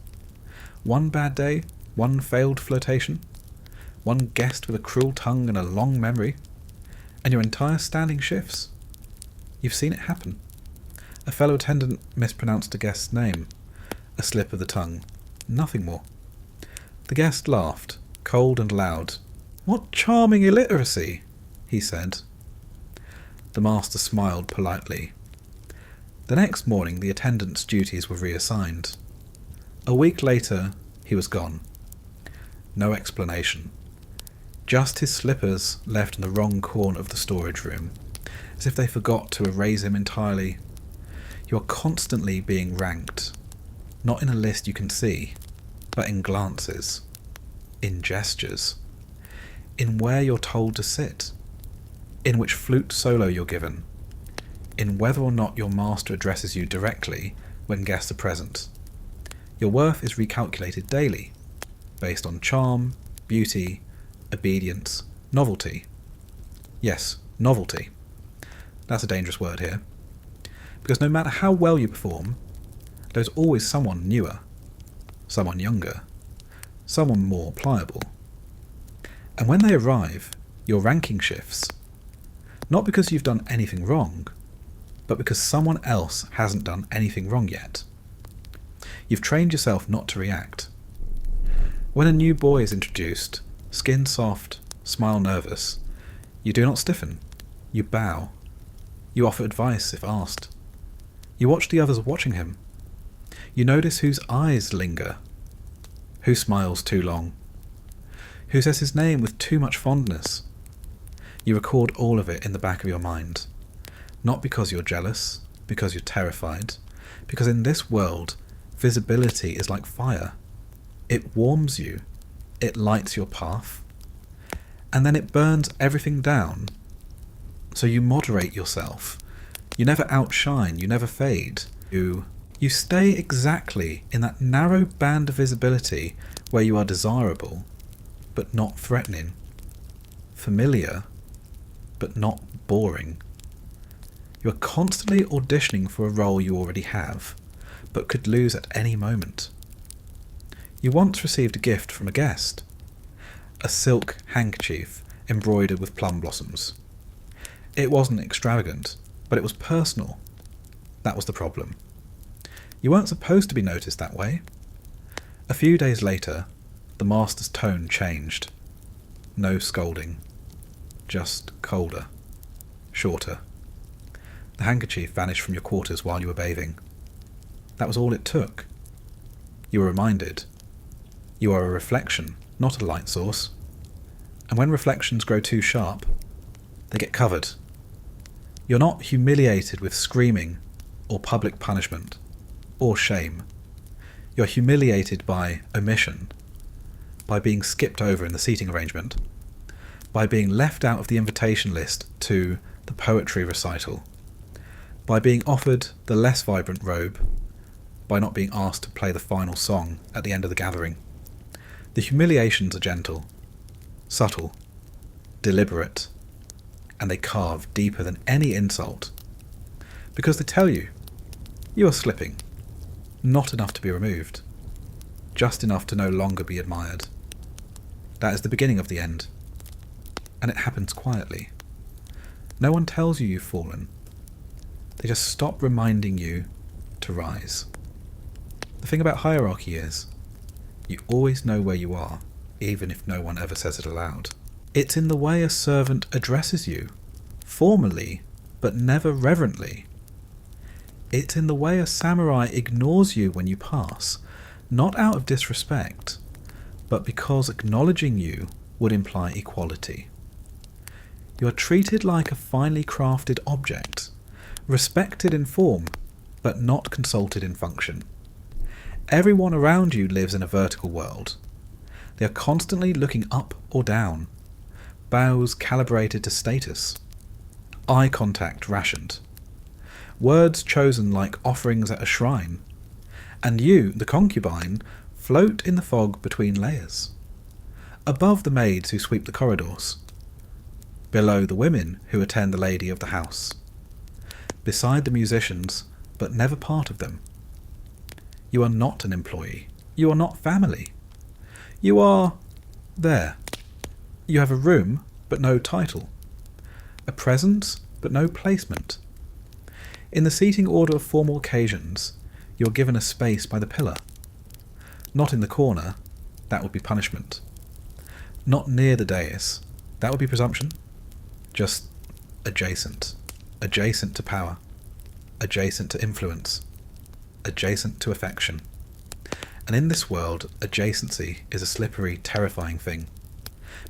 One bad day, one failed flirtation, one guest with a cruel tongue and a long memory, and your entire standing shifts. You've seen it happen. A fellow attendant mispronounced a guest's name. A slip of the tongue. Nothing more. The guest laughed, cold and loud. What charming illiteracy! he said. The master smiled politely. The next morning the attendant's duties were reassigned. A week later he was gone. No explanation. Just his slippers left in the wrong corner of the storage room, as if they forgot to erase him entirely. You are constantly being ranked, not in a list you can see, but in glances, in gestures, in where you're told to sit, in which flute solo you're given, in whether or not your master addresses you directly when guests are present. Your worth is recalculated daily, based on charm, beauty, obedience, novelty. Yes, novelty. That's a dangerous word here. Because no matter how well you perform, there's always someone newer, someone younger, someone more pliable. And when they arrive, your ranking shifts. Not because you've done anything wrong, but because someone else hasn't done anything wrong yet. You've trained yourself not to react. When a new boy is introduced, skin soft, smile nervous, you do not stiffen. You bow. You offer advice if asked. You watch the others watching him. You notice whose eyes linger, who smiles too long, who says his name with too much fondness. You record all of it in the back of your mind, not because you're jealous, because you're terrified, because in this world, visibility is like fire. It warms you, it lights your path, and then it burns everything down. So you moderate yourself. You never outshine, you never fade. You stay exactly in that narrow band of visibility where you are desirable, but not threatening. Familiar, but not boring. You are constantly auditioning for a role you already have, but could lose at any moment. You once received a gift from a guest. A silk handkerchief embroidered with plum blossoms. It wasn't extravagant, but it was personal. That was the problem. You weren't supposed to be noticed that way. A few days later, the master's tone changed. No scolding. Just colder. Shorter. The handkerchief vanished from your quarters while you were bathing. That was all it took. You were reminded. You are a reflection, not a light source. And when reflections grow too sharp, they get covered. You're not humiliated with screaming, or public punishment, or shame. You're humiliated by omission, by being skipped over in the seating arrangement, by being left out of the invitation list to the poetry recital, by being offered the less vibrant robe, by not being asked to play the final song at the end of the gathering. The humiliations are gentle, subtle, deliberate, and they carve deeper than any insult, because they tell you, you are slipping, not enough to be removed, just enough to no longer be admired. That is the beginning of the end, and it happens quietly. No one tells you you've fallen. They just stop reminding you to rise. The thing about hierarchy is, you always know where you are, even if no one ever says it aloud. It's in the way a servant addresses you, formally, but never reverently. It's in the way a samurai ignores you when you pass, not out of disrespect, but because acknowledging you would imply equality. You are treated like a finely crafted object, respected in form, but not consulted in function. Everyone around you lives in a vertical world. They are constantly looking up or down, bows calibrated to status, eye contact rationed, words chosen like offerings at a shrine, and you, the concubine, float in the fog between layers, above the maids who sweep the corridors, below the women who attend the lady of the house, beside the musicians, but never part of them. You are not an employee. You are not family. You are there. You have a room, but no title. A presence, but no placement. In the seating order of formal occasions, you are given a space by the pillar. Not in the corner, that would be punishment. Not near the dais, that would be presumption. Just adjacent. Adjacent to power. Adjacent to influence. Adjacent to affection. And in this world, adjacency is a slippery, terrifying thing,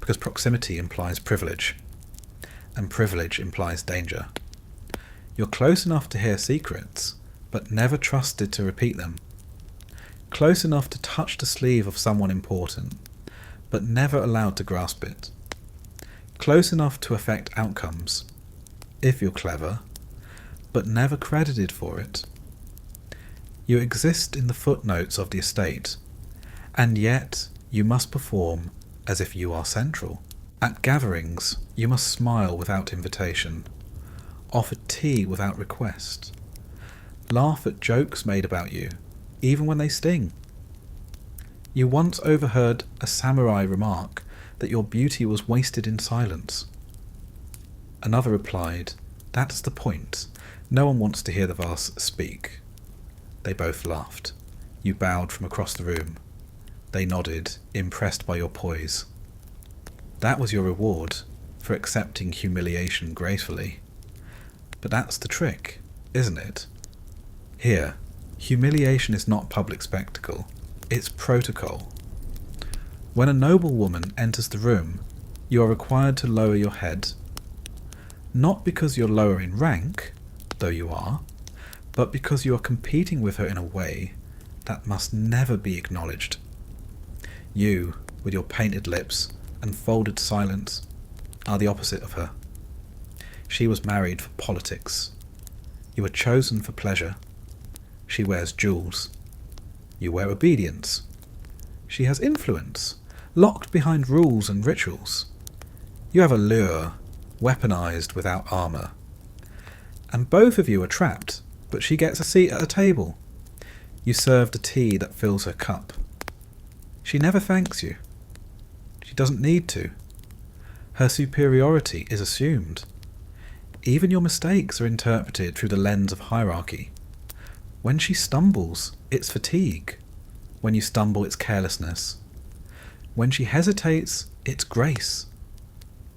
because proximity implies privilege, and privilege implies danger. You're close enough to hear secrets, but never trusted to repeat them. Close enough to touch the sleeve of someone important, but never allowed to grasp it. Close enough to affect outcomes, if you're clever, but never credited for it. You exist in the footnotes of the estate, and yet you must perform as if you are central. At gatherings, you must smile without invitation, offer tea without request, laugh at jokes made about you, even when they sting. You once overheard a samurai remark that your beauty was wasted in silence. Another replied, "That's the point. No one wants to hear the vase speak." They both laughed. You bowed from across the room. They nodded, impressed by your poise. That was your reward for accepting humiliation gracefully. But that's the trick, isn't it? Here, humiliation is not public spectacle, it's protocol. When a noble woman enters the room, you are required to lower your head. Not because you're lower in rank, though you are, but because you are competing with her in a way that must never be acknowledged. You, with your painted lips and folded silence, are the opposite of her. She was married for politics. You were chosen for pleasure. She wears jewels. You wear obedience. She has influence, locked behind rules and rituals. You have a lure, weaponized without armor. And both of you are trapped, but she gets a seat at a table. You serve the tea that fills her cup. She never thanks you. She doesn't need to. Her superiority is assumed. Even your mistakes are interpreted through the lens of hierarchy. When she stumbles, it's fatigue. When you stumble, it's carelessness. When she hesitates, it's grace.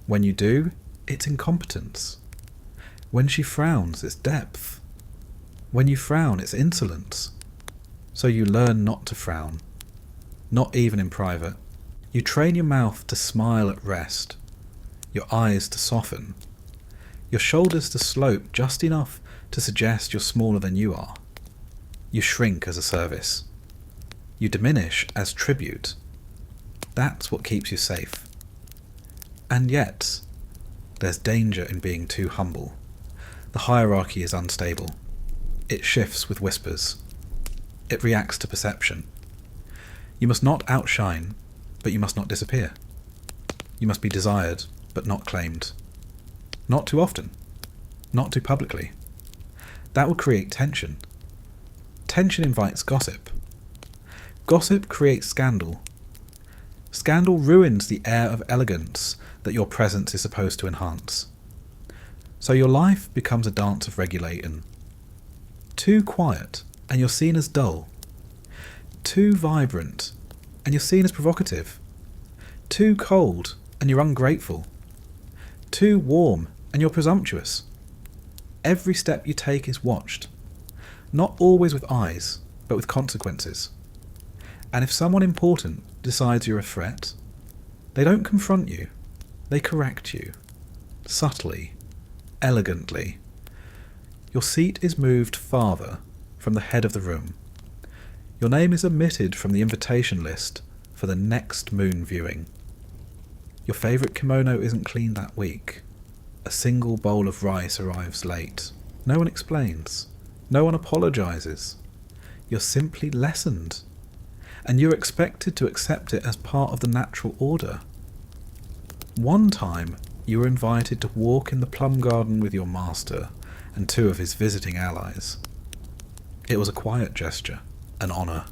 When you do, it's incompetence. When she frowns, it's depth. When you frown, it's insolence. So you learn not to frown, not even in private. You train your mouth to smile at rest, your eyes to soften, your shoulders to slope just enough to suggest you're smaller than you are. You shrink as a service. You diminish as tribute. That's what keeps you safe. And yet, there's danger in being too humble. The hierarchy is unstable. It shifts with whispers. It reacts to perception. You must not outshine, but you must not disappear. You must be desired, but not claimed. Not too often. Not too publicly. That will create tension. Tension invites gossip. Gossip creates scandal. Scandal ruins the air of elegance that your presence is supposed to enhance. So your life becomes a dance of regulating. Too quiet, and you're seen as dull. Too vibrant, and you're seen as provocative. Too cold, and you're ungrateful. Too warm, and you're presumptuous. Every step you take is watched. Not always with eyes, but with consequences. And if someone important decides you're a threat, they don't confront you, they correct you. Subtly, elegantly. Your seat is moved farther from the head of the room. Your name is omitted from the invitation list for the next moon viewing. Your favourite kimono isn't cleaned that week. A single bowl of rice arrives late. No one explains. No one apologises. You're simply lessened. And you're expected to accept it as part of the natural order. One time, you were invited to walk in the plum garden with your master and two of his visiting allies. It was a quiet gesture, an honour.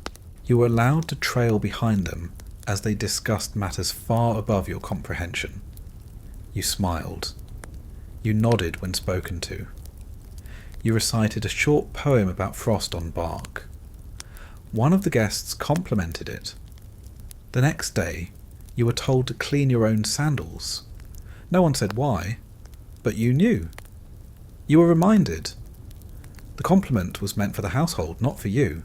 You were allowed to trail behind them as they discussed matters far above your comprehension. You smiled. You nodded when spoken to. You recited a short poem about frost on bark. One of the guests complimented it. The next day, you were told to clean your own sandals. No one said why. But you knew. You were reminded. The compliment was meant for the household, not for you.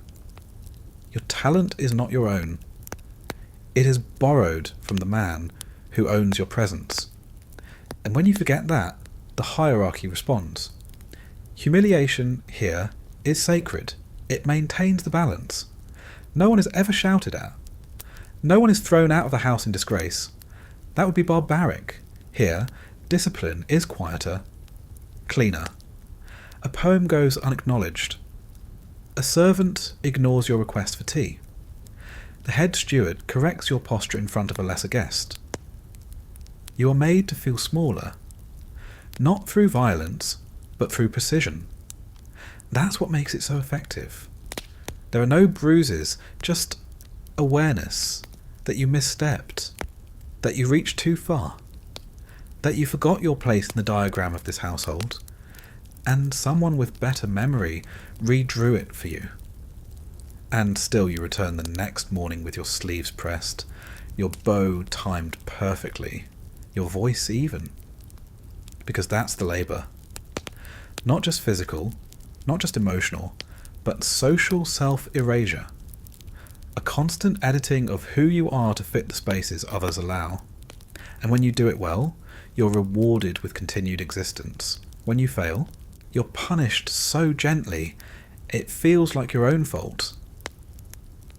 Your talent is not your own. It is borrowed from the man who owns your presence. And when you forget that, the hierarchy responds. Humiliation here is sacred. It maintains the balance. No one is ever shouted at. No one is thrown out of the house in disgrace. That would be barbaric. Here, discipline is quieter, cleaner. A poem goes unacknowledged. A servant ignores your request for tea. The head steward corrects your posture in front of a lesser guest. You are made to feel smaller, not through violence, but through precision. That's what makes it so effective. There are no bruises, just awareness that you misstepped, that you reached too far, that you forgot your place in the diagram of this household, and someone with better memory redrew it for you. And still you return the next morning with your sleeves pressed, your bow timed perfectly, your voice even. Because that's the labour. Not just physical, not just emotional, but social self-erasure. A constant editing of who you are to fit the spaces others allow. And when you do it well, you're rewarded with continued existence. When you fail, you're punished so gently, it feels like your own fault.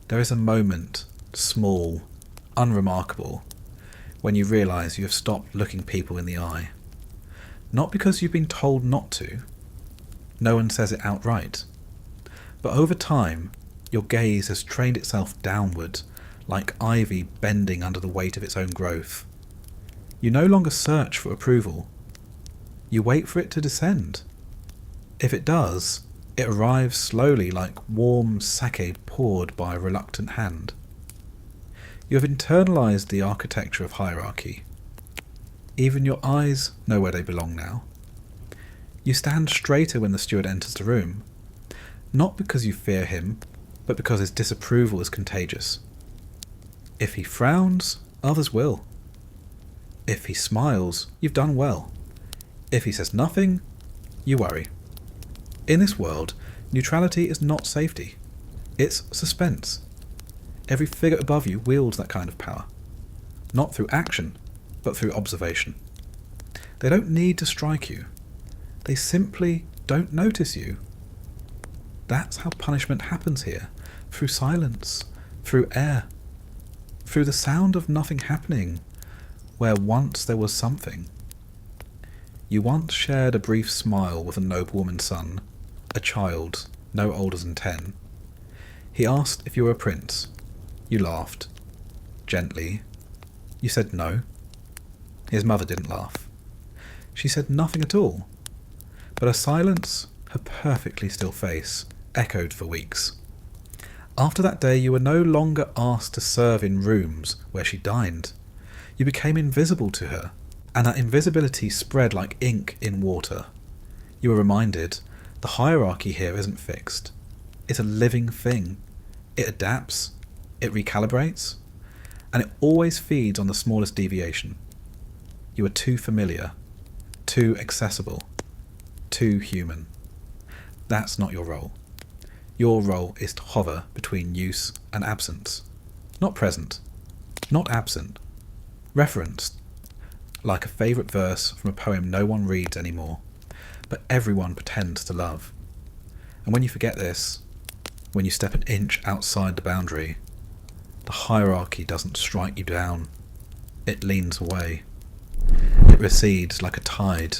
There is a moment, small, unremarkable, when you realise you have stopped looking people in the eye. Not because you've been told not to. No one says it outright. But over time, your gaze has trained itself downward, like ivy bending under the weight of its own growth. You no longer search for approval. You wait for it to descend. If it does, it arrives slowly like warm sake poured by a reluctant hand. You have internalized the architecture of hierarchy. Even your eyes know where they belong now. You stand straighter when the steward enters the room, not because you fear him, but because his disapproval is contagious. If he frowns, others will. If he smiles, you've done well. If he says nothing, you worry. In this world, neutrality is not safety. It's suspense. Every figure above you wields that kind of power. Not through action, but through observation. They don't need to strike you. They simply don't notice you. That's how punishment happens here. Through silence, through air, through the sound of nothing happening, where once there was something. You once shared a brief smile with a noblewoman's son, a child, no older than 10. He asked if you were a prince. You laughed. Gently. You said no. His mother didn't laugh. She said nothing at all. But her silence, her perfectly still face, echoed for weeks. After that day you were no longer asked to serve in rooms where she dined. You became invisible to her, and that invisibility spread like ink in water. You were reminded, the hierarchy here isn't fixed. It's a living thing. It adapts, it recalibrates, and it always feeds on the smallest deviation. You are too familiar, too accessible, too human. That's not your role. Your role is to hover between use and absence. Not present, not absent. Referenced, like a favourite verse from a poem no one reads anymore, but everyone pretends to love. And when you forget this, when you step an inch outside the boundary, the hierarchy doesn't strike you down. It leans away. It recedes like a tide,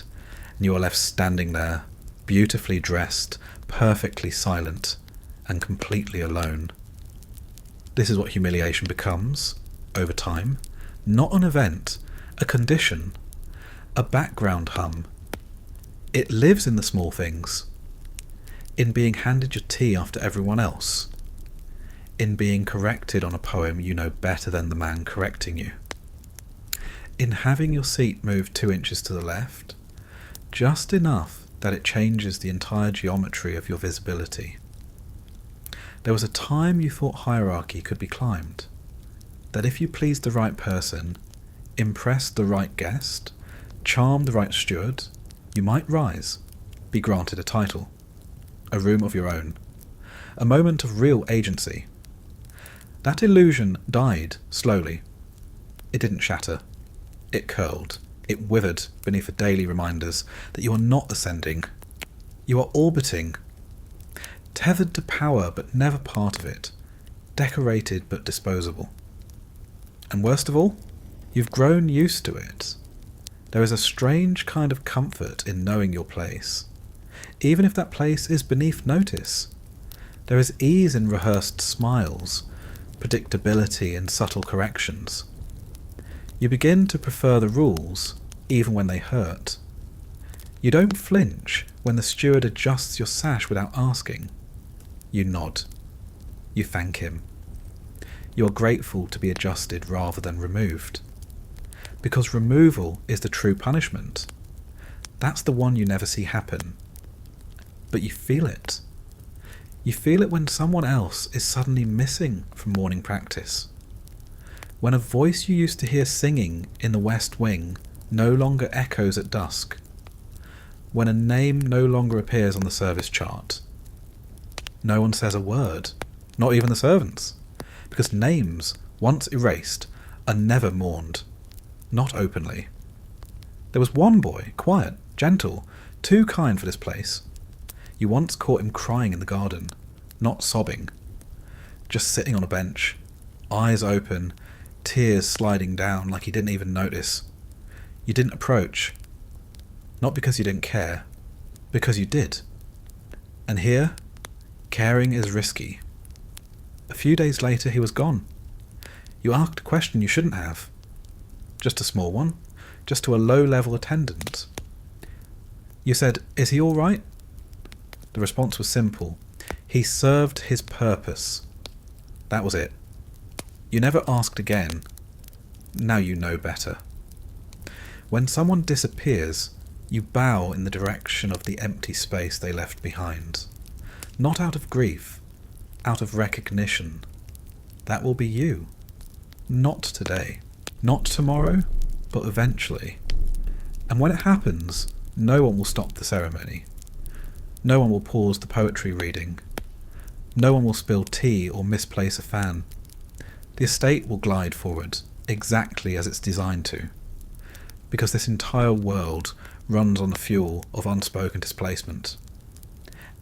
and you are left standing there, beautifully dressed, perfectly silent, and completely alone. This is what humiliation becomes, over time. Not an event, a condition, a background hum. It lives in the small things. In being handed your tea after everyone else. In being corrected on a poem you know better than the man correcting you. In having your seat moved 2 inches to the left, just enough that it changes the entire geometry of your visibility. There was a time you thought hierarchy could be climbed. That if you pleased the right person, impressed the right guest, charmed the right steward, You might rise, be granted a title, a room of your own, a moment of real agency. That illusion died slowly. It didn't shatter. It curled. It withered beneath the daily reminders that you are not ascending. You are orbiting. Tethered to power but never part of it. Decorated but disposable. And worst of all, you've grown used to it. There is a strange kind of comfort in knowing your place, even if that place is beneath notice. There is ease in rehearsed smiles, predictability in subtle corrections. You begin to prefer the rules, even when they hurt. You don't flinch when the steward adjusts your sash without asking. You nod. You thank him. You are grateful to be adjusted rather than removed. Because removal is the true punishment. That's the one you never see happen. But you feel it. You feel it when someone else is suddenly missing from morning practice. When a voice you used to hear singing in the West Wing no longer echoes at dusk. When a name no longer appears on the service chart. No one says a word, not even the servants, because names, once erased, are never mourned. Not openly. There was one boy, quiet, gentle, too kind for this place. You once caught him crying in the garden, not sobbing, just sitting on a bench, eyes open, tears sliding down like he didn't even notice. You didn't approach, not because you didn't care, because you did. And here, caring is risky. A few days later he was gone. You asked a question you shouldn't have. Just a small one, just to a low-level attendant. You said, "Is he all right?" The response was simple. He served his purpose. That was it. You never asked again. Now you know better. When someone disappears, you bow in the direction of the empty space they left behind. Not out of grief, out of recognition. That will be you. Not today. Not tomorrow, but eventually. And when it happens, no one will stop the ceremony. No one will pause the poetry reading. No one will spill tea or misplace a fan. The estate will glide forward, exactly as it's designed to. Because this entire world runs on the fuel of unspoken displacement.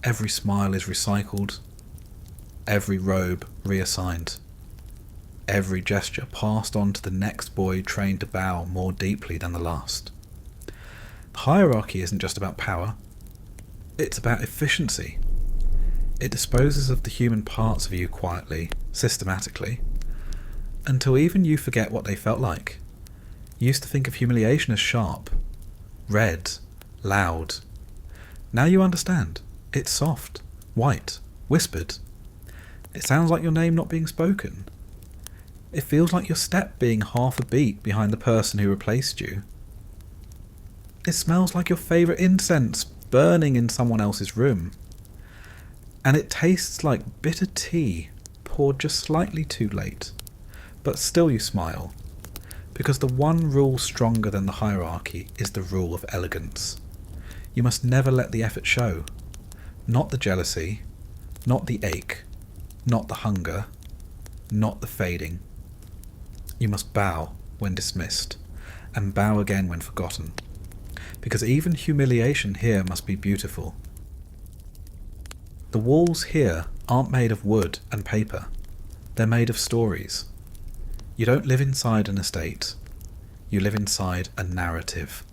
Every smile is recycled. Every robe reassigned. Every gesture passed on to the next boy trained to bow more deeply than the last. The hierarchy isn't just about power. It's about efficiency. It disposes of the human parts of you quietly, systematically, until even you forget what they felt like. You used to think of humiliation as sharp, red, loud. Now you understand. It's soft, white, whispered. It sounds like your name not being spoken. It feels like your step being half a beat behind the person who replaced you. It smells like your favourite incense burning in someone else's room. And it tastes like bitter tea poured just slightly too late. But still you smile, because the one rule stronger than the hierarchy is the rule of elegance. You must never let the effort show. Not the jealousy, not the ache, not the hunger, not the fading. You must bow when dismissed, and bow again when forgotten, because even humiliation here must be beautiful. The walls here aren't made of wood and paper. They're made of stories. You don't live inside an estate. You live inside a narrative.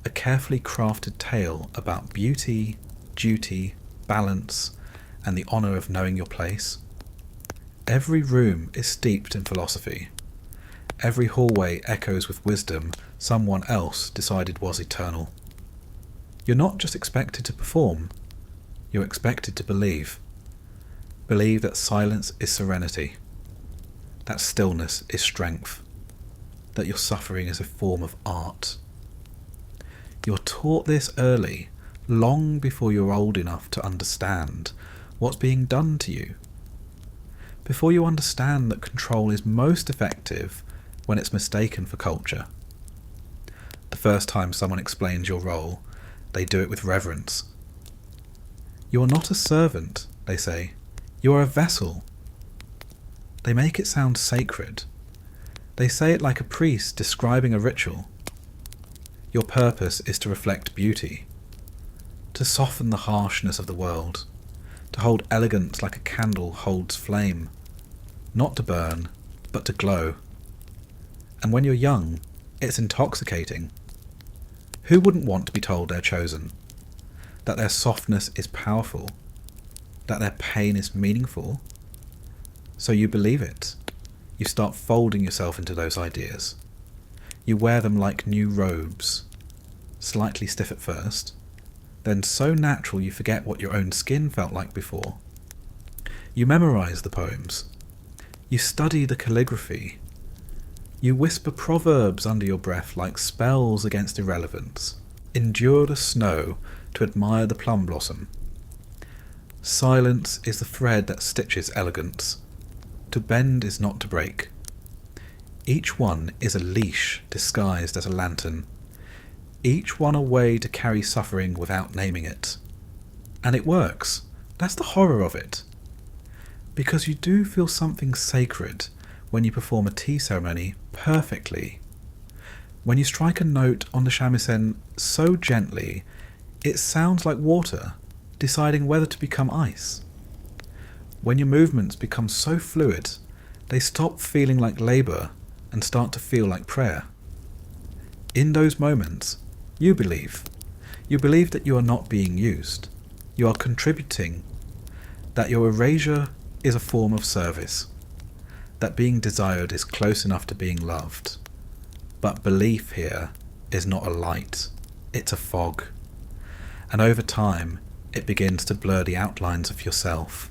A carefully crafted tale about beauty, duty, balance, and the honour of knowing your place. Every room is steeped in philosophy. Every hallway echoes with wisdom someone else decided was eternal. You're not just expected to perform, you're expected to believe. Believe that silence is serenity, that stillness is strength, that your suffering is a form of art. You're taught this early, long before you're old enough to understand what's being done to you. Before you understand that control is most effective when it's mistaken for culture. The first time someone explains your role, they do it with reverence. You are not a servant, they say. You are a vessel. They make it sound sacred. They say it like a priest describing a ritual. Your purpose is to reflect beauty, to soften the harshness of the world, to hold elegance like a candle holds flame, not to burn, but to glow. And when you're young, it's intoxicating. Who wouldn't want to be told they're chosen, that their softness is powerful, that their pain is meaningful? So you believe it. You start folding yourself into those ideas. You wear them like new robes, slightly stiff at first, then so natural you forget what your own skin felt like before. You memorize the poems. You study the calligraphy. You whisper proverbs under your breath like spells against irrelevance. Endure the snow to admire the plum blossom. Silence is the thread that stitches elegance. To bend is not to break. Each one is a leash disguised as a lantern. Each one a way to carry suffering without naming it. And it works. That's the horror of it. Because you do feel something sacred when you perform a tea ceremony perfectly. When you strike a note on the shamisen so gently, it sounds like water, deciding whether to become ice. When your movements become so fluid, they stop feeling like labour and start to feel like prayer. In those moments, you believe. You believe that you are not being used. You are contributing. That your erasure is a form of service. That being desired is close enough to being loved. But belief here is not a light. It's a fog. And over time, it begins to blur the outlines of yourself.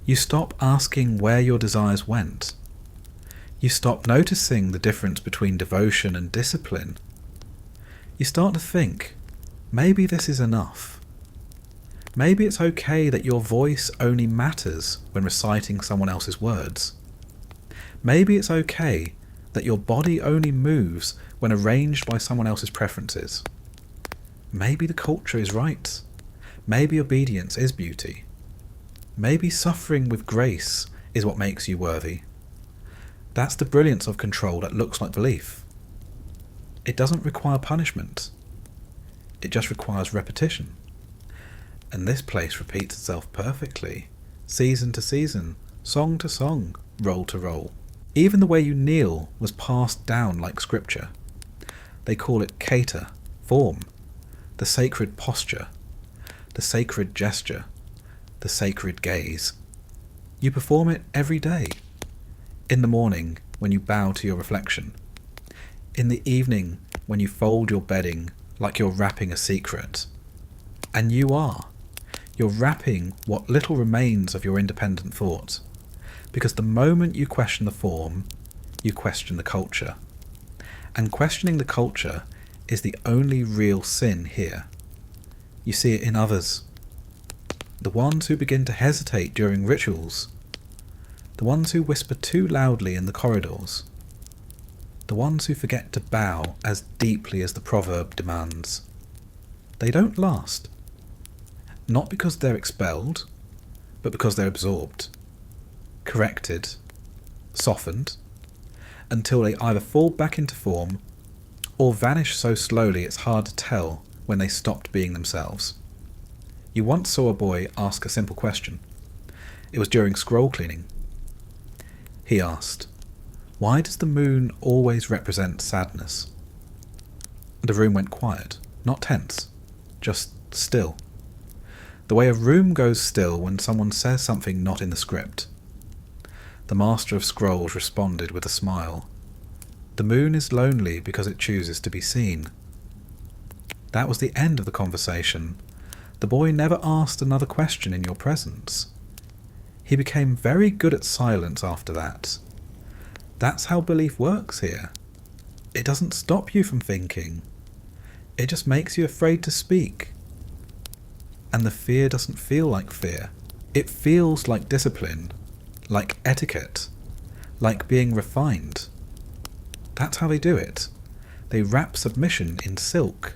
You stop asking where your desires went. You stop noticing the difference between devotion and discipline. You start to think, maybe this is enough. Maybe it's okay that your voice only matters when reciting someone else's words. Maybe it's okay that your body only moves when arranged by someone else's preferences. Maybe the culture is right. Maybe obedience is beauty. Maybe suffering with grace is what makes you worthy. That's the brilliance of control that looks like belief. It doesn't require punishment. It just requires repetition. And this place repeats itself perfectly, season to season, song to song, roll to roll. Even the way you kneel was passed down like scripture. They call it kata, form, the sacred posture, the sacred gesture, the sacred gaze. You perform it every day. In the morning, when you bow to your reflection. In the evening, when you fold your bedding like you're wrapping a secret. And you are. You're wrapping what little remains of your independent thought. Because the moment you question the form, you question the culture. And questioning the culture is the only real sin here. You see it in others. The ones who begin to hesitate during rituals. The ones who whisper too loudly in the corridors. The ones who forget to bow as deeply as the proverb demands. They don't last. Not because they're expelled, but because they're absorbed, corrected, softened, until they either fall back into form or vanish so slowly it's hard to tell when they stopped being themselves. You once saw a boy ask a simple question. It was during scroll cleaning. He asked, "Why does the moon always represent sadness?" The room went quiet, not tense, just still. The way a room goes still when someone says something not in the script. The Master of Scrolls responded with a smile. The moon is lonely because it chooses to be seen. That was the end of the conversation. The boy never asked another question in your presence. He became very good at silence after that. That's how belief works here. It doesn't stop you from thinking. It just makes you afraid to speak. And the fear doesn't feel like fear. It feels like discipline, like etiquette, like being refined. That's how they do it. They wrap submission in silk.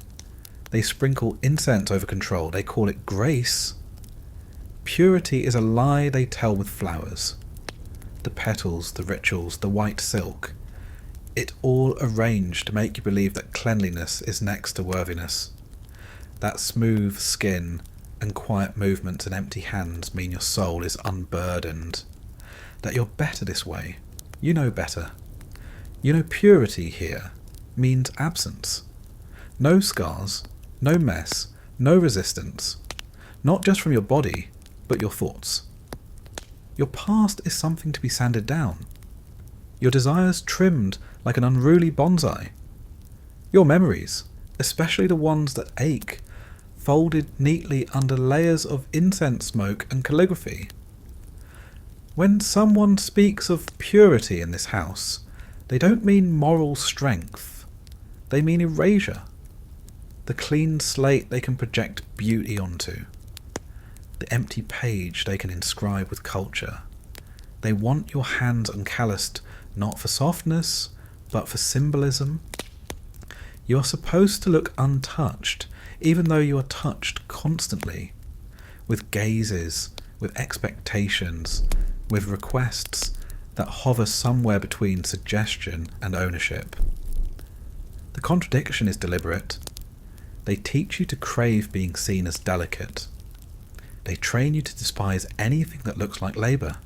They sprinkle incense over control. They call it grace. Purity is a lie they tell with flowers. The petals, the rituals, the white silk. It all arranged to make you believe that cleanliness is next to worthiness. That smooth skin and quiet movements and empty hands mean your soul is unburdened. That you're better this way. You know better. You know purity here means absence. No scars, no mess, no resistance. Not just from your body, but your thoughts. Your past is something to be sanded down. Your desires trimmed like an unruly bonsai. Your memories, especially the ones that ache, folded neatly under layers of incense smoke and calligraphy. When someone speaks of purity in this house, they don't mean moral strength. They mean erasure. The clean slate they can project beauty onto. The empty page they can inscribe with culture. They want your hands uncalloused, not for softness, but for symbolism. You are supposed to look untouched, even though you are touched constantly, with gazes, with expectations, with requests that hover somewhere between suggestion and ownership. The contradiction is deliberate. They teach you to crave being seen as delicate. They train you to despise anything that looks like labour.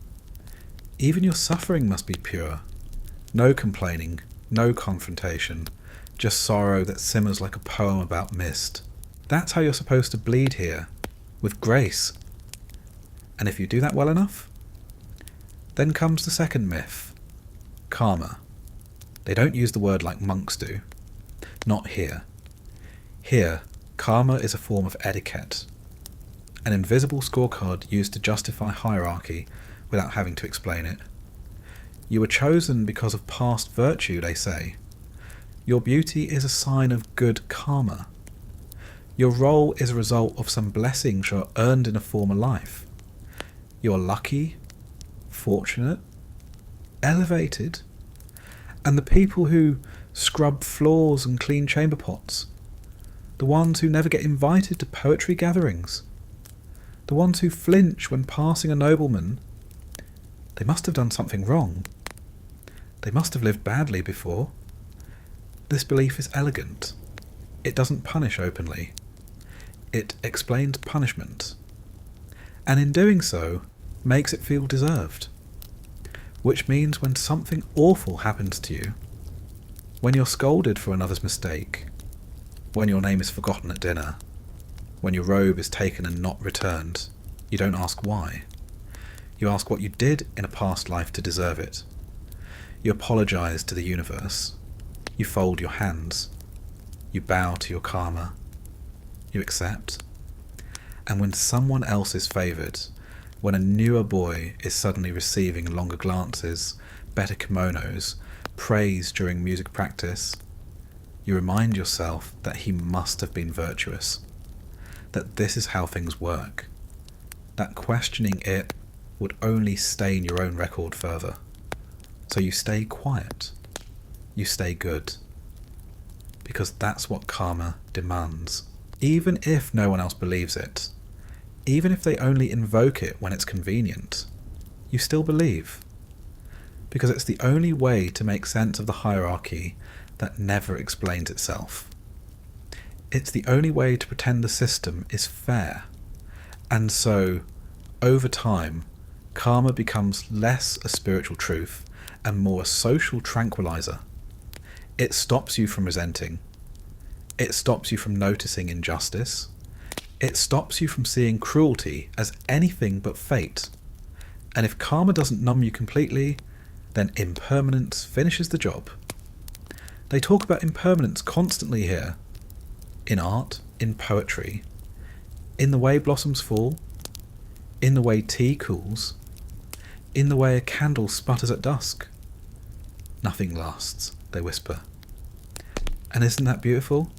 Even your suffering must be pure. No complaining, no confrontation, just sorrow that simmers like a poem about mist. That's how you're supposed to bleed here, with grace. And if you do that well enough, then comes the second myth, karma. They don't use the word like monks do. Not here. Here, karma is a form of etiquette. An invisible scorecard used to justify hierarchy without having to explain it. You were chosen because of past virtue, they say. Your beauty is a sign of good karma. Your role is a result of some blessings you earned in a former life. You're lucky, fortunate, elevated, and the people who scrub floors and clean chamber pots, the ones who never get invited to poetry gatherings, the ones who flinch when passing a nobleman, they must have done something wrong. They must have lived badly before. This belief is elegant. It doesn't punish openly. It explains punishment, and in doing so, makes it feel deserved. Which means when something awful happens to you, when you're scolded for another's mistake, when your name is forgotten at dinner, when your robe is taken and not returned, you don't ask why. You ask what you did in a past life to deserve it. You apologize to the universe. You fold your hands. You bow to your karma. You accept. And when someone else is favoured, when a newer boy is suddenly receiving longer glances, better kimonos, praise during music practice, you remind yourself that he must have been virtuous, that this is how things work, that questioning it would only stain your own record further. So you stay quiet, you stay good, because that's what karma demands. Even if no one else believes it, even if they only invoke it when it's convenient, you still believe. Because it's the only way to make sense of the hierarchy that never explains itself. It's the only way to pretend the system is fair. And so, over time, karma becomes less a spiritual truth and more a social tranquilizer. It stops you from resenting. It stops you from noticing injustice. It stops you from seeing cruelty as anything but fate. And if karma doesn't numb you completely, then impermanence finishes the job. They talk about impermanence constantly here. In art, in poetry, in the way blossoms fall, in the way tea cools, in the way a candle sputters at dusk. Nothing lasts, they whisper. And isn't that beautiful?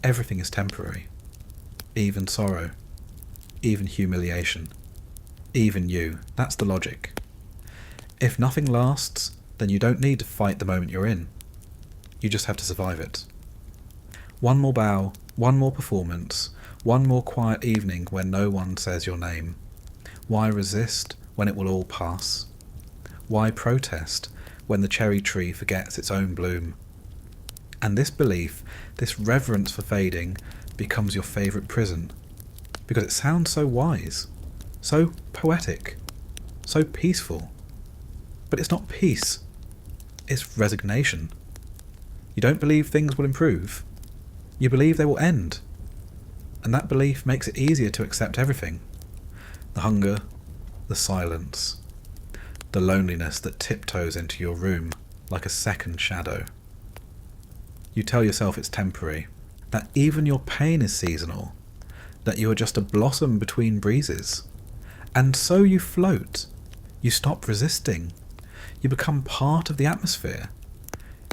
Everything is temporary. Even sorrow. Even humiliation. Even you. That's the logic. If nothing lasts, then you don't need to fight the moment you're in. You just have to survive it. One more bow, One more performance, one more quiet evening when no one says your name. Why resist when it will all pass? Why protest when the cherry tree forgets its own bloom? And this belief, this reverence for fading, becomes your favourite prison, because it sounds so wise, so poetic, so peaceful. But it's not peace, it's resignation. You don't believe things will improve, you believe they will end. And that belief makes it easier to accept everything. The hunger, the silence, the loneliness that tiptoes into your room like a second shadow. You tell yourself it's temporary, that even your pain is seasonal, that you are just a blossom between breezes. And so you float, you stop resisting, you become part of the atmosphere.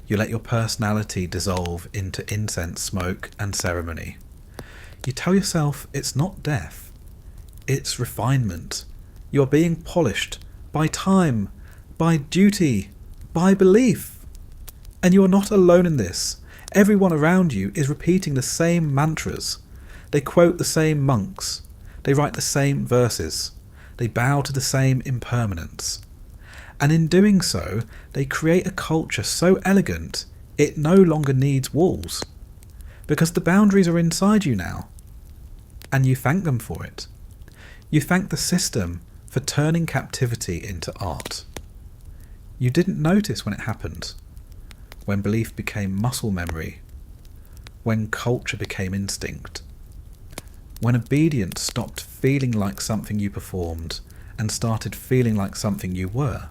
You let your personality dissolve into incense smoke and ceremony. You tell yourself it's not death, it's refinement. You are being polished by time, by duty, by belief. And you are not alone in this. Everyone around you is repeating the same mantras. They quote the same monks. They write the same verses. They bow to the same impermanence. And in doing so, they create a culture so elegant it no longer needs walls. Because the boundaries are inside you now. And you thank them for it. You thank the system for turning captivity into art. You didn't notice when it happened. When belief became muscle memory, when culture became instinct, when obedience stopped feeling like something you performed and started feeling like something you were.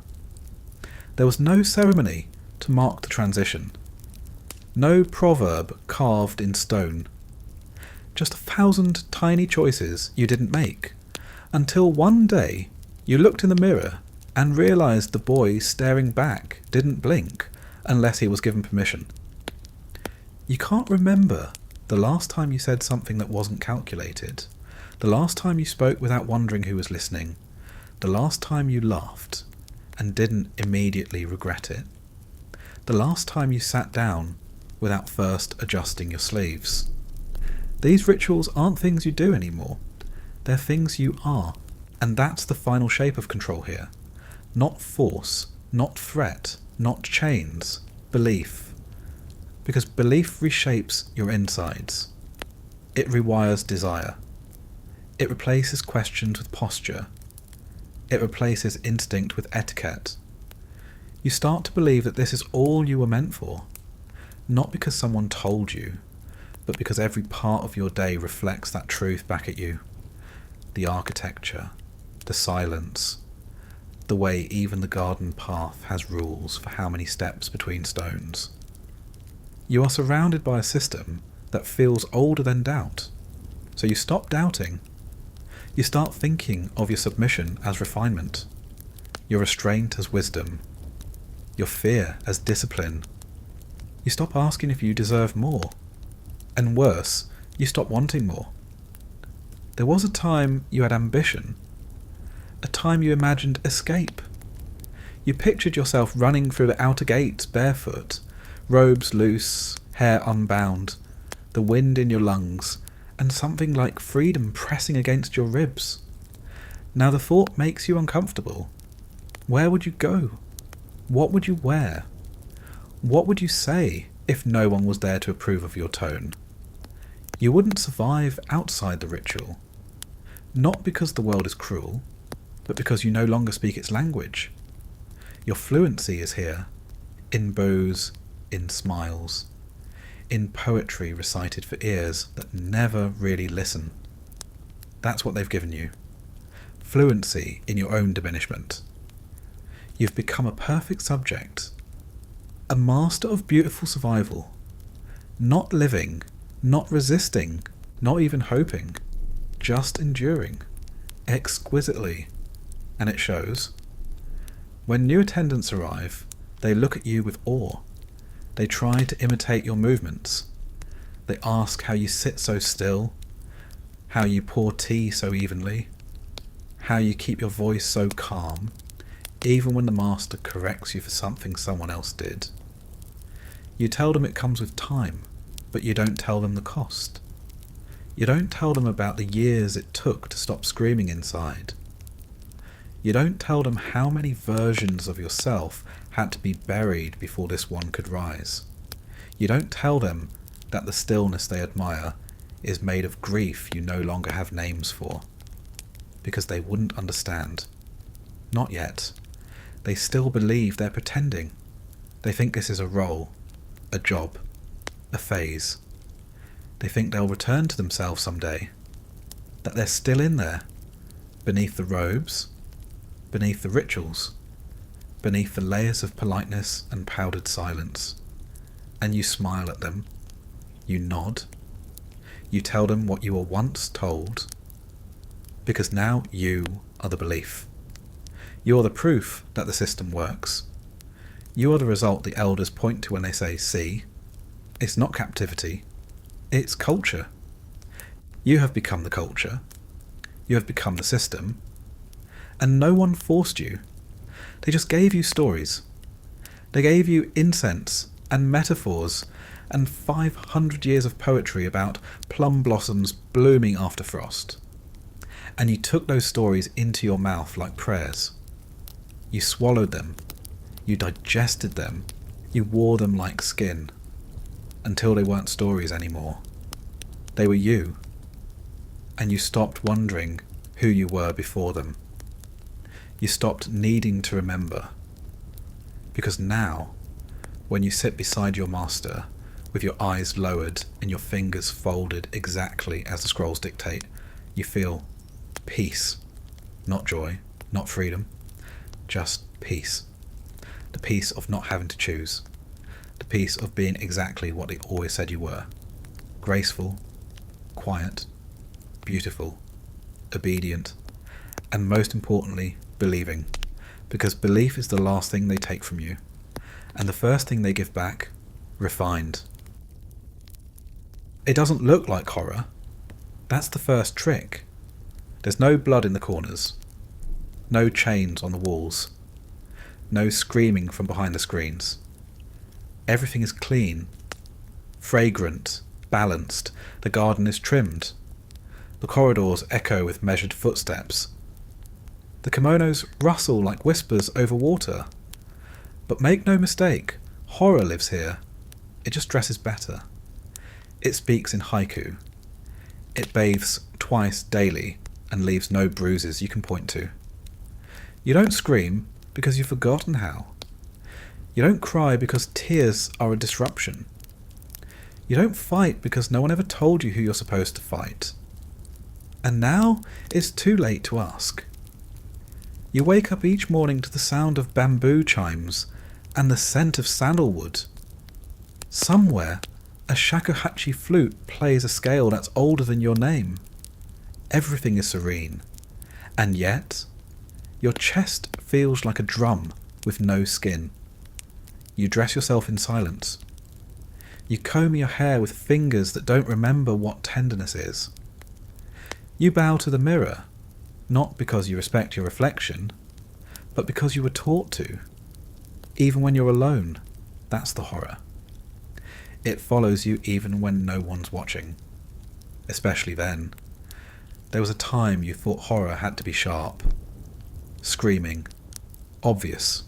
There was no ceremony to mark the transition, no proverb carved in stone, just 1,000 tiny choices you didn't make, until one day you looked in the mirror and realised the boy staring back didn't blink unless he was given permission. You can't remember the last time you said something that wasn't calculated, the last time you spoke without wondering who was listening, the last time you laughed and didn't immediately regret it, the last time you sat down without first adjusting your sleeves. These rituals aren't things you do anymore, they're things you are, and that's the final shape of control here. Not force, not threat, not chains, belief. Because belief reshapes your insides. It rewires desire. It replaces questions with posture. It replaces instinct with etiquette. You start to believe that this is all you were meant for, not because someone told you, but because every part of your day reflects that truth back at you. The architecture, the silence, the way even the garden path has rules for how many steps between stones. You are surrounded by a system that feels older than doubt, so you stop doubting. You start thinking of your submission as refinement, your restraint as wisdom, your fear as discipline. You stop asking if you deserve more, and worse, you stop wanting more. There was a time you had ambition, a time you imagined escape. You pictured yourself running through the outer gates barefoot, robes loose, hair unbound, the wind in your lungs, and something like freedom pressing against your ribs. Now the thought makes you uncomfortable. Where would you go? What would you wear? What would you say if no one was there to approve of your tone? You wouldn't survive outside the ritual. Not because the world is cruel, but because you no longer speak its language. Your fluency is here, in bows, in smiles, in poetry recited for ears that never really listen. That's what they've given you. Fluency in your own diminishment. You've become a perfect subject, a master of beautiful survival, not living, not resisting, not even hoping, just enduring, exquisitely, and it shows. When new attendants arrive, they look at you with awe. They try to imitate your movements. They ask how you sit so still, how you pour tea so evenly, how you keep your voice so calm, even when the master corrects you for something someone else did. You tell them it comes with time, but you don't tell them the cost. You don't tell them about the years it took to stop screaming inside. You don't tell them how many versions of yourself had to be buried before this one could rise. You don't tell them that the stillness they admire is made of grief you no longer have names for. Because they wouldn't understand. Not yet. They still believe they're pretending. They think this is a role, a job, a phase. They think they'll return to themselves someday. That they're still in there, beneath the robes, beneath the rituals, beneath the layers of politeness and powdered silence. And you smile at them. You nod. You tell them what you were once told. Because now you are the belief. You're the proof that the system works. You are the result the elders point to when they say, see, it's not captivity, it's culture. You have become the culture. You have become the system. And no one forced you. They just gave you stories. They gave you incense and metaphors and 500 years of poetry about plum blossoms blooming after frost. And you took those stories into your mouth like prayers. You swallowed them. You digested them. You wore them like skin. Until they weren't stories anymore. They were you. And you stopped wondering who you were before them. You stopped needing to remember. Because now, when you sit beside your master, with your eyes lowered and your fingers folded exactly as the scrolls dictate, you feel peace. Not joy, not freedom, just peace. The peace of not having to choose. The peace of being exactly what they always said you were. Graceful, quiet, beautiful, obedient, and most importantly, believing. Because belief is the last thing they take from you, and the first thing they give back, refined. It doesn't look like horror. That's the first trick. There's no blood in the corners. No chains on the walls. No screaming from behind the screens. Everything is clean, fragrant, balanced. The garden is trimmed. The corridors echo with measured footsteps. The kimonos rustle like whispers over water. But make no mistake, horror lives here. It just dresses better. It speaks in haiku. It bathes twice daily and leaves no bruises you can point to. You don't scream because you've forgotten how. You don't cry because tears are a disruption. You don't fight because no one ever told you who you're supposed to fight. And now it's too late to ask. You wake up each morning to the sound of bamboo chimes and the scent of sandalwood. Somewhere, a shakuhachi flute plays a scale that's older than your name. Everything is serene. And yet, your chest feels like a drum with no skin. You dress yourself in silence. You comb your hair with fingers that don't remember what tenderness is. You bow to the mirror, not because you respect your reflection, but because you were taught to. Even when you're alone, that's the horror. It follows you even when no one's watching. Especially then. There was a time you thought horror had to be sharp, screaming, obvious.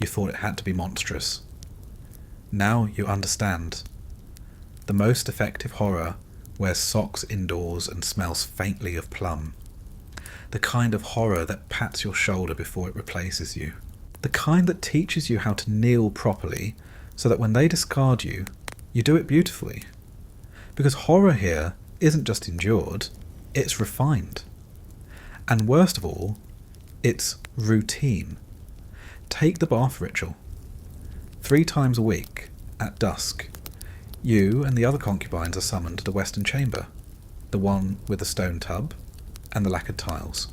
You thought it had to be monstrous. Now you understand. The most effective horror wears socks indoors and smells faintly of plum. The kind of horror that pats your shoulder before it replaces you. The kind that teaches you how to kneel properly so that when they discard you, you do it beautifully. Because horror here isn't just endured, it's refined. And worst of all, it's routine. Take the bath ritual. 3 times a week, at dusk, you and the other concubines are summoned to the western chamber, the one with the stone tub and the lacquered tiles.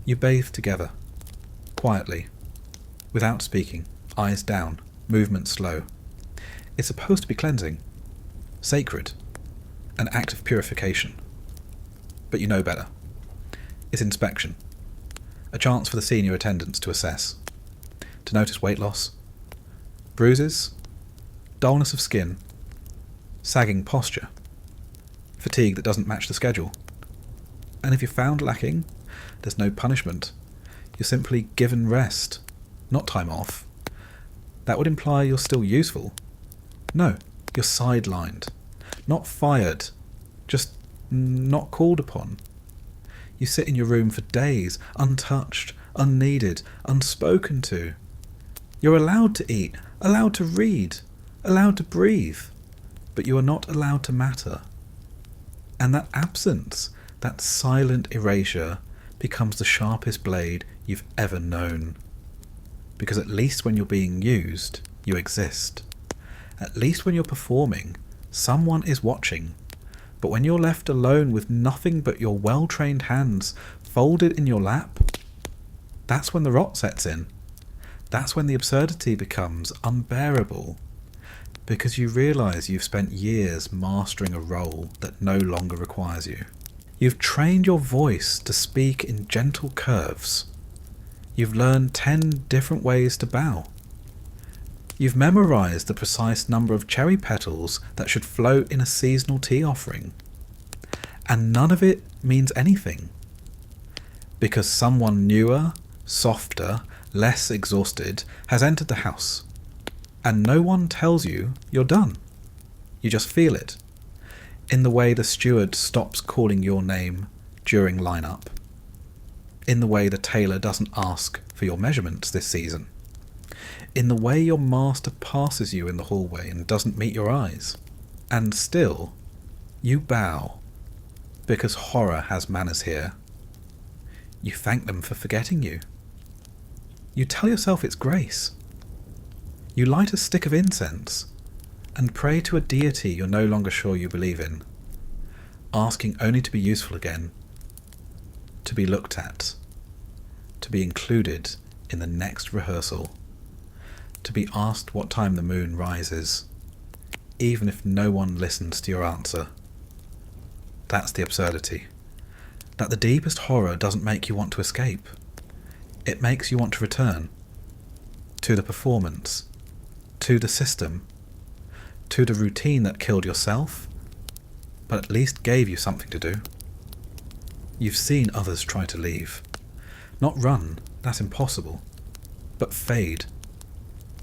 You bathe together, quietly, without speaking, eyes down, movement slow. It's supposed to be cleansing, sacred, an act of purification. But you know better. It's inspection, a chance for the senior attendants to assess, to notice weight loss, bruises, dullness of skin, sagging posture, fatigue that doesn't match the schedule. And if you're found lacking, there's no punishment. You're simply given rest, not time off. That would imply you're still useful. No, you're sidelined. Not fired, just not called upon. You sit in your room for days, untouched, unneeded, unspoken to. You're allowed to eat, allowed to read, allowed to breathe, but you are not allowed to matter. And that absence, that silent erasure, becomes the sharpest blade you've ever known. Because at least when you're being used, you exist. At least when you're performing, someone is watching. But when you're left alone with nothing but your well-trained hands folded in your lap, that's when the rot sets in. That's when the absurdity becomes unbearable. Because you realise you've spent years mastering a role that no longer requires you. You've trained your voice to speak in gentle curves. You've learned 10 different ways to bow. You've memorised the precise number of cherry petals that should float in a seasonal tea offering. And none of it means anything. Because someone newer, softer, less exhausted has entered the house. And no one tells you you're done. You just feel it. In the way the steward stops calling your name during line-up. In the way the tailor doesn't ask for your measurements this season. In the way your master passes you in the hallway and doesn't meet your eyes. And still, you bow, because horror has manners here. You thank them for forgetting you. You tell yourself it's grace. You light a stick of incense and pray to a deity you're no longer sure you believe in, asking only to be useful again, to be looked at, to be included in the next rehearsal, to be asked what time the moon rises, even if no one listens to your answer. That's the absurdity. That the deepest horror doesn't make you want to escape. It makes you want to return. To the performance. To the system. To the routine that killed yourself, but at least gave you something to do. You've seen others try to leave. Not run, that's impossible. But fade.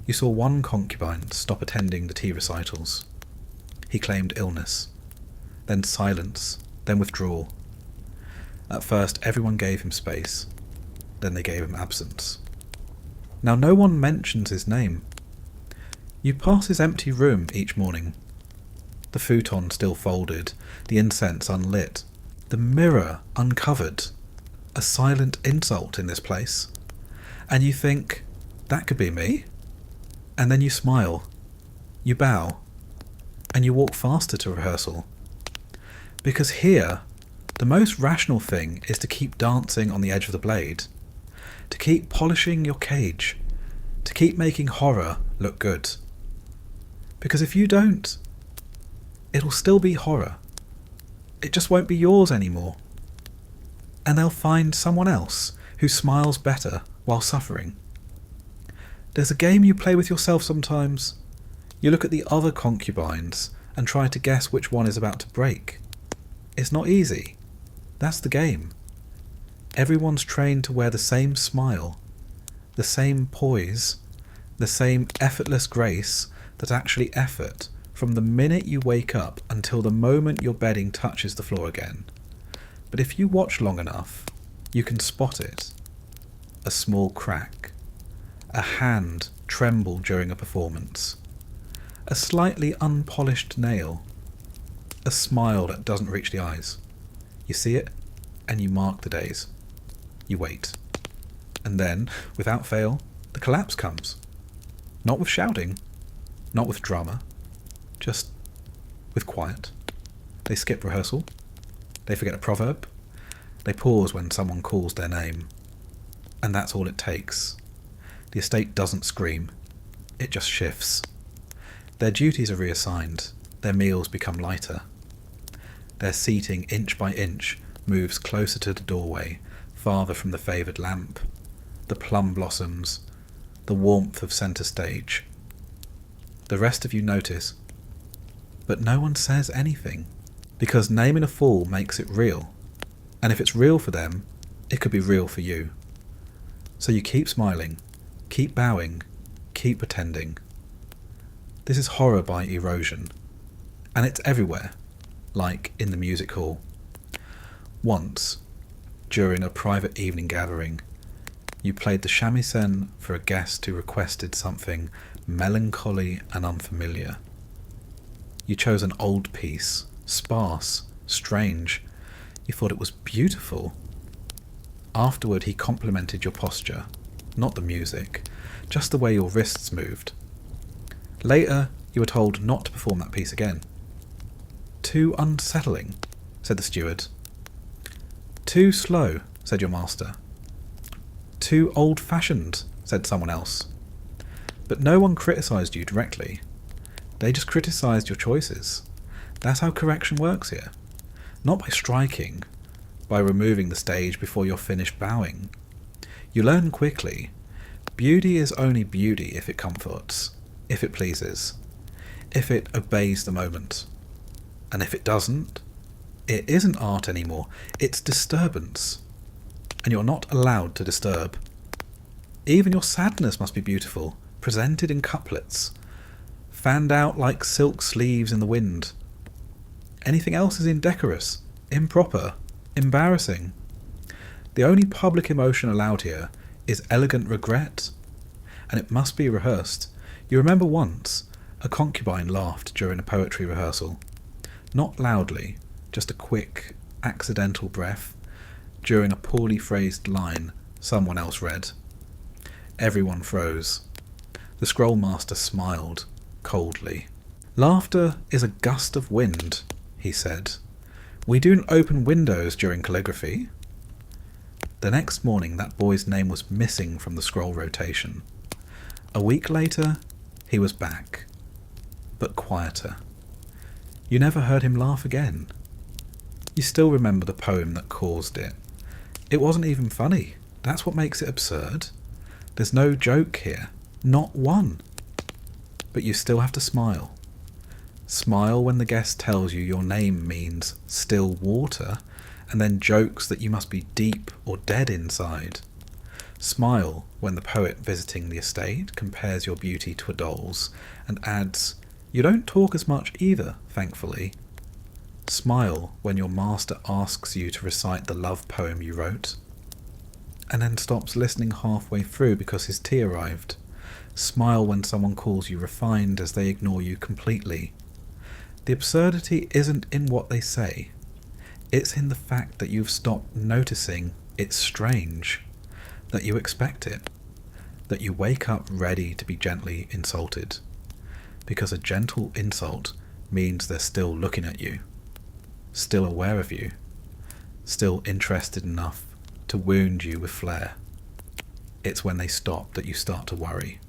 You saw one concubine stop attending the tea recitals. He claimed illness. Then silence. Then withdrawal. At first everyone gave him space. Then they gave him absence. Now no one mentions his name. You pass his empty room each morning. The futon still folded, the incense unlit, the mirror uncovered. A silent insult in this place. And you think, that could be me? And then you smile. You bow. And you walk faster to rehearsal. Because here, the most rational thing is to keep dancing on the edge of the blade. To keep polishing your cage. To keep making horror look good. Because if you don't, it'll still be horror. It just won't be yours anymore. And they'll find someone else who smiles better while suffering. There's a game you play with yourself sometimes. You look at the other concubines and try to guess which one is about to break. It's not easy. That's the game. Everyone's trained to wear the same smile, the same poise, the same effortless grace that actually effort from the minute you wake up until the moment your bedding touches the floor again. But if you watch long enough, you can spot it. A small crack. A hand tremble during a performance. A slightly unpolished nail. A smile that doesn't reach the eyes. You see it, and you mark the days. You wait. And then, without fail, the collapse comes. Not with shouting. Not with drama. Just with quiet. They skip rehearsal. They forget a proverb. They pause when someone calls their name. And that's all it takes. The estate doesn't scream. It just shifts. Their duties are reassigned. Their meals become lighter. Their seating, inch by inch, moves closer to the doorway, farther from the favoured lamp, the plum blossoms, the warmth of centre stage. The rest of you notice, but no one says anything. Because naming a fool makes it real. And if it's real for them, it could be real for you. So you keep smiling, keep bowing, keep pretending. This is horror by erosion. And it's everywhere, like in the music hall. Once, during a private evening gathering, you played the shamisen for a guest who requested something melancholy and unfamiliar. You chose an old piece, sparse, strange. You thought it was beautiful. Afterward, he complimented your posture, not the music, just the way your wrists moved. Later, you were told not to perform that piece again. Too unsettling, said the steward. Too slow, said your master. Too old-fashioned, said someone else. But no one criticised you directly. They just criticised your choices. That's how correction works here. Not by striking, by removing the stage before you're finished bowing. You learn quickly. Beauty is only beauty if it comforts, if it pleases, if it obeys the moment. And if it doesn't, it isn't art anymore, it's disturbance. And you're not allowed to disturb. Even your sadness must be beautiful, presented in couplets, fanned out like silk sleeves in the wind. Anything else is indecorous, improper, embarrassing. The only public emotion allowed here is elegant regret, and it must be rehearsed. You remember once, a concubine laughed during a poetry rehearsal. Not loudly, just a quick, accidental breath during a poorly phrased line someone else read. Everyone froze. The scrollmaster smiled, coldly. Laughter is a gust of wind, he said. We don't open windows during calligraphy. The next morning that boy's name was missing from the scroll rotation. A week later, he was back, but quieter. You never heard him laugh again. You still remember the poem that caused it. It wasn't even funny. That's what makes it absurd. There's no joke here. Not one. But you still have to smile. Smile when the guest tells you your name means still water, and then jokes that you must be deep or dead inside. Smile when the poet visiting the estate compares your beauty to a doll's and adds, you don't talk as much either, thankfully. Smile when your master asks you to recite the love poem you wrote, and then stops listening halfway through because his tea arrived. Smile when someone calls you refined as they ignore you completely. The absurdity isn't in what they say. It's in the fact that you've stopped noticing it's strange, that you expect it, that you wake up ready to be gently insulted. Because a gentle insult means they're still looking at you, still aware of you, still interested enough to wound you with flair. It's when they stop that you start to worry.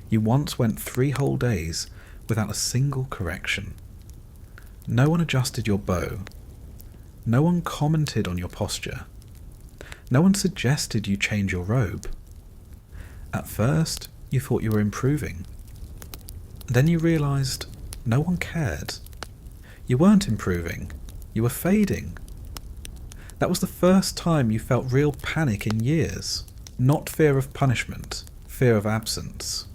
You once went 3 whole days without a single correction. No one adjusted your bow. No one commented on your posture. No one suggested you change your robe. At first, you thought you were improving. Then you realised no one cared. You weren't improving. You were fading. That was the first time you felt real panic in years. Not fear of punishment, fear of absence.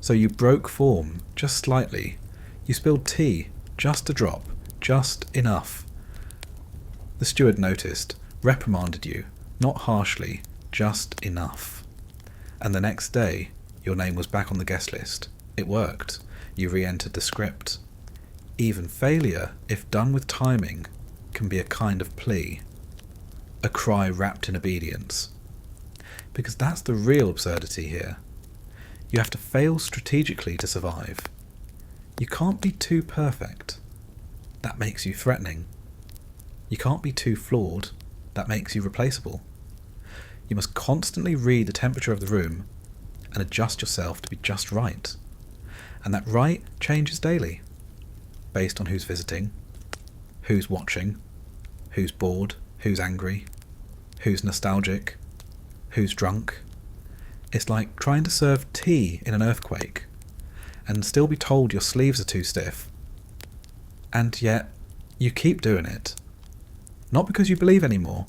So you broke form, just slightly. You spilled tea, just a drop, just enough. The steward noticed, reprimanded you, not harshly, just enough. And the next day, your name was back on the guest list. It worked. You re-entered the script. Even failure, if done with timing, can be a kind of plea. A cry wrapped in obedience. Because that's the real absurdity here. You have to fail strategically to survive. You can't be too perfect. That makes you threatening. You can't be too flawed. That makes you replaceable. You must constantly read the temperature of the room and adjust yourself to be just right. And that right changes daily, based on who's visiting, who's watching, who's bored, who's angry, who's nostalgic, who's drunk. It's like trying to serve tea in an earthquake and still be told your sleeves are too stiff. And yet, You keep doing it. Not because you believe anymore,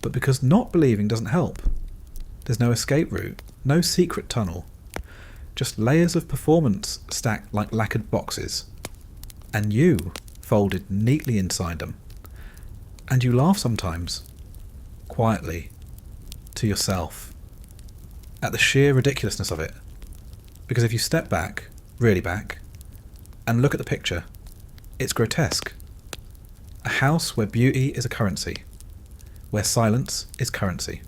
but because not believing doesn't help. There's no escape route, no secret tunnel. Just layers of performance stacked like lacquered boxes. And you folded neatly inside them. And you laugh sometimes, quietly, to yourself, at the sheer ridiculousness of it. Because if you step back, really back, and look at the picture, it's grotesque. A house where beauty is a currency, where silence is currency,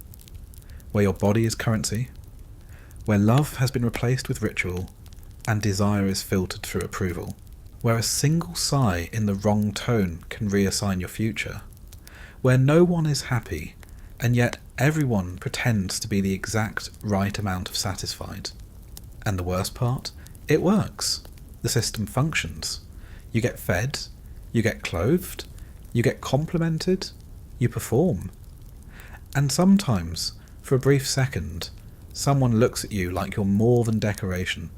where your body is currency, where love has been replaced with ritual, and desire is filtered through approval, where a single sigh in the wrong tone can reassign your future, where no one is happy, and yet everyone pretends to be the exact right amount of satisfied. And the worst part? It works. The system functions. You get fed, you get clothed, you get complimented, you perform. And sometimes, for a brief second, someone looks at you like you're more than decoration.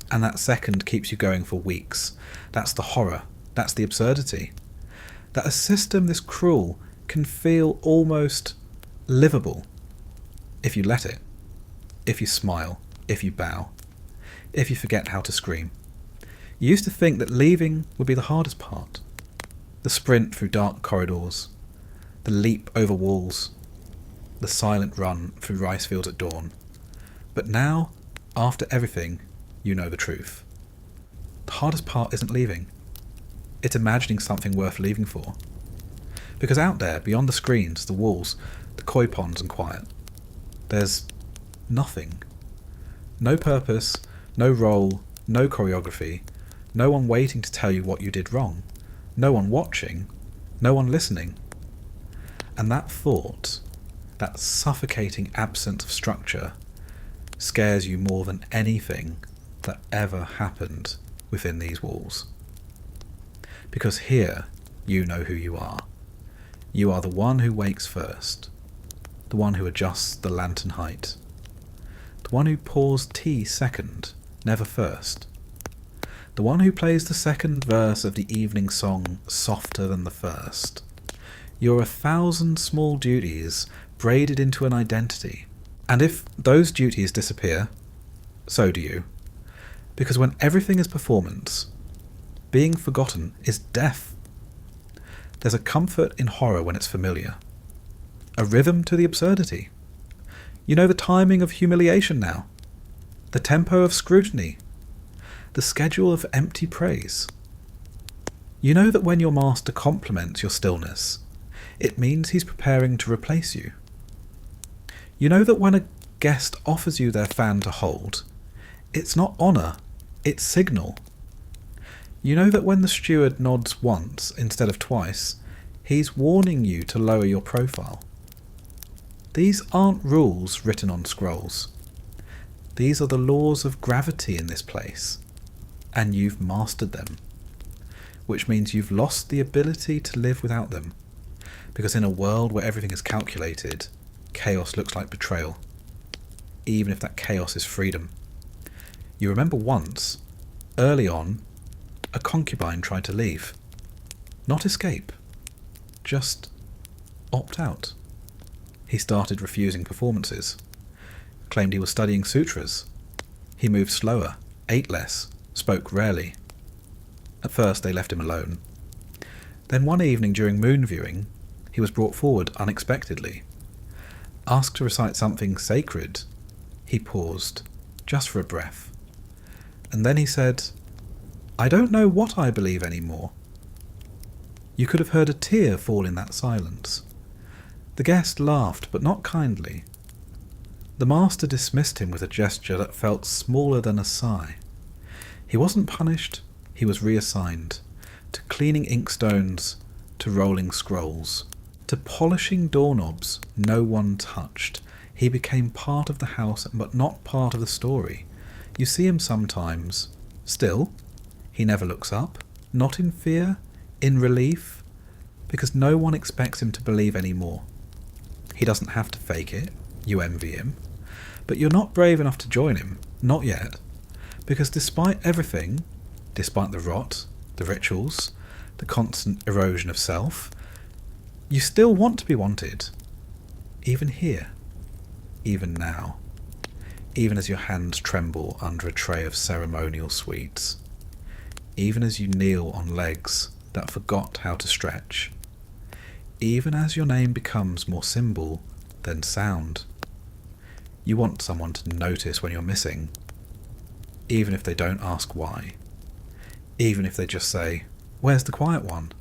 And that second keeps you going for weeks. That's the horror. That's the absurdity. That a system this cruel can feel almost livable if you let it. If you smile. If you bow. If you forget how to scream. You used to think that leaving would be the hardest part. The sprint through dark corridors. The leap over walls. The silent run through rice fields at dawn. But now, after everything, you know the truth. The hardest part isn't leaving. It's imagining something worth leaving for. Because out there, beyond the screens, the walls, the koi ponds and quiet, there's nothing. No purpose, no role, no choreography, no one waiting to tell you what you did wrong, no one watching, no one listening. And that thought, that suffocating absence of structure, scares you more than anything that ever happened within these walls. Because here, you know who you are. You are the one who wakes first, the one who adjusts the lantern height, the one who pours tea second, never first, the one who plays the second verse of the evening song softer than the first. You're 1,000 small duties braided into an identity, and if those duties disappear, so do you. Because when everything is performance, being forgotten is death. There's a comfort in horror when it's familiar, a rhythm to the absurdity. You know the timing of humiliation now, the tempo of scrutiny, the schedule of empty praise. You know that when your master compliments your stillness, it means he's preparing to replace you. You know that when a guest offers you their fan to hold, it's not honour, it's signal. You know that when the steward nods once instead of twice, he's warning you to lower your profile. These aren't rules written on scrolls. These are the laws of gravity in this place, and you've mastered them, which means you've lost the ability to live without them, because in a world where everything is calculated, chaos looks like betrayal, even if that chaos is freedom. You remember once, early on, a concubine tried to leave. Not escape, just opt out. He started refusing performances, claimed he was studying sutras. He moved slower, ate less, spoke rarely. At first they left him alone. Then one evening during moon viewing, he was brought forward unexpectedly. Asked to recite something sacred, he paused, just for a breath. And then he said, "I don't know what I believe anymore." You could have heard a tear fall in that silence. The guest laughed, but not kindly. The master dismissed him with a gesture that felt smaller than a sigh. He wasn't punished, he was reassigned, to cleaning inkstones, to rolling scrolls, to polishing doorknobs no one touched. He became part of the house, but not part of the story. You see him sometimes. Still, he never looks up, not in fear, in relief, because no one expects him to believe anymore. He doesn't have to fake it, you envy him, but you're not brave enough to join him, not yet, because despite everything, despite the rot, the rituals, the constant erosion of self, you still want to be wanted. Even here. Even now. Even as your hands tremble under a tray of ceremonial sweets. Even as you kneel on legs that forgot how to stretch. Even as your name becomes more symbol than sound. You want someone to notice when you're missing, even if they don't ask why. Even if they just say, "Where's the quiet one?"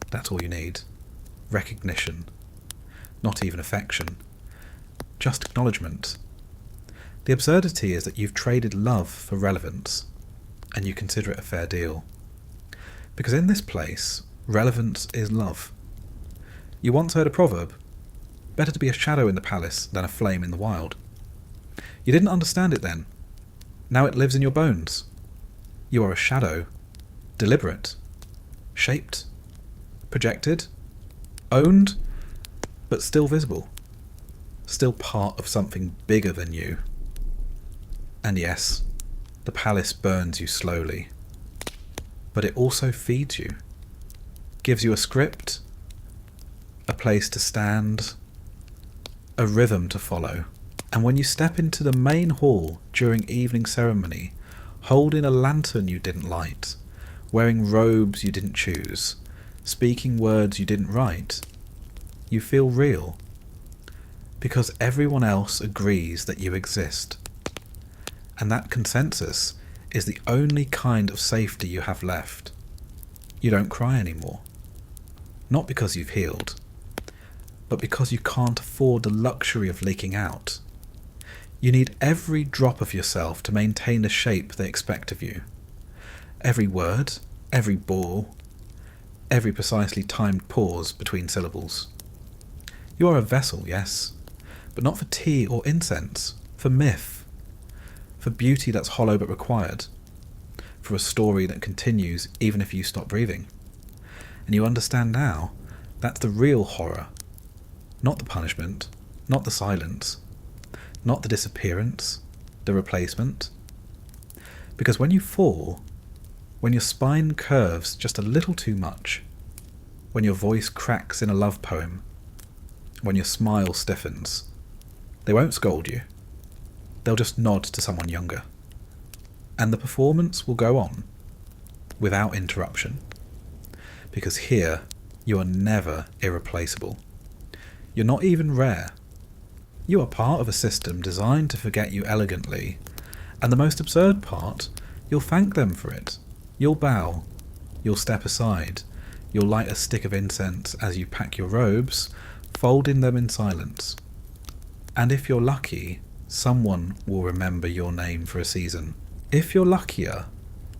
That's all you need. Recognition. Not even affection. Just acknowledgement. The absurdity is that you've traded love for relevance, and you consider it a fair deal. Because in this place, relevance is love. You once heard a proverb, better to be a shadow in the palace than a flame in the wild. You didn't understand it then. Now it lives in your bones. You are a shadow, deliberate, shaped, projected, owned, but still visible, still part of something bigger than you. And yes, the palace burns you slowly, but it also feeds you, gives you a script, a place to stand, a rhythm to follow. And when you step into the main hall during evening ceremony, holding a lantern you didn't light, wearing robes you didn't choose, speaking words you didn't write, you feel real. Because everyone else agrees that you exist. And that consensus is the only kind of safety you have left. You don't cry anymore. Not because you've healed, but because you can't afford the luxury of leaking out. You need every drop of yourself to maintain the shape they expect of you. Every word, every ball, every precisely timed pause between syllables. You are a vessel, yes, but not for tea or incense, for myth, for beauty that's hollow but required, for a story that continues even if you stop breathing. And you understand now, that's the real horror. Not the punishment, not the silence, not the disappearance, the replacement. Because when you fall, when your spine curves just a little too much, when your voice cracks in a love poem, when your smile stiffens, they won't scold you. They'll just nod to someone younger. And the performance will go on, without interruption. Because here, you are never irreplaceable. You're not even rare. You are part of a system designed to forget you elegantly, and the most absurd part, you'll thank them for it. You'll bow, you'll step aside, you'll light a stick of incense as you pack your robes, folding them in silence. And if you're lucky, someone will remember your name for a season. If you're luckier,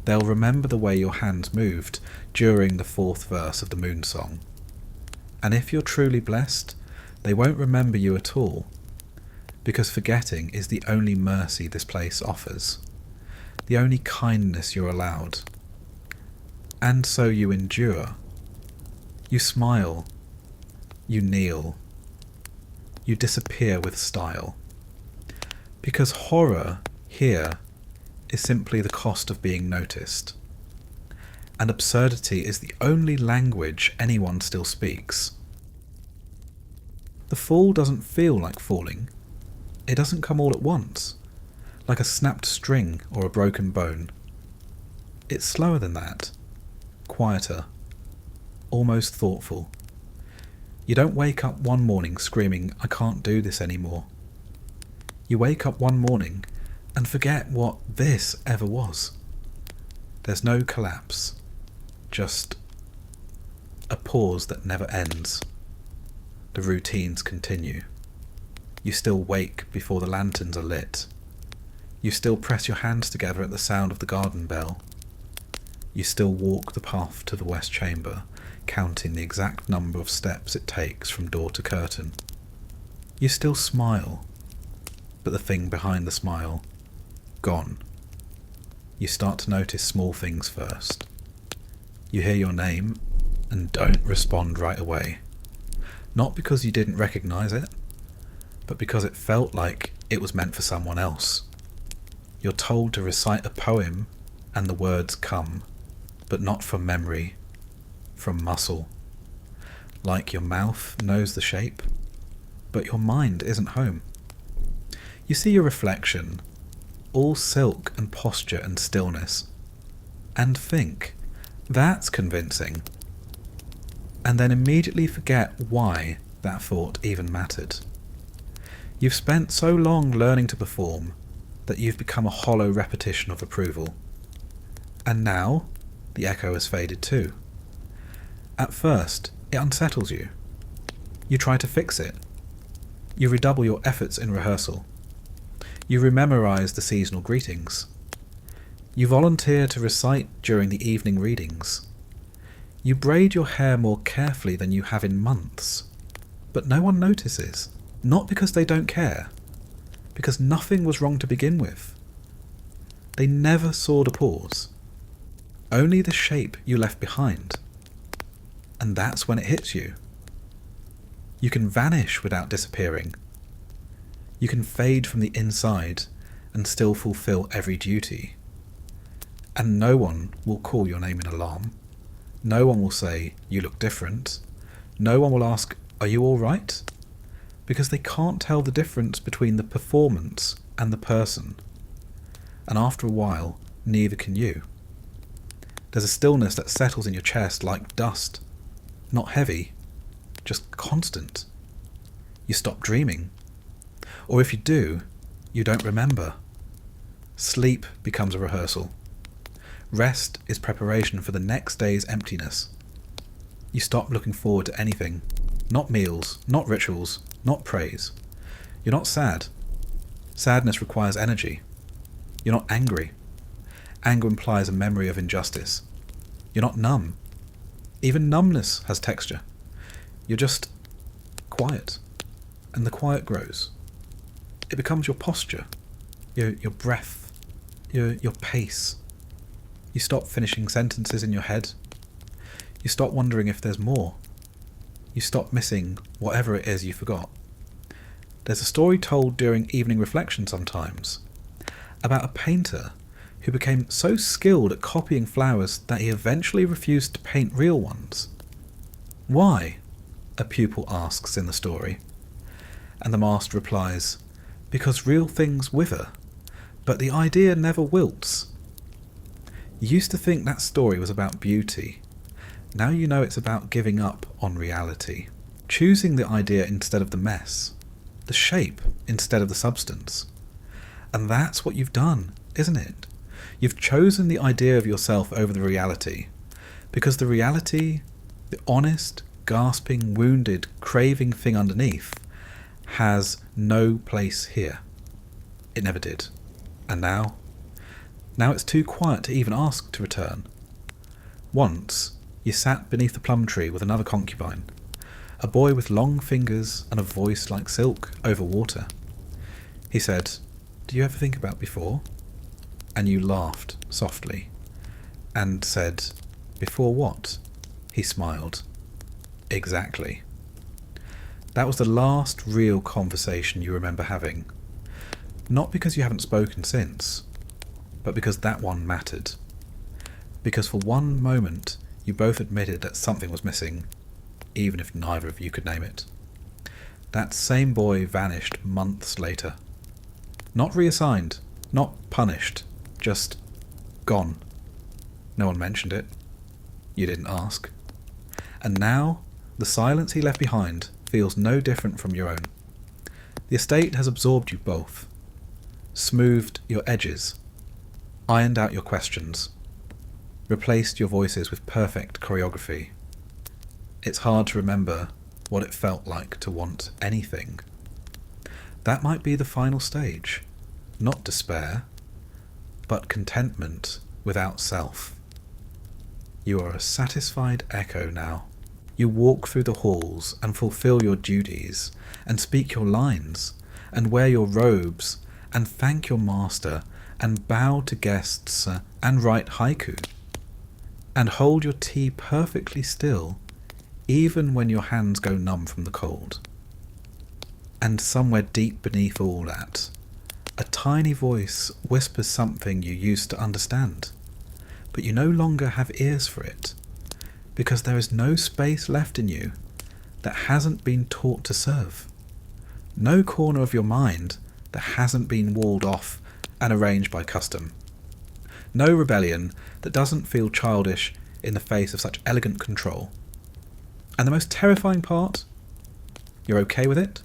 they'll remember the way your hands moved during the 4th verse of the Moon Song. And if you're truly blessed, they won't remember you at all, because forgetting is the only mercy this place offers, the only kindness you're allowed. And so you endure. You smile. You kneel. You disappear with style. Because horror here is simply the cost of being noticed. And absurdity is the only language anyone still speaks. The fall doesn't feel like falling. It doesn't come all at once, like a snapped string or a broken bone. It's slower than that, quieter, almost thoughtful. You don't wake up one morning screaming, "I can't do this anymore." You wake up one morning and forget what this ever was. There's no collapse, just a pause that never ends. The routines continue. You still wake before the lanterns are lit. You still press your hands together at the sound of the garden bell. You still walk the path to the west chamber, counting the exact number of steps it takes from door to curtain. You still smile, but the thing behind the smile, gone. You start to notice small things first. You hear your name and don't respond right away. Not because you didn't recognize it, but because it felt like it was meant for someone else. You're told to recite a poem and the words come, but not from memory, from muscle. Like your mouth knows the shape, but your mind isn't home. You see your reflection, all silk and posture and stillness, and think, that's convincing, and then immediately forget why that thought even mattered. You've spent so long learning to perform that you've become a hollow repetition of approval. And now, the echo has faded too. At first, it unsettles you. You try to fix it. You redouble your efforts in rehearsal. You rememorize the seasonal greetings. You volunteer to recite during the evening readings. You braid your hair more carefully than you have in months. But no one notices. Not because they don't care. Because nothing was wrong to begin with. They never saw the pause. Only the shape you left behind. And that's when it hits you. You can vanish without disappearing. You can fade from the inside and still fulfill every duty. And no one will call your name in alarm. No one will say, you look different. No one will ask, are you all right? Because they can't tell the difference between the performance and the person. And after a while, neither can you. There's a stillness that settles in your chest like dust. Not heavy, just constant. You stop dreaming. Or if you do, you don't remember. Sleep becomes a rehearsal. Rest is preparation for the next day's emptiness. You stop looking forward to anything. Not meals, not rituals, not praise. You're not sad. Sadness requires energy. You're not angry. Anger implies a memory of injustice. You're not numb. Even numbness has texture. You're just quiet. And the quiet grows. It becomes your posture, your breath, your pace. You stop finishing sentences in your head. You stop wondering if there's more. You stop missing whatever it is you forgot. There's a story told during evening reflection sometimes about a painter who became so skilled at copying flowers that he eventually refused to paint real ones. Why? A pupil asks in the story. And the master replies, because real things wither, but the idea never wilts. You used to think that story was about beauty. Now you know it's about giving up on reality, choosing the idea instead of the mess, the shape instead of the substance. And that's what you've done, isn't it? You've chosen the idea of yourself over the reality, because the reality, the honest, gasping, wounded, craving thing underneath, has no place here. It never did. And now it's too quiet to even ask to return. Once, you sat beneath the plum tree with another concubine, a boy with long fingers and a voice like silk over water. He said, do you ever think about before? And you laughed softly and said, before what? He smiled. Exactly. That was the last real conversation you remember having. Not because you haven't spoken since, but because that one mattered. Because for one moment you both admitted that something was missing, even if neither of you could name it. That same boy vanished months later. Not reassigned, not punished, just gone. No one mentioned it. You didn't ask. And now, the silence he left behind feels no different from your own. The estate has absorbed you both, smoothed your edges, ironed out your questions, replaced your voices with perfect choreography. It's hard to remember what it felt like to want anything. That might be the final stage. Not despair, but contentment without self. You are a satisfied echo now. You walk through the halls and fulfill your duties, and speak your lines, and wear your robes, and thank your master, and bow to guests, and write haiku, and hold your tea perfectly still, even when your hands go numb from the cold. And somewhere deep beneath all that, a tiny voice whispers something you used to understand, but you no longer have ears for it. because there is no space left in you that hasn't been taught to serve. No corner of your mind that hasn't been walled off and arranged by custom. No rebellion that doesn't feel childish in the face of such elegant control. And the most terrifying part? You're okay with it?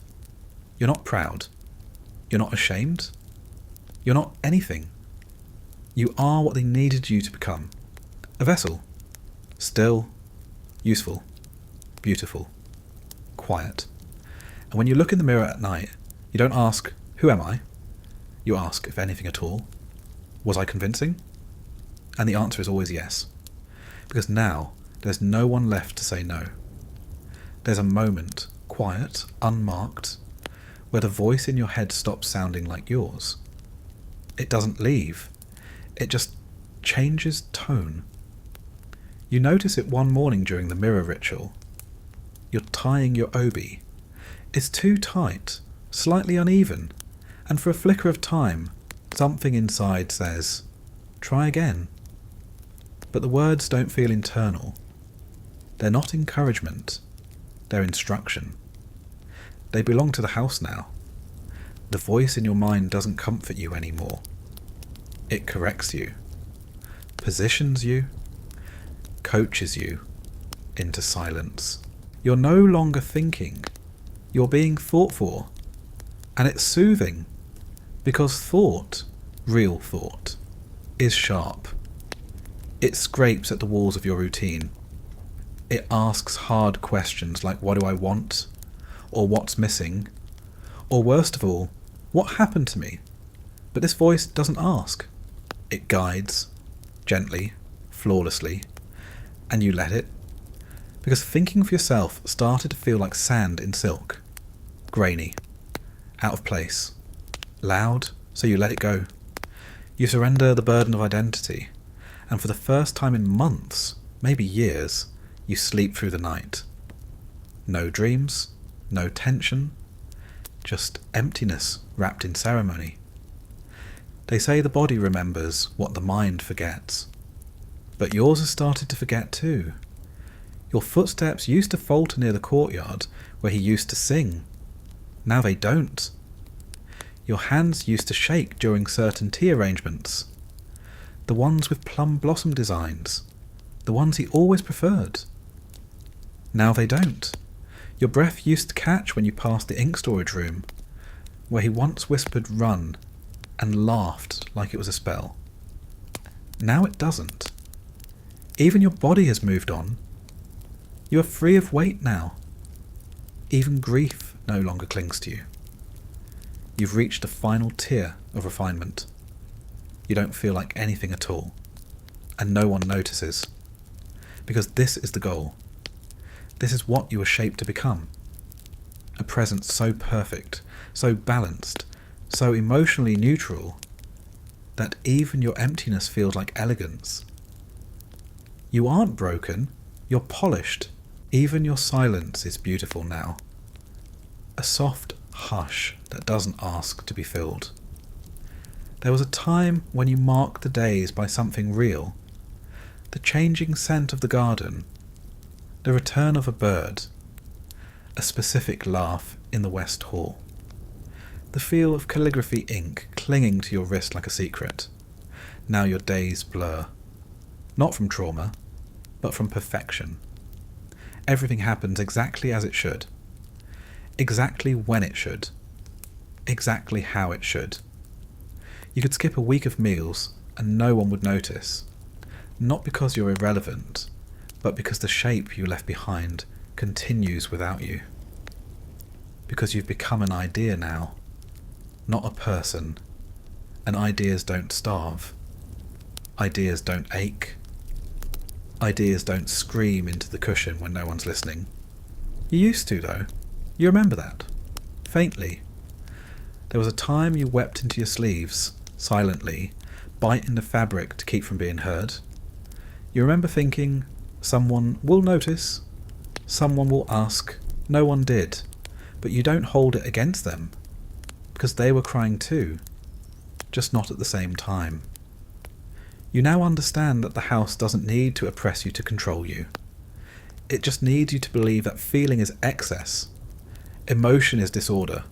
You're not proud. You're not ashamed. You're not anything. You are what they needed you to become. A vessel. Still, useful, beautiful, quiet. And when you look in the mirror at night, you don't ask, who am I? You ask, if anything at all, was I convincing? And the answer is always yes. Because now, there's no one left to say no. There's a moment, quiet, unmarked, where the voice in your head stops sounding like yours. It doesn't leave. It just changes tone. You notice it one morning during the mirror ritual. You're tying your obi. It's too tight, slightly uneven, and for a flicker of time, something inside says, try again. But the words don't feel internal. They're not encouragement. They're instruction. They belong to the house now. The voice in your mind doesn't comfort you anymore. It corrects you, positions you, coaches you into silence. You're no longer thinking. You're being thought for. And it's soothing, because thought, real thought, is sharp. It scrapes at the walls of your routine. It asks hard questions like, what do I want? Or what's missing? Or worst of all, what happened to me? But this voice doesn't ask. It guides, gently, flawlessly, and you let it. Because thinking for yourself started to feel like sand in silk. Grainy, out of place, loud, so you let it go. You surrender the burden of identity, and for the first time in months, maybe years, you sleep through the night. No dreams, no tension, just emptiness wrapped in ceremony. They say the body remembers what the mind forgets. But yours has started to forget too. Your footsteps used to falter near the courtyard where he used to sing. Now they don't. Your hands used to shake during certain tea arrangements. The ones with plum blossom designs. The ones he always preferred. Now they don't. Your breath used to catch when you passed the ink storage room, where he once whispered run and laughed like it was a spell. Now it doesn't. Even your body has moved on. You are free of weight now. Even grief no longer clings to you. You've reached the final tier of refinement. You don't feel like anything at all, and no one notices. Because this is the goal. This is what you were shaped to become. A presence so perfect, so balanced, so emotionally neutral, that even your emptiness feels like elegance. You aren't broken, you're polished. Even your silence is beautiful now. A soft hush that doesn't ask to be filled. There was a time when you marked the days by something real. The changing scent of the garden, the return of a bird, a specific laugh in the West Hall. The feel of calligraphy ink clinging to your wrist like a secret. Now your days blur. Not from trauma, but from perfection. Everything happens exactly as it should. Exactly when it should. Exactly how it should. You could skip a week of meals and no one would notice. Not because you're irrelevant, but because the shape you left behind continues without you. Because you've become an idea now, not a person, and ideas don't starve. Ideas don't ache. Ideas don't scream into the cushion when no one's listening. You used to, though. You remember that. Faintly. There was a time you wept into your sleeves, silently, biting the fabric to keep from being heard. You remember thinking, someone will notice, someone will ask. No one did, but you don't hold it against them, because they were crying too, just not at the same time. You now understand that the house doesn't need to oppress you to control you. It just needs you to believe that feeling is excess, emotion is disorder,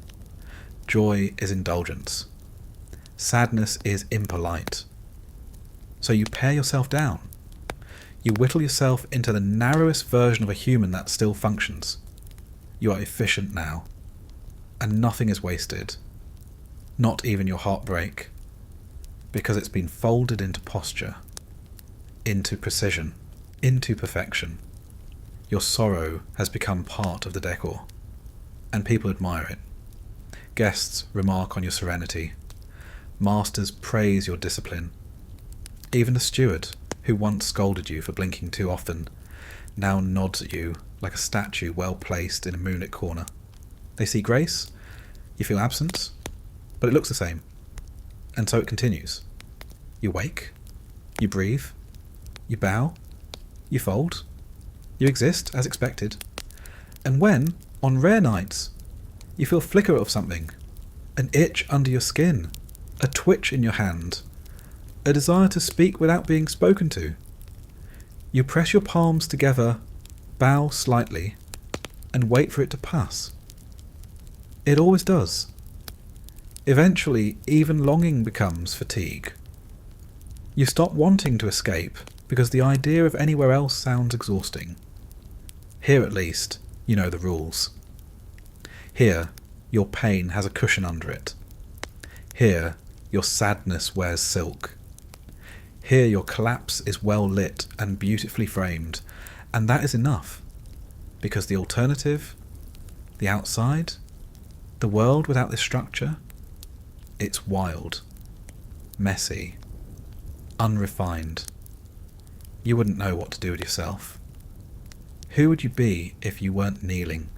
joy is indulgence, sadness is impolite. So you pare yourself down. You whittle yourself into the narrowest version of a human that still functions. You are efficient now, and nothing is wasted, not even your heartbreak, because it's been folded into posture, into precision, into perfection. Your sorrow has become part of the decor, and people admire it. Guests remark on your serenity. Masters praise your discipline. Even the steward, who once scolded you for blinking too often, now nods at you like a statue well placed in a moonlit corner. They see grace, you feel absence, but it looks the same. And so it continues. You wake, you breathe, you bow, you fold, you exist as expected. And when, on rare nights, you feel a flicker of something, an itch under your skin, a twitch in your hand, a desire to speak without being spoken to, you press your palms together, bow slightly, and wait for it to pass. It always does. Eventually, even longing becomes fatigue. You stop wanting to escape because the idea of anywhere else sounds exhausting. Here, at least, you know the rules. Here, your pain has a cushion under it. Here, your sadness wears silk. Here, your collapse is well lit and beautifully framed, and that is enough, because the alternative, the outside, the world without this structure, it's wild, messy, unrefined. You wouldn't know what to do with yourself. Who would you be if you weren't kneeling?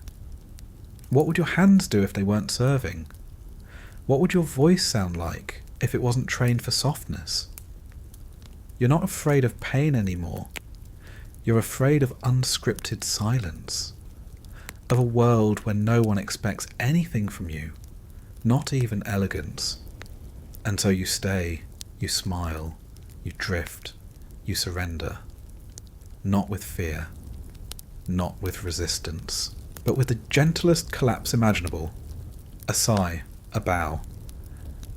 What would your hands do if they weren't serving? What would your voice sound like if it wasn't trained for softness? You're not afraid of pain anymore. You're afraid of unscripted silence, of a world where no one expects anything from you, not even elegance. And so you stay, you smile, you drift, you surrender. Not with fear, not with resistance, but with the gentlest collapse imaginable. A sigh, a bow,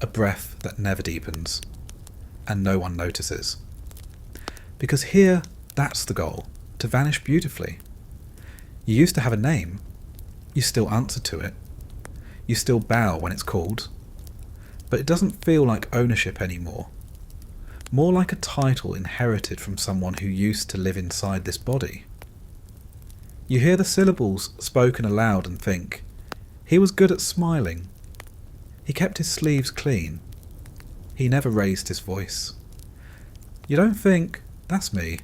a breath that never deepens, and no one notices. Because here, that's the goal, to vanish beautifully. You used to have a name. You still answer to it. You still bow when it's called. But it doesn't feel like ownership anymore. More like a title inherited from someone who used to live inside this body. You hear the syllables spoken aloud and think, he was good at smiling. He kept his sleeves clean. He never raised his voice. You don't think, that's me,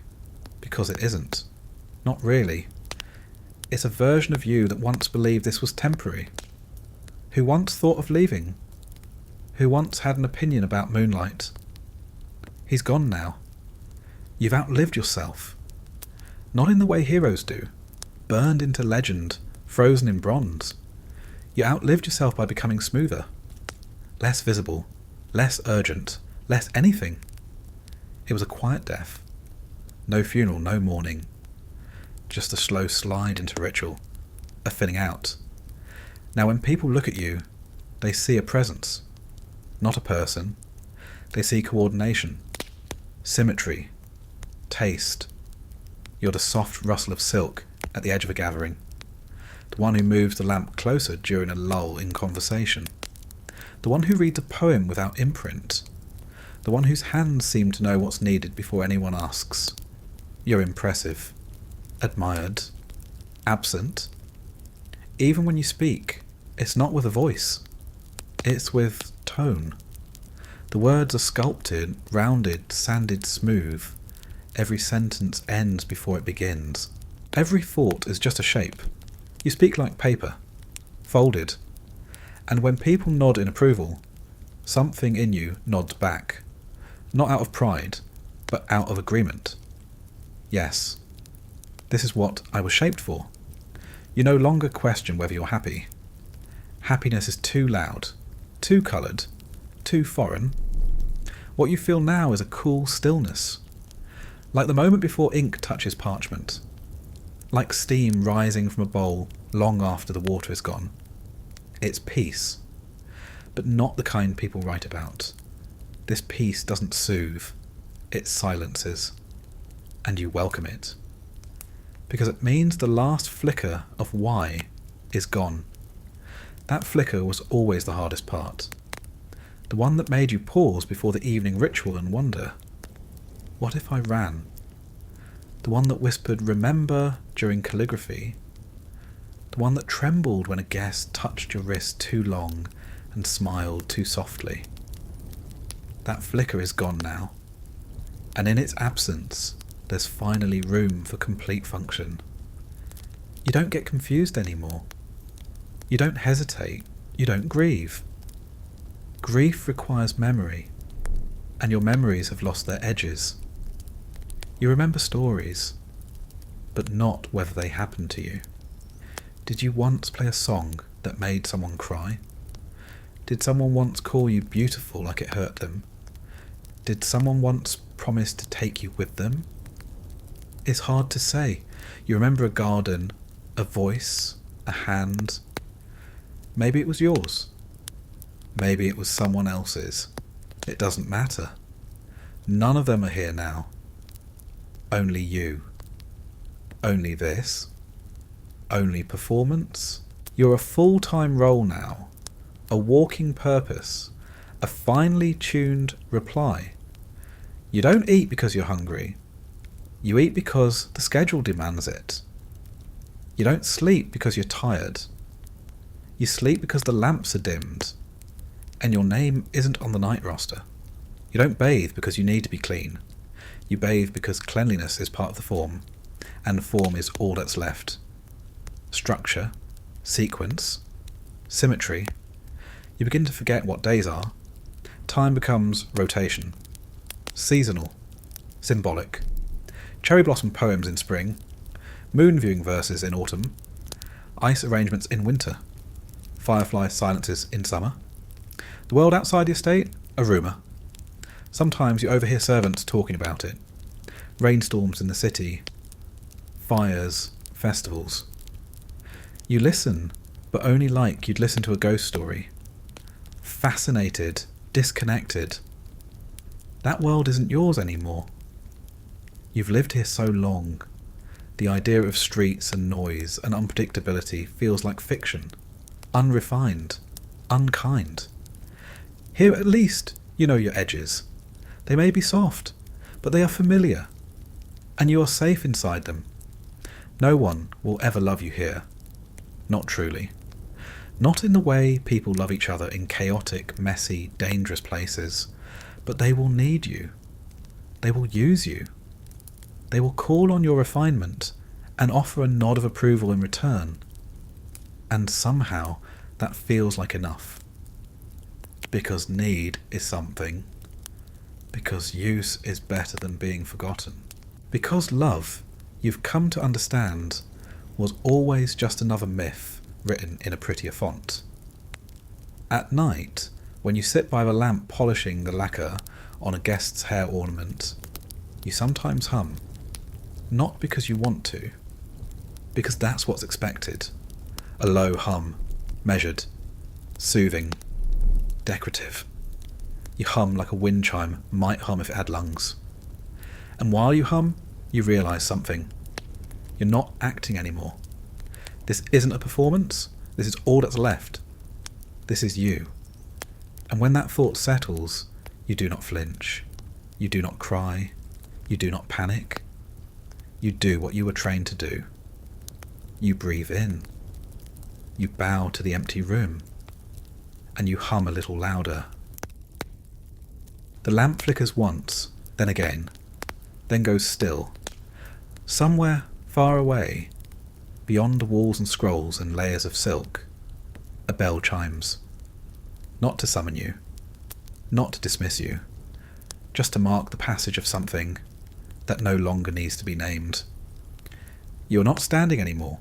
because it isn't. Not really. It's a version of you that once believed this was temporary, who once thought of leaving, who once had an opinion about moonlight. He's gone now. You've outlived yourself. Not in the way heroes do, burned into legend, frozen in bronze. You outlived yourself by becoming smoother, less visible, less urgent, less anything. It was a quiet death. No funeral, no mourning. Just a slow slide into ritual, a filling out. Now when people look at you, they see a presence, not a person. They see coordination, symmetry, taste. You're the soft rustle of silk at the edge of a gathering, the one who moves the lamp closer during a lull in conversation, the one who reads a poem without imprint, the one whose hands seem to know what's needed before anyone asks. You're impressive, admired, absent. Even when you speak, it's not with a voice, it's with tone. The words are sculpted, rounded, sanded smooth. Every sentence ends before it begins. Every thought is just a shape. You speak like paper, folded. And when people nod in approval, something in you nods back. Not out of pride, but out of agreement. Yes, this is what I was shaped for. You no longer question whether you're happy. Happiness is too loud, too coloured, too foreign. What you feel now is a cool stillness, like the moment before ink touches parchment. like steam rising from a bowl long after the water is gone. It's peace, but not the kind people write about. This peace doesn't soothe, it silences, and you welcome it. Because it means the last flicker of why is gone. That flicker was always the hardest part. The one that made you pause before the evening ritual and wonder, what if I ran? The one that whispered remember during calligraphy. The one that trembled when a guest touched your wrist too long and smiled too softly. That flicker is gone now, and in its absence there's finally room for complete function. You don't get confused anymore. You don't hesitate. You don't grieve. Grief requires memory, and your memories have lost their edges. You remember stories, but not whether they happened to you. Did you once play a song that made someone cry? Did someone once call you beautiful like it hurt them? Did someone once promise to take you with them? It's hard to say. You remember a garden, a voice, a hand. Maybe it was yours. Maybe it was someone else's. It doesn't matter. None of them are here now. Only you. Only this. Only performance. You're a full-time role now. A walking purpose. A finely tuned reply. You don't eat because you're hungry. You eat because the schedule demands it. You don't sleep because you're tired. You sleep because the lamps are dimmed, and your name isn't on the night roster. You don't bathe because you need to be clean. You bathe because cleanliness is part of the form, and the form is all that's left. Structure, sequence, symmetry. You begin to forget what days are. Time becomes rotation. Seasonal, symbolic. Cherry blossom poems in spring, moon viewing verses in autumn, ice arrangements in winter, firefly silences in summer. The world outside the estate, a rumour. Sometimes you overhear servants talking about it. Rainstorms in the city, fires, festivals. You listen, but only like you'd listen to a ghost story. Fascinated, disconnected. That world isn't yours anymore. You've lived here so long. The idea of streets and noise and unpredictability feels like fiction. Unrefined. Unkind. Here at least you know your edges. They may be soft, but they are familiar. And you are safe inside them. No one will ever love you here. Not truly. Not in the way people love each other in chaotic, messy, dangerous places. But they will need you. They will use you. They will call on your refinement and offer a nod of approval in return. And somehow that feels like enough. Because need is something. Because use is better than being forgotten. Because love, you've come to understand, was always just another myth written in a prettier font. At night, when you sit by the lamp polishing the lacquer on a guest's hair ornament, you sometimes hum. Not because you want to, because that's what's expected. A low hum, measured, soothing, decorative. You hum like a wind chime might hum if it had lungs. And while you hum, you realise something. You're not acting anymore. This isn't a performance. This is all that's left. This is you. And when that thought settles, you do not flinch. You do not cry. You do not panic. You do what you were trained to do. You breathe in. You bow to the empty room. And you hum a little louder. The lamp flickers once, then again, then goes still. Somewhere far away, beyond the walls and scrolls and layers of silk, a bell chimes. Not to summon you, not to dismiss you, just to mark the passage of something that no longer needs to be named. You're not standing anymore.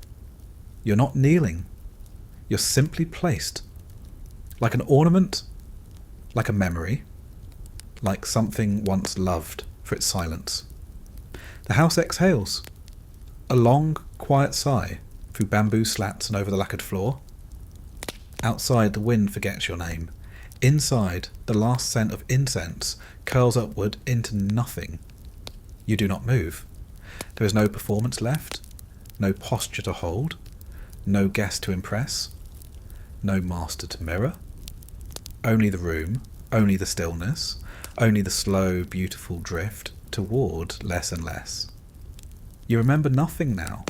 You're not kneeling. You're simply placed. Like an ornament, like a memory, like something once loved for its silence. The house exhales. A long, Quiet sigh through bamboo slats and over the lacquered floor. Outside, the wind forgets your name. Inside, the last scent of incense curls upward into nothing. You do not move. There is no performance left, no posture to hold, no guest to impress, no master to mirror. Only the room, only the stillness, only the slow, beautiful drift toward less and less. You remember nothing now,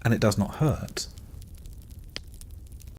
and it does not hurt.